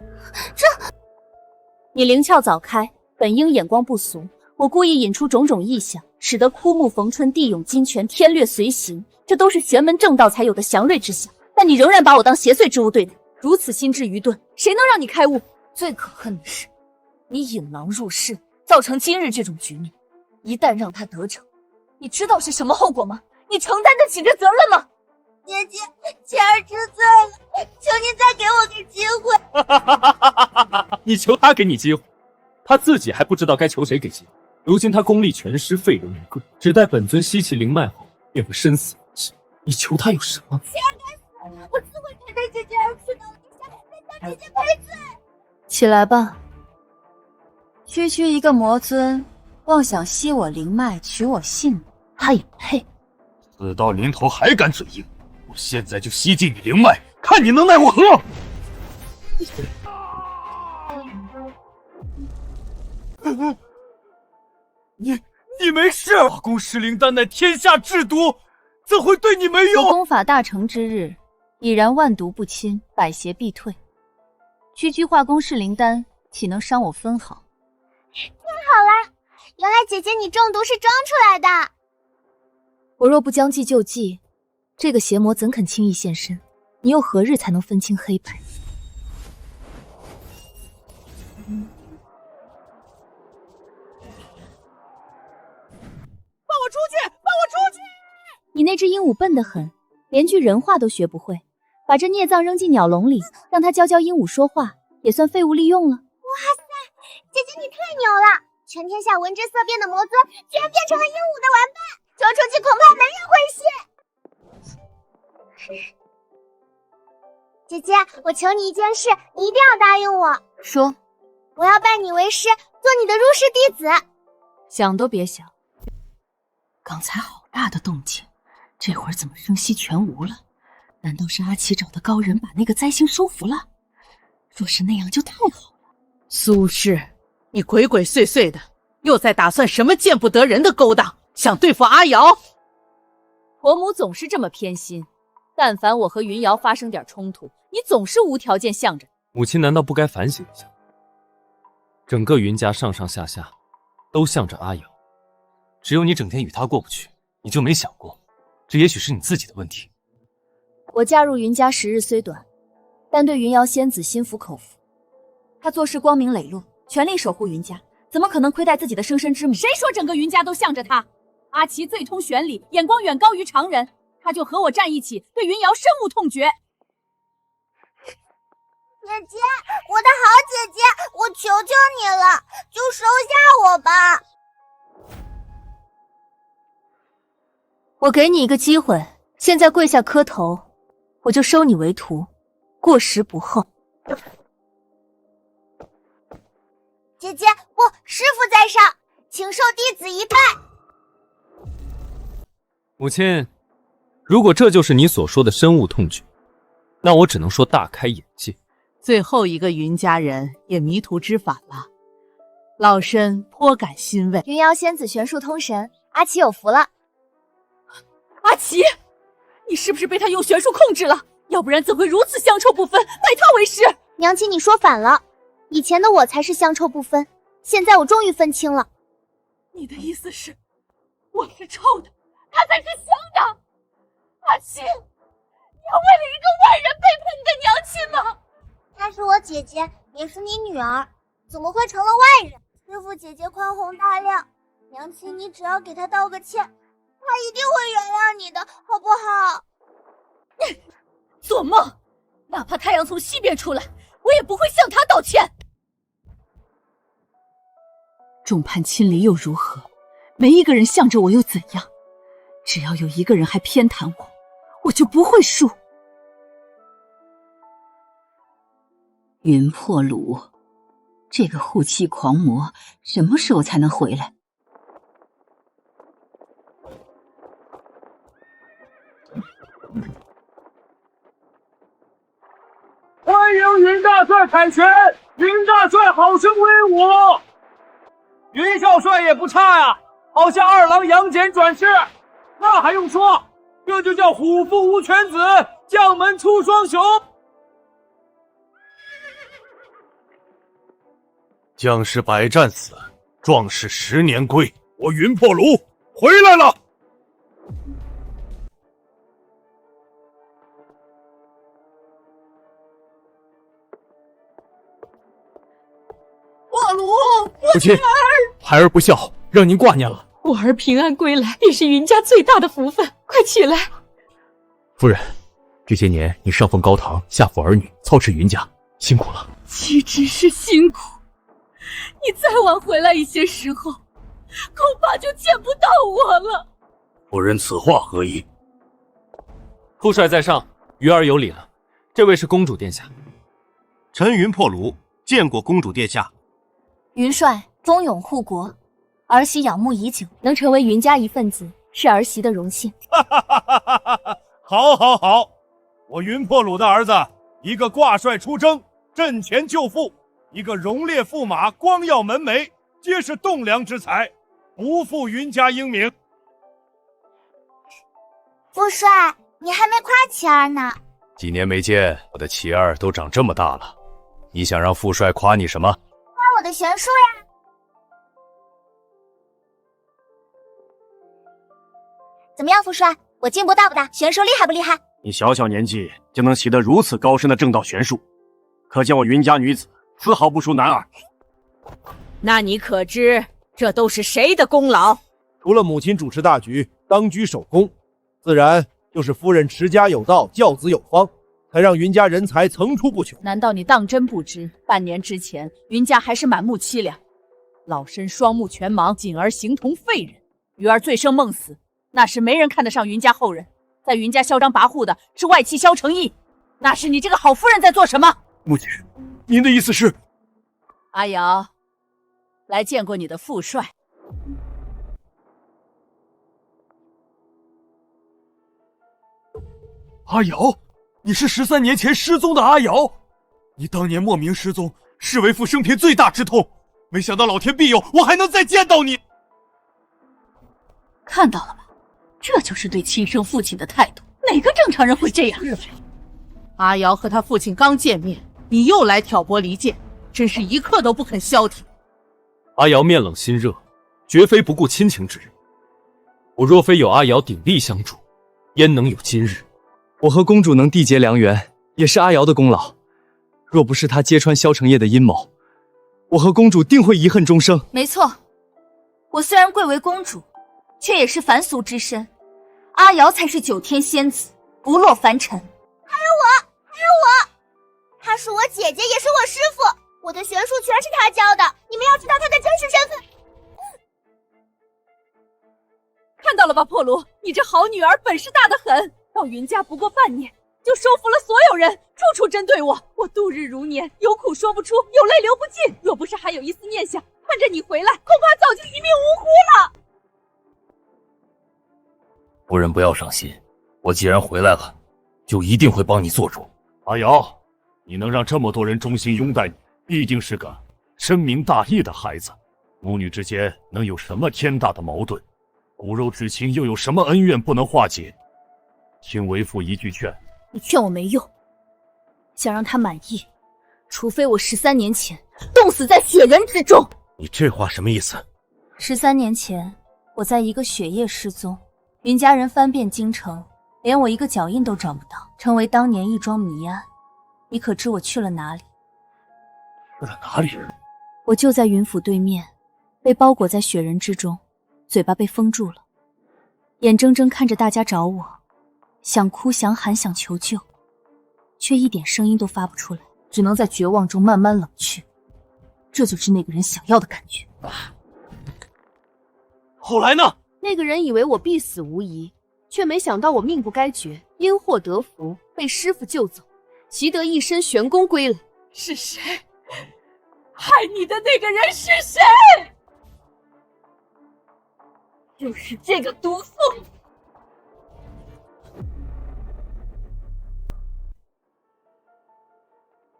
你灵窍早开，本应眼光不俗，我故意引出种种异象，使得枯木逢春，地涌金泉，天略随行，这都是玄门正道才有的祥瑞之象。但你仍然把我当邪祟之物对待，如此心智愚钝，谁能让你开悟？最可恨的是，你引狼入室，造成今日这种局面。一旦让他得逞，你知道是什么后果吗？你承担得起这责任吗？姐姐，倩儿知罪了，求你再给我个机会。你求他给你机会，他自己还不知道该求谁给机会。如今他功力全失，废人于贵，只待本尊吸其灵脉后，便会身死无疑。你求他有什么？倩儿该死，我自会陪陪姐姐而去到地下，再向姐姐赔罪。起来吧，区区一个魔尊，妄想吸我灵脉取我性命，他也配？死到临头还敢嘴硬，我现在就吸尽你灵脉，看你能奈我何！你没事？化功石灵丹乃天下至毒，怎会对你没用？我功法大成之日，已然万毒不侵，百邪必退。区区化功式灵丹，岂能伤我分毫？太好了，原来姐姐你中毒是装出来的。我若不将计就计，这个邪魔怎肯轻易现身？你又何日才能分清黑白？放我出去！放我出去！你那只鹦鹉笨得很，连句人话都学不会，把这孽障扔进鸟笼里，让它教教鹦鹉说话，也算废物利用了。哇塞，姐姐你太牛了！全天下闻之色变的魔尊，居然变成了鹦鹉的玩伴，交出去恐怕没人会信。姐姐，我求你一件事，你一定要答应我。说，我要拜你为师，做你的入室弟子。想都别想。刚才好大的动静，这会儿怎么声息全无了？难道是阿奇找的高人把那个灾星收服了？若是那样就太好了。苏轼，你鬼鬼祟祟的，又在打算什么见不得人的勾当？想对付阿瑶？婆母总是这么偏心，但凡我和云瑶发生点冲突，你总是无条件向着。母亲难道不该反省一下？整个云家上上下下都向着阿瑶，只有你整天与她过不去，你就没想过，这也许是你自己的问题。我嫁入云家时日虽短，但对云瑶仙子心服口服。她做事光明磊落，全力守护云家，怎么可能亏待自己的生身之母？谁说整个云家都向着她？阿奇最通玄理，眼光远高于常人，他就和我站一起，对云瑶深恶痛绝。姐姐，我的好姐姐，我求求你了，就收下我吧。我给你一个机会，现在跪下磕头，我就收你为徒，过时不候。姐姐，不，师父在上，请受弟子一拜。母亲，如果这就是你所说的深恶痛绝，那我只能说大开眼界。最后一个云家人也迷途知返了，老身颇感欣慰。云瑶仙子玄术通神，阿奇有福了。阿奇，你是不是被他用玄术控制了？要不然怎会如此香臭不分，拜他为师？娘亲，你说反了，以前的我才是香臭不分，现在我终于分清了。你的意思是，我是臭的，他才是香的？阿奇，你要为了一个外人背叛你的娘亲吗？她是我姐姐，也是你女儿，怎么会成了外人？师父姐姐宽宏大量，娘亲你只要给她道个歉，她一定会原谅你的，好不好？做梦！哪怕太阳从西边出来，我也不会向他道歉。众叛亲离又如何？没一个人向着我又怎样？只要有一个人还偏袒我，我就不会输。云破鲁，这个护妻狂魔什么时候才能回来？欢迎云大帅凯旋！云大帅好生威武！云少帅也不差呀，好像二郎杨戬转世，那还用说？这就叫虎父无犬子，将门出双雄。将士百战死，壮士10年归。我云破鲁回来了。破鲁，母亲，孩儿不孝，让您挂念了。果儿平安归来，也是云家最大的福分。快起来！夫人，这些年你上奉高堂，下抚儿女，操持云家，辛苦了。岂止是辛苦，你再晚回来一些时候，恐怕就见不到我了。夫人此话何意？副帅在上，鱼儿有礼了。这位是公主殿下。陈云破虏，见过公主殿下。云帅忠勇护国，儿媳仰慕已久，能成为云家一份子，是儿媳的荣幸。好，好，好！我云破虏的儿子，一个挂帅出征，阵前救父；一个荣列驸马，光耀门楣，皆是栋梁之才，不负云家英名。副帅，你还没夸琪儿呢。几年没见，我的琪儿都长这么大了，你想让副帅夸你什么？夸我的玄术呀！怎么样，副帅？我进步大不大？玄术厉害不厉害？你小小年纪就能习得如此高深的正道玄术，可见我云家女子丝毫不输男儿。那你可知这都是谁的功劳？除了母亲主持大局，当居首功，自然就是夫人持家有道，教子有方，才让云家人才层出不穷。难道你当真不知，半年之前云家还是满目凄凉，老身双目全盲，锦儿形同废人，鱼儿醉生梦死，那时没人看得上云家后人，在云家嚣张跋扈的是外戚萧承义，那是你这个好夫人在做什么？母亲，您的意思是？阿瑶，来见过你的父帅。阿瑶，你是13年前失踪的阿瑶，你当年莫名失踪，是为父生平最大之痛，没想到老天庇佑，我还能再见到你。看到了吧，这就是对亲生父亲的态度，哪个正常人会这样？阿瑶和他父亲刚见面，你又来挑拨离间，真是一刻都不肯消停。阿瑶面冷心热，绝非不顾亲情之人。我若非有阿瑶鼎力相助，焉能有今日？我和公主能缔结良缘，也是阿瑶的功劳。若不是他揭穿萧承业的阴谋，我和公主定会遗恨终生。没错，我虽然贵为公主，却也是凡俗之身。阿瑶才是9天仙子，不落凡尘。还有我，她是我姐姐，也是我师傅，我的玄术全是她教的，你们要知道她的真实身份。看到了吧，破虏，你这好女儿本事大得很，到云家不过半年，就收服了所有人，处处针对我，我度日如年，有苦说不出，有泪流不尽。若不是还有一丝念想，盼着你回来，恐怕早就一命呜呼了。夫人不要伤心，我既然回来了，就一定会帮你做主。阿瑶，你能让这么多人衷心拥戴你，必定是个深明大义的孩子。母女之间能有什么天大的矛盾？骨肉至亲又有什么恩怨不能化解？听为父一句劝。你劝我没用，想让他满意，除非我13年前冻死在雪人之中。你这话什么意思？13年前，我在一个雪夜失踪，云家人翻遍京城，连我一个脚印都找不到，成为当年一桩谜案。你可知我去了哪里？去了哪里？我就在云府对面，被包裹在雪人之中，嘴巴被封住了，眼睁睁看着大家找我，想哭想喊想求救，却一点声音都发不出来，只能在绝望中慢慢冷去。这就是那个人想要的感觉。后来呢？那个人以为我必死无疑，却没想到我命不该绝，因祸得福，被师父救走，习得一身玄功归来。是谁？害你的那个人是谁？就是这个毒妇。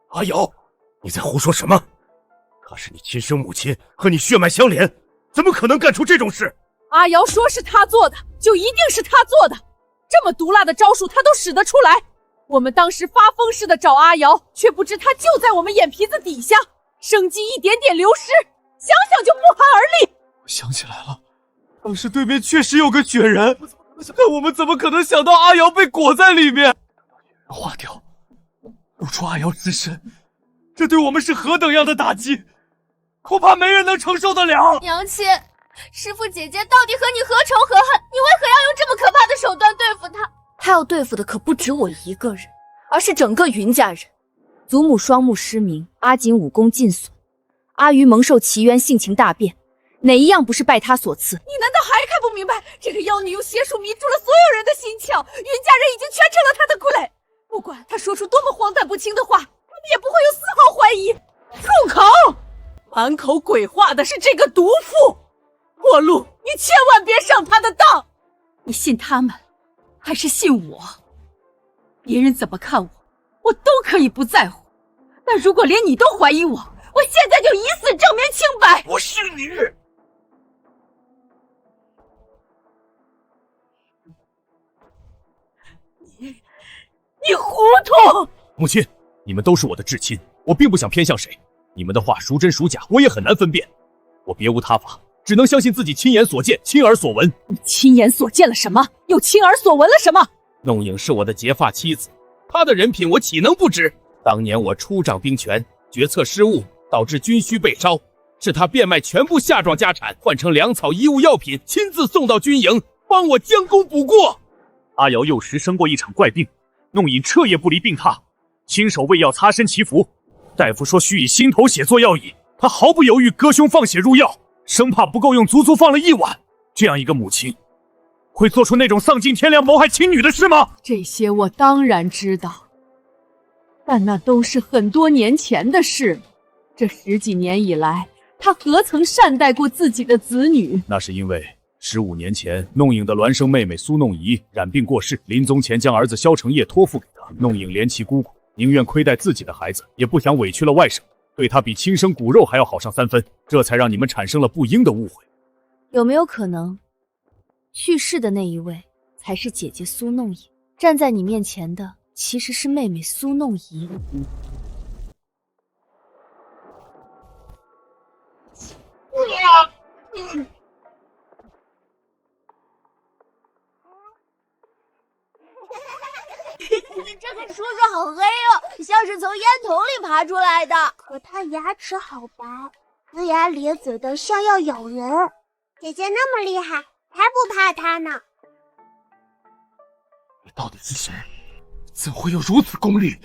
阿瑶，你在胡说什么？她是你亲生母亲，和你血脉相连，怎么可能干出这种事？阿瑶说是他做的，就一定是他做的。这么毒辣的招数，他都使得出来。我们当时发疯似的找阿瑶，却不知他就在我们眼皮子底下，生机一点点流失，想想就不寒而栗。我想起来了，当时对面确实有个雪人，但我们怎么可能想到阿瑶被裹在里面？化掉，露出阿瑶之身，这对我们是何等样的打击，恐怕没人能承受得了。娘亲，师父姐姐到底和你何仇何恨？你为何要用这么可怕的手段对付她？他要对付的可不止我一个人，而是整个云家人。祖母双目失明，阿锦武功尽损，阿鱼蒙受奇冤，性情大变，哪一样不是拜他所赐？你难道还看不明白，这个妖女用邪术迷住了所有人的心窍，云家人已经全成了她的傀儡。不管她说出多么荒诞不清的话，他们也不会有丝毫怀疑。住口！满口鬼话的是这个毒妇，破路，你千万别上她的当。你信他们，还是信我？别人怎么看我，我都可以不在乎。但如果连你都怀疑我，我现在就以死证明清白。我信你。你糊涂！母亲，你们都是我的至亲，我并不想偏向谁。你们的话孰真孰假，我也很难分辨。我别无他法，只能相信自己亲眼所见、亲耳所闻。你亲眼所见了什么？又亲耳所闻了什么？弄影是我的结发妻子，她的人品我岂能不知？当年我出掌兵权，决策失误，导致军需被烧，是她变卖全部夏庄家产，换成粮草、衣物、药品，亲自送到军营，帮我将功补过。阿瑶幼时生过一场怪病，弄影彻夜不离病榻，亲手喂药擦身祈福。大夫说需以心头血做药引，他毫不犹豫割胸放血入药，生怕不够用，足足放了1碗。这样一个母亲，会做出那种丧尽天良、谋害亲女的事吗？这些我当然知道，但那都是很多年前的事。这10几年以来，他何曾善待过自己的子女？那是因为15年前，弄影的孪生妹妹苏弄仪染病过世，临终前将儿子萧承业托付给他。弄影怜其姑姑，宁愿亏待自己的孩子，也不想委屈了外甥，对他比亲生骨肉还要好上3分，这才让你们产生了不应的误会。有没有可能，去世的那一位才是姐姐苏弄影，站在你面前的其实是妹妹苏弄仪？这个叔叔好黑哦，像是从烟筒里爬出来的。可他牙齿好白，龇牙咧嘴的，像要咬人。姐姐那么厉害，才不怕他呢。你到底是谁？怎会有如此功力？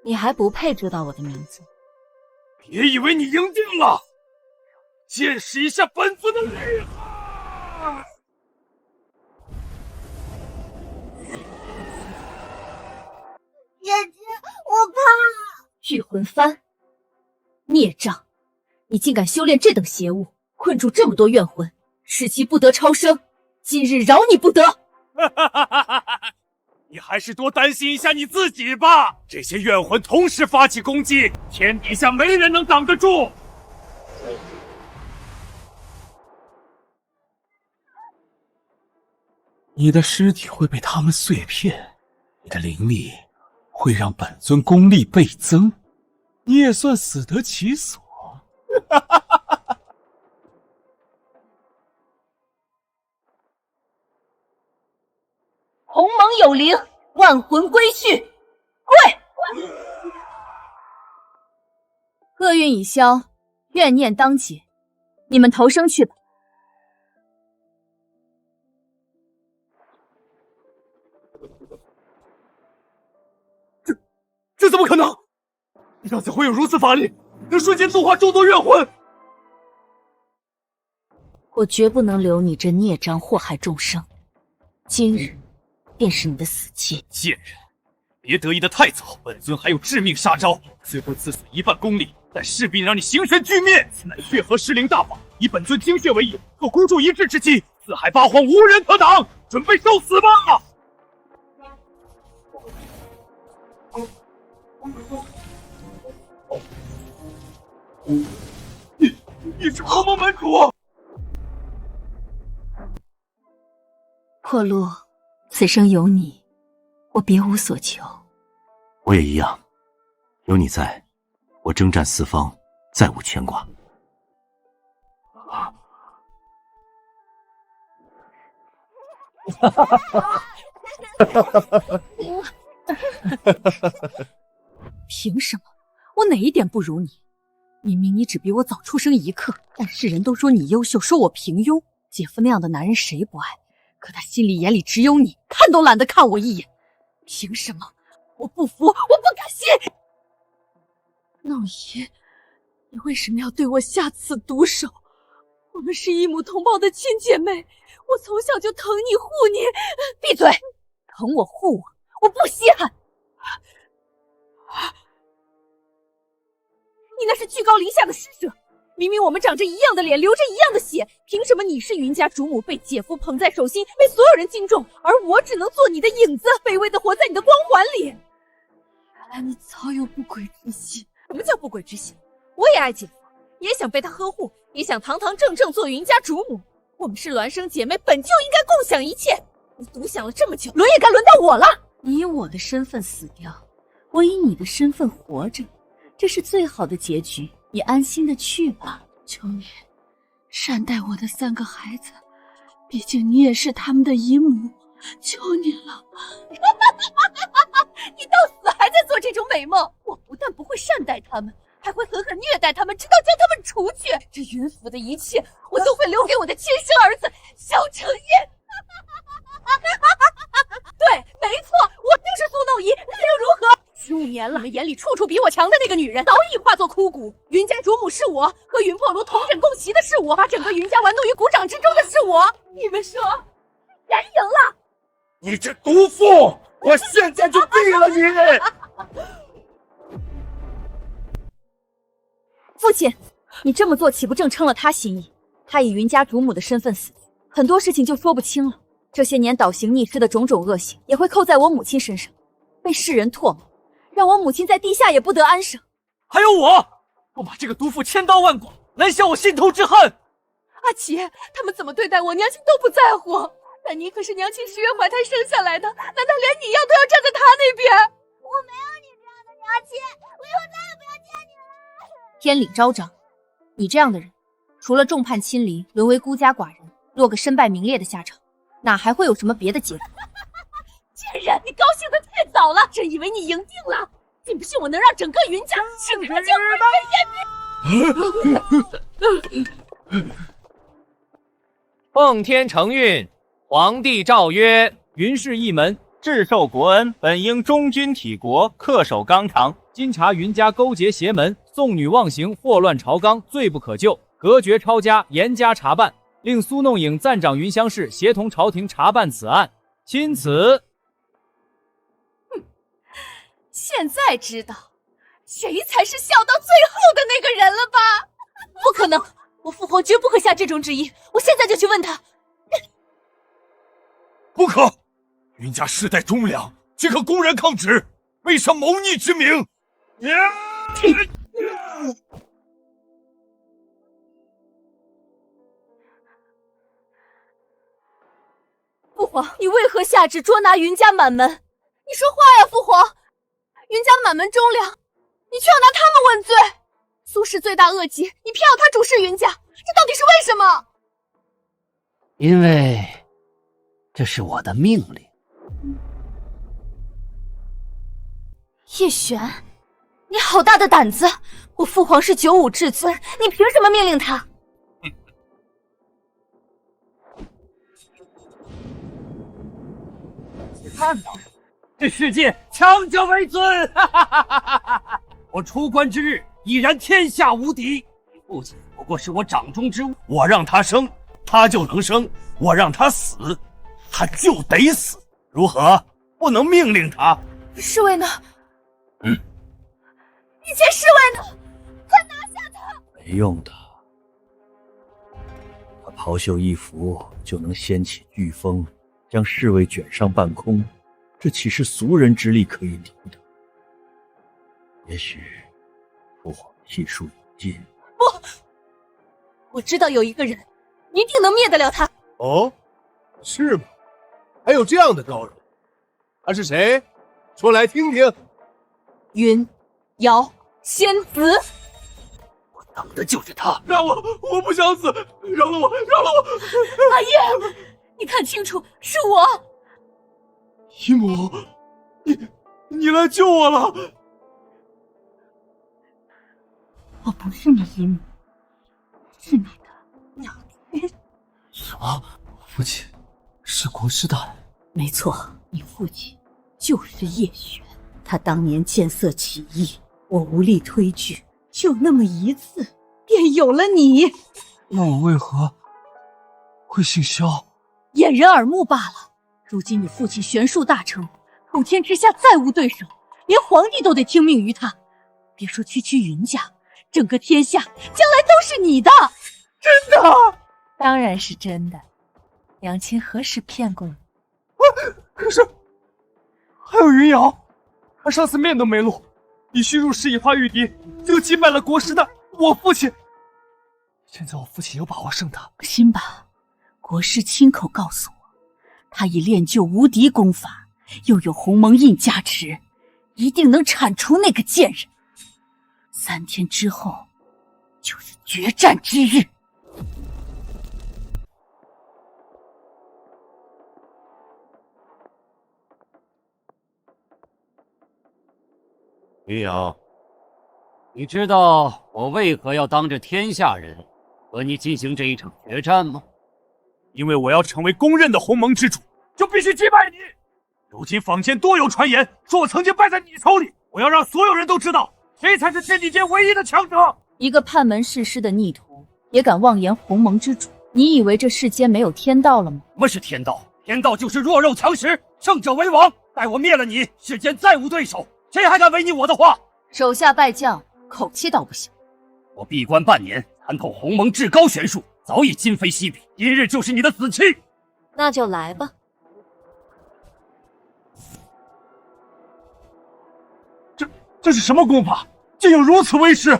你还不配知道我的名字。别以为你赢定了，见识一下本尊的厉害！姐姐，我怕。聚魂幡，孽障！你竟敢修炼这等邪物，困住这么多怨魂，使其不得超生。今日饶你不得！你还是多担心一下你自己吧。这些怨魂同时发起攻击，天底下没人能挡得住。你的尸体会被他们碎片，你的灵力会让本尊功力倍增，你也算死得其所。鸿蒙有灵，万魂归去，跪！厄运已消，怨念当解，你们投生去吧。这怎么可能？要怎会有如此法力，能瞬间度化众多怨魂？我绝不能留你这孽障祸害众生，今日便是你的死期。贱人，别得意的太早，本尊还有致命杀招，虽会刺死一半功力，但势必让你形神俱灭。此乃血河失灵大法，以本尊精血为引，和公主一致之期，四海八荒无人可挡，准备受死吧！你是鸿蒙门主？破路，此生有你，我别无所求。我也一样，有你在，我征战四方，再无牵挂。凭什么？我哪一点不如你？明明你只比我早出生1刻，但世人都说你优秀，说我平庸。姐夫那样的男人谁不爱？可他心里眼里只有你，看都懒得看我一眼。凭什么？我不服，我不甘心！闹爷，你为什么要对我下此毒手？我们是一母同胞的亲姐妹，我从小就疼你护你。闭嘴！疼我护我，我不稀罕。你那是居高临下的施舍。明明我们长着一样的脸，流着一样的血，凭什么你是云家主母，被姐夫捧在手心，被所有人敬重，而我只能做你的影子，卑微的活在你的光环里？原来你早有不轨之心。什么叫不轨之心？我也爱姐夫，也想被他呵护，也想堂堂正正做云家主母。我们是孪生姐妹，本就应该共享一切。你独享了这么久，轮也该轮到我了。你以我的身份死掉，我以你的身份活着，这是最好的结局。你安心的去吧，求你善待我的3个孩子，毕竟你也是他们的姨母，求你了。你到死还在做这种美梦。我不但不会善待他们，还会狠狠虐待他们，直到将他们除去。这云府的一切，我都会留给我的亲生儿子萧承业。对，没错，我就是苏弄仪，那又如何？15年了，你们眼里处处比我强的那个女人，早已化作枯骨。云家主母是我，和云破庐同枕共席的是我，把整个云家玩弄于股掌之中的是我。你们说，谁赢了？你这毒妇！我现在就毙了你！父亲，你这么做岂不正称了他心意？他以云家主母的身份死去，很多事情就说不清了。这些年倒行逆施的种种恶行，也会扣在我母亲身上，被世人唾沫，让我母亲在地下也不得安生。还有我，不把这个毒妇千刀万剐，难消我心头之恨。阿奇，他们怎么对待我，娘亲都不在乎。但你可是娘亲10月怀胎生下来的，难道连你一样都要站在他那边？我没有你这样的娘亲，我以后再也不要见你了。天理昭彰，你这样的人，除了众叛亲离，沦为孤家寡人，落个身败名裂的下场，哪还会有什么别的结果？贱人，你高兴得太早了，真以为你赢定了？信不信我能让整个云家吃干净回天？奉天承运，皇帝诏曰：云氏一门至受国恩，本应忠君体国，恪守纲常。今查云家勾结邪门，纵女妄行，祸乱朝纲，罪不可救，革爵抄家，严加查办。令苏弄影暂掌云乡市，协同朝廷查办此案。钦此。现在知道谁才是笑到最后的那个人了吧？不可能，我父皇绝不会下这种旨意。我现在就去问他。不可！云家世代忠良，却可公然抗旨，背上谋逆之名。父皇，你为何下旨捉拿云家满门？你说话呀，父皇！云家满门忠良，你却要拿他们问罪。苏氏罪大恶极，你偏要他主事云家，这到底是为什么？因为这是我的命令。叶璇，你好大的胆子！我父皇是95至尊，你凭什么命令他？看到这世界强者为尊，我出关之日已然天下无敌。父亲不过是我掌中之物，我让他生，他就能生；我让他死，他就得死。如何？不能命令他？侍卫呢？以前侍卫呢？快拿下他！没用的，他袍袖一拂就能掀起飓风，将侍卫卷上半空，这岂是俗人之力可以敌的？也许父皇气数已尽。不，我知道有一个人一定能灭得了他。哦，是吗？还有这样的高人？他是谁？说来听听。云瑶仙子，我等的就是他。让我不想死，饶了我，饶了我！阿叶，你看清楚，是我。姨母，你来救我了！我不是你姨母，是你的娘亲。什么？父亲是国师的？没错，你父亲就是叶璇。他当年见色起意，我无力推拒，就那么一次，便有了你。那我为何会姓萧？掩人耳目罢了。如今你父亲玄术大成，普天之下再无对手，连皇帝都得听命于他。别说区区云家，整个天下将来都是你的。真的？当然是真的。娘亲何时骗过你？可是还有云瑶，他上次面都没露，以虚入室以化御敌，就击败了国师的我父亲。现在我父亲有把握胜他。放心吧，国师亲口告诉我，他已练就无敌功法，又有鸿蒙印加持，一定能铲除那个贱人。3天之后，就是决战之日。云瑶，你知道我为何要当着天下人和你进行这一场决战吗？因为我要成为公认的鸿蒙之主，就必须击败你。如今坊间多有传言，说我曾经败在你手里，我要让所有人都知道，谁才是天地间唯一的强者。一个叛门弑师的逆徒，也敢妄言鸿蒙之主？你以为这世间没有天道了吗？什么是天道？天道就是弱肉强食，胜者为王。待我灭了你，世间再无对手，谁还敢违逆我的话？手下败将，口气倒不小。我闭关半年，参透鸿蒙至高玄术，早已今非昔比，今日就是你的死期。那就来吧。这是什么功法？竟有如此威势！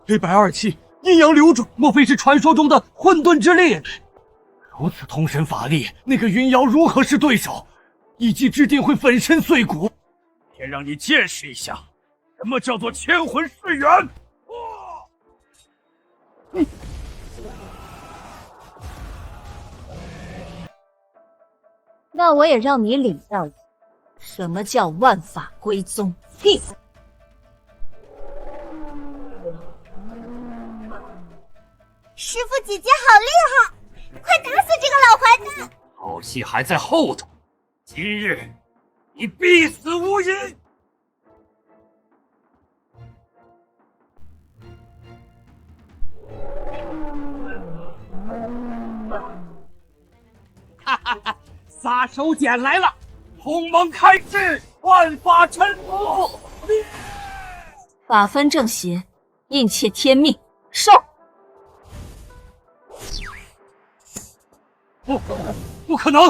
黑白二气，阴阳流转，莫非是传说中的混沌之力？如此通神法力，那个云瑶如何是对手？一击之定会粉身碎骨。先让你见识一下，什么叫做千魂噬元！那我也让你领教一下，什么叫万法归宗。屁！师父姐姐好厉害，快打死这个老坏蛋！好戏还在后头，今日你必死无疑！哈哈哈！撒手锏来了，鸿蒙开至，万法臣服！法分正邪，应切天命，受！不可能！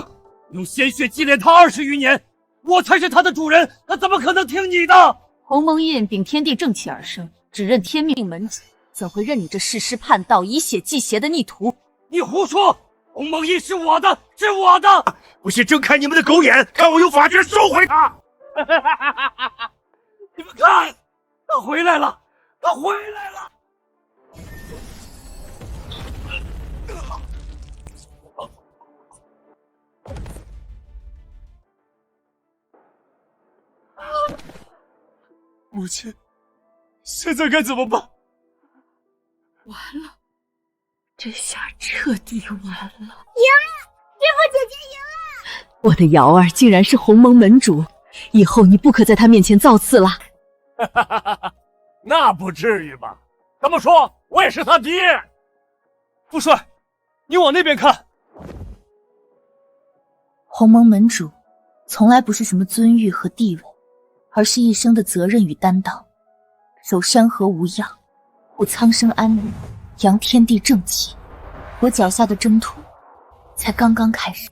用鲜血祭炼他20余年，我才是他的主人，他怎么可能听你的？鸿蒙印秉天地正气而生，只认天命门主，怎会认你这弑师叛道、以血祭邪的逆徒？你胡说！鸿蒙印是我的，是我的！不信睁开你们的狗眼，看我用法诀收回他！你们看，他回来了，他回来了！母亲，现在该怎么办？完了，这下彻底完了！赢了，师父姐姐赢了！我的瑶儿竟然是鸿蒙门主，以后你不可在他面前造次了。那不至于吧？这么说，我也是他爹。父帅，你往那边看。鸿蒙门主从来不是什么尊誉和地位，而是一生的责任与担当，守山河无恙，护苍生安宁，扬天地正气。我脚下的征途才刚刚开始。